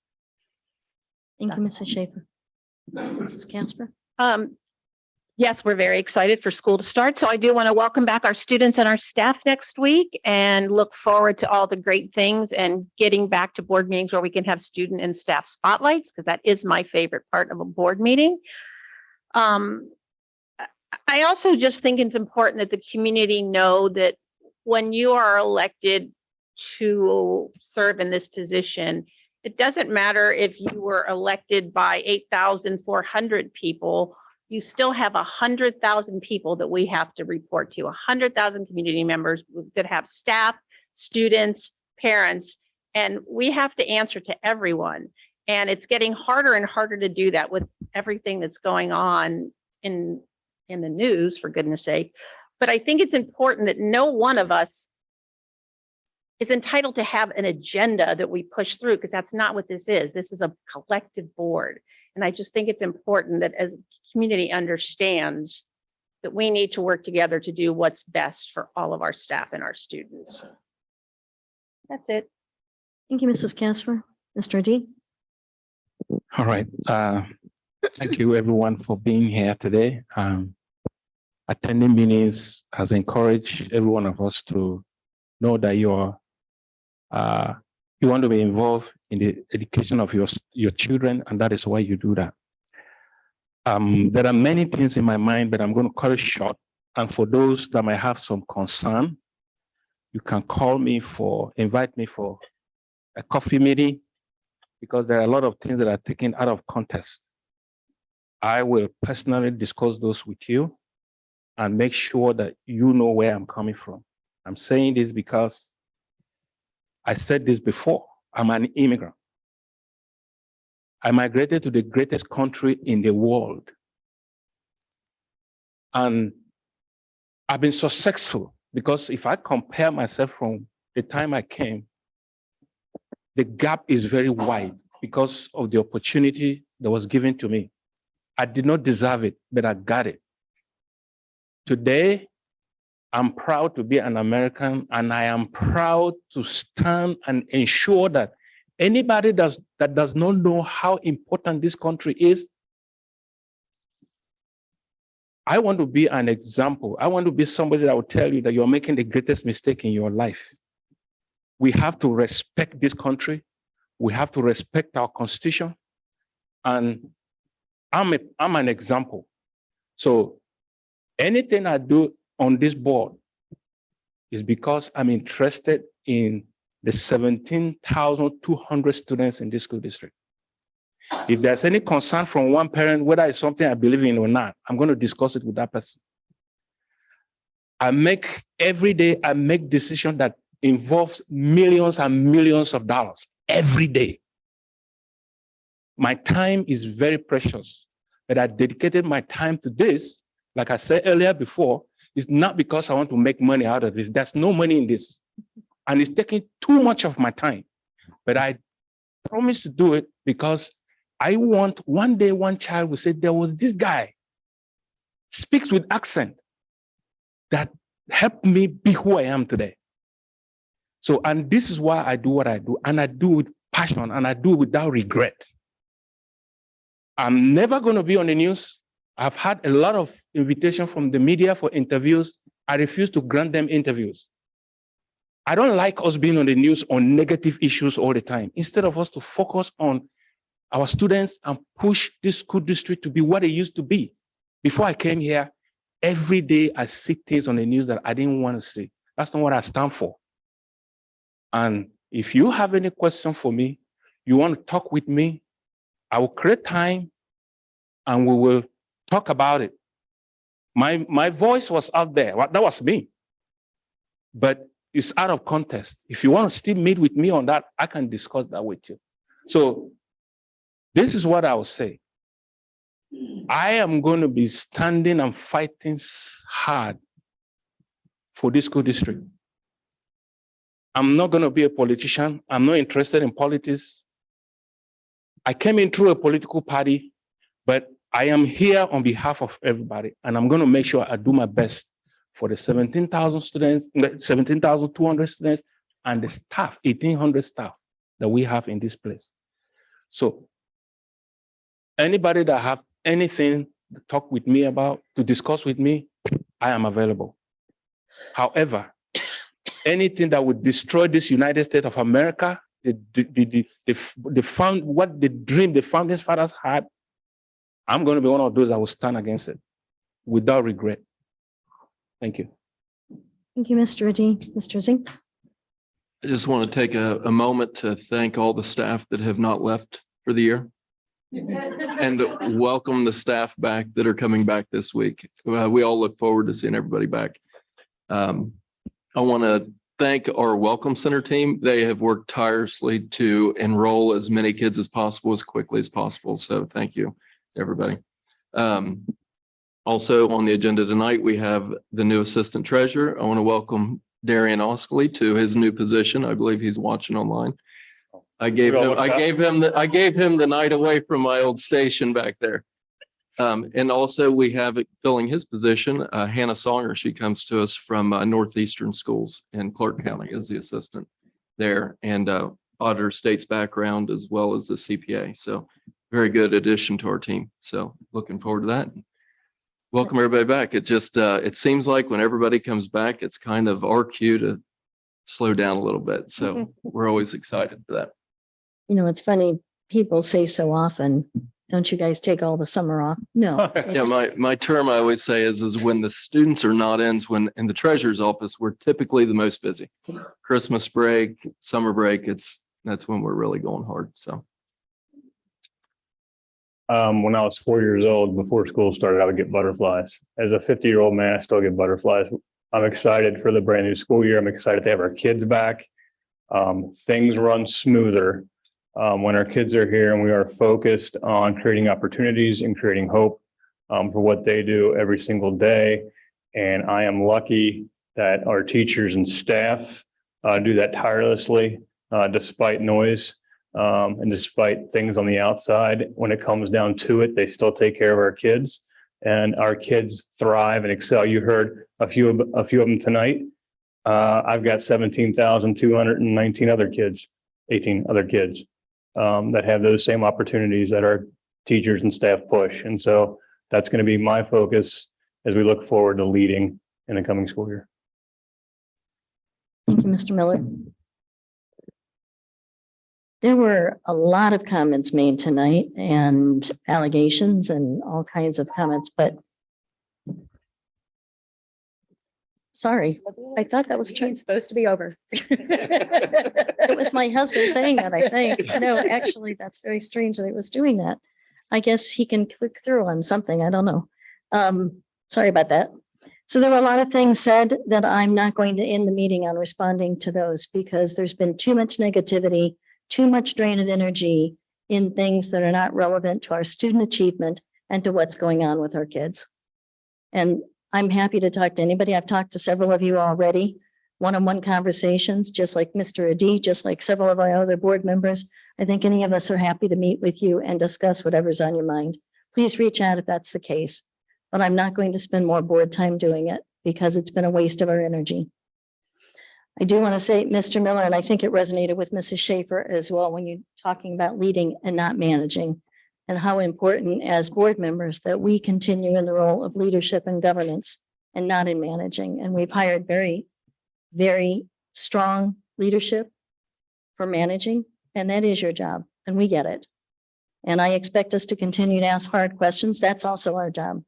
Thank you, Mrs. Schaefer. Mrs. Casper. Yes, we're very excited for school to start. So I do want to welcome back our students and our staff next week and look forward to all the great things and getting back to board meetings where we can have student and staff spotlights, because that is my favorite part of a board meeting. I also just think it's important that the community know that when you are elected to serve in this position, it doesn't matter if you were elected by 8,400 people, you still have 100,000 people that we have to report to, 100,000 community members that have staff, students, parents, and we have to answer to everyone. And it's getting harder and harder to do that with everything that's going on in the news, for goodness sake. But I think it's important that no one of us is entitled to have an agenda that we push through, because that's not what this is. This is a collective board. And I just think it's important that as the community understands that we need to work together to do what's best for all of our staff and our students. That's it. Thank you, Mrs. Casper. Mr. D. All right. Thank you everyone for being here today. Attending meetings has encouraged every one of us to know that you want to be involved in the education of your children, and that is why you do that. There are many things in my mind, but I'm going to cut it short. And for those that might have some concern, you can invite me for a coffee meeting, because there are a lot of things that are taken out of context. I will personally discuss those with you and make sure that you know where I'm coming from. I'm saying this because I said this before. I'm an immigrant. I migrated to the greatest country in the world. And I've been successful because if I compare myself from the time I came, the gap is very wide because of the opportunity that was given to me. I did not deserve it, but I got it. Today, I'm proud to be an American, and I am proud to stand and ensure that anybody that does not know how important this country is, I want to be an example. I want to be somebody that will tell you that you're making the greatest mistake in your life. We have to respect this country. We have to respect our Constitution. And I'm an example. So anything I do on this board is because I'm interested in the 17,200 students in this school district. If there's any concern from one parent, whether it's something I believe in or not, I'm going to discuss it with that person. Every day I make decisions that involves millions and millions of dollars every day. My time is very precious, but I dedicated my time to this. Like I said earlier before, it's not because I want to make money out of this. There's no money in this. And it's taking too much of my time. But I promise to do it because I want one day one child will say, there was this guy, speaks with accent, that helped me be who I am today. So, and this is why I do what I do. And I do with passion, and I do without regret. I'm never going to be on the news. I've had a lot of invitations from the media for interviews. I refuse to grant them interviews. I don't like us being on the news on negative issues all the time. Instead of us to focus on our students and push this school district to be what it used to be. Before I came here, every day I see things on the news that I didn't want to see. That's not what I stand for. And if you have any question for me, you want to talk with me, I will create time and we will talk about it. My voice was out there. That was me. But it's out of context. If you want to still meet with me on that, I can discuss that with you. So this is what I will say. I am going to be standing and fighting hard for this school district. I'm not going to be a politician. I'm not interested in politics. I came in through a political party, but I am here on behalf of everybody, and I'm going to make sure I do my best for the 17,000 students, 17,200 students, and the staff, 1,800 staff that we have in this place. So anybody that have anything to talk with me about, to discuss with me, I am available. However, anything that would destroy this United States of America, the dream the founding fathers had, I'm going to be one of those that will stand against it without regret. Thank you. Thank you, Mr. Adi. Mr. Zink. I just want to take a moment to thank all the staff that have not left for the year and welcome the staff back that are coming back this week. We all look forward to seeing everybody back. I want to thank our Welcome Center team. They have worked tirelessly to enroll as many kids as possible, as quickly as possible. So thank you, everybody. Also on the agenda tonight, we have the new assistant treasurer. I want to welcome Darian Oskley to his new position. I believe he's watching online. I gave him the night away from my old station back there. And also we have filling his position, Hannah Songer. She comes to us from Northeastern Schools in Clark County as the assistant there, and auditor state's background as well as the CPA. So very good addition to our team. So looking forward to that. Welcome everybody back. It just, it seems like when everybody comes back, it's kind of our cue to slow down a little bit. So we're always excited for that. You know, it's funny, people say so often, don't you guys take all the summer off? No. Yeah, my term I always say is when the students are not in the treasurer's office, we're typically the most busy. Christmas break, summer break, that's when we're really going hard. So. When I was 4 years old, before school started, I would get butterflies. As a 50-year-old man, I still get butterflies. I'm excited for the brand new school year. I'm excited to have our kids back. Things run smoother when our kids are here, and we are focused on creating opportunities and creating hope for what they do every single day. And I am lucky that our teachers and staff do that tirelessly, despite noise. And despite things on the outside, when it comes down to it, they still take care of our kids, and our kids thrive and excel. You heard a few of them tonight. I've got 17,219 other kids, 18 other kids that have those same opportunities that our teachers and staff push. And so that's going to be my focus as we look forward to leading in the coming school year. Thank you, Mr. Miller. There were a lot of comments made tonight and allegations and all kinds of comments, but sorry, I thought that was supposed to be over. It was my husband saying that, I think. No, actually, that's very strange that he was doing that. I guess he can click through on something. I don't know. Sorry about that. So there were a lot of things said that I'm not going to end the meeting on responding to those because there's been too much negativity, too much drain of energy in things that are not relevant to our student achievement and to what's going on with our kids. And I'm happy to talk to anybody. I've talked to several of you already, one-on-one conversations, just like Mr. Adi, just like several of our other board members. I think any of us are happy to meet with you and discuss whatever's on your mind. Please reach out if that's the case, but I'm not going to spend more board time doing it because it's been a waste of our energy. I do want to say, Mr. Miller, and I think it resonated with Mrs. Schaefer as well, when you're talking about leading and not managing, and how important as board members that we continue in the role of leadership and governance and not in managing. And we've hired very, very strong leadership for managing, and that is your job, and we get it. And I expect us to continue to ask hard questions. That's also our job.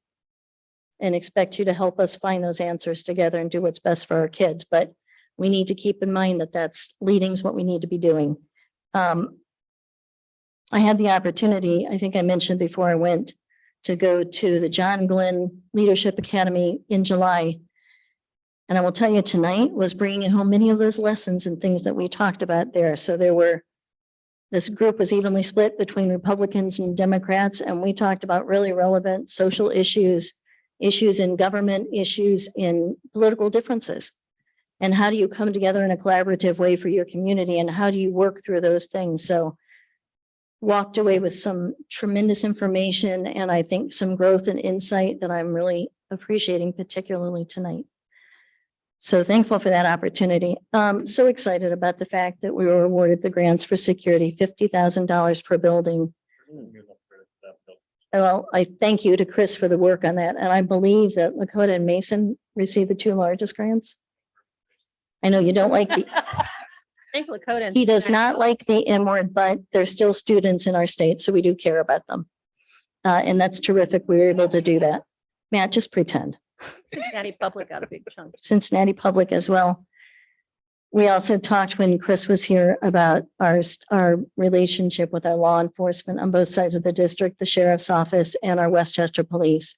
And expect you to help us find those answers together and do what's best for our kids. But we need to keep in mind that that's leading is what we need to be doing. I had the opportunity, I think I mentioned before I went, to go to the John Glenn Leadership Academy in July. And I will tell you tonight was bringing home many of those lessons and things that we talked about there. So this group was evenly split between Republicans and Democrats, and we talked about really relevant social issues, issues in government, issues in political differences. And how do you come together in a collaborative way for your community, and how do you work through those things? So walked away with some tremendous information and I think some growth and insight that I'm really appreciating, particularly tonight. So thankful for that opportunity. So excited about the fact that we were awarded the grants for security, $50,000 per building. Well, I thank you to Chris for the work on that. And I believe that Lakota and Mason received the two largest grants. I know you don't like the, he does not like the M word, but they're still students in our state, so we do care about them. And that's terrific. We were able to do that. Matt, just pretend. Cincinnati Public got a big chunk. Cincinnati Public as well. We also talked when Chris was here about our relationship with our law enforcement on both sides of the district, the sheriff's office and our Westchester Police,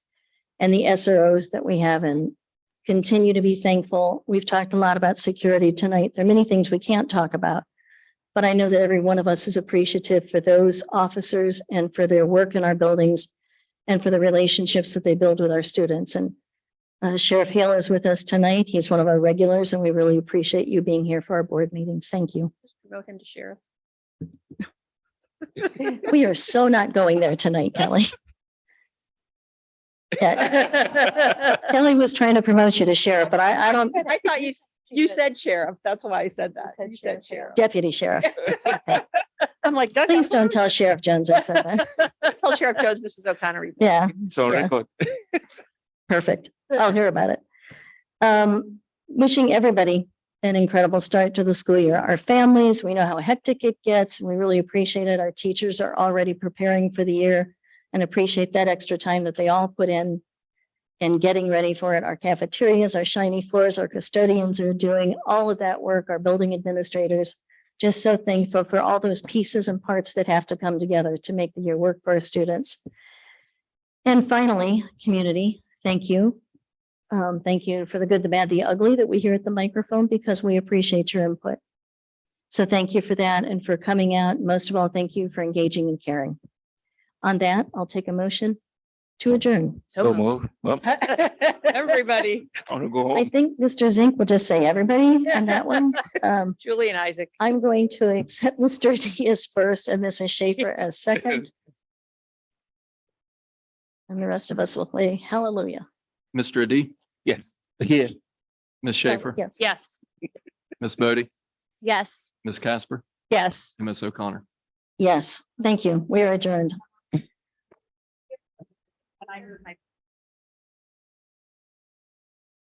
and the SROs that we have, and continue to be thankful. We've talked a lot about security tonight. There are many things we can't talk about, but I know that every one of us is appreciative for those officers and for their work in our buildings and for the relationships that they build with our students. And Sheriff Hale is with us tonight. He's one of our regulars, and we really appreciate you being here for our board meetings. Thank you. Promote him to sheriff. We are so not going there tonight, Kelly. Yeah. Kelly was trying to promote you to sheriff, but I don't, I thought you said sheriff. That's why I said that. You said sheriff. deputy sheriff. I'm like, Please don't tell Sheriff Jones I said that. tell Sheriff Jones, Mrs. O'Connor. Yeah. So Yeah. record. Perfect. I'll hear about it. Wishing everybody an incredible start to the school year. Our families, we know how hectic it gets, and we really appreciate it. Our teachers are already preparing for the year and appreciate that extra time that they all put in getting ready for it. Our cafeterias, our shiny floors, our custodians are doing all of that work, our building administrators. Just so thankful for all those pieces and parts that have to come together to make the year work for our students. And finally, community, thank you. Thank you for the good, the bad, the ugly that we hear at the microphone, because we appreciate your input. So thank you for that and for coming out. Most of all, thank you for engaging and caring. On that, I'll take a motion to adjourn. So move. Well, Everybody, I want to go I home. think Mr. Zink will just say everybody on that one. Julie and Isaac. I'm going to accept Mr. D as first and Mrs. Schaefer as second. And the rest of us will say hallelujah. Mr. Adi, Yes. Here. Ms. Schaefer, Yes. Yes. Ms. Bodie, Yes. Ms. Casper, Yes. and Ms. O'Connor. Yes. Thank you. We are adjourned.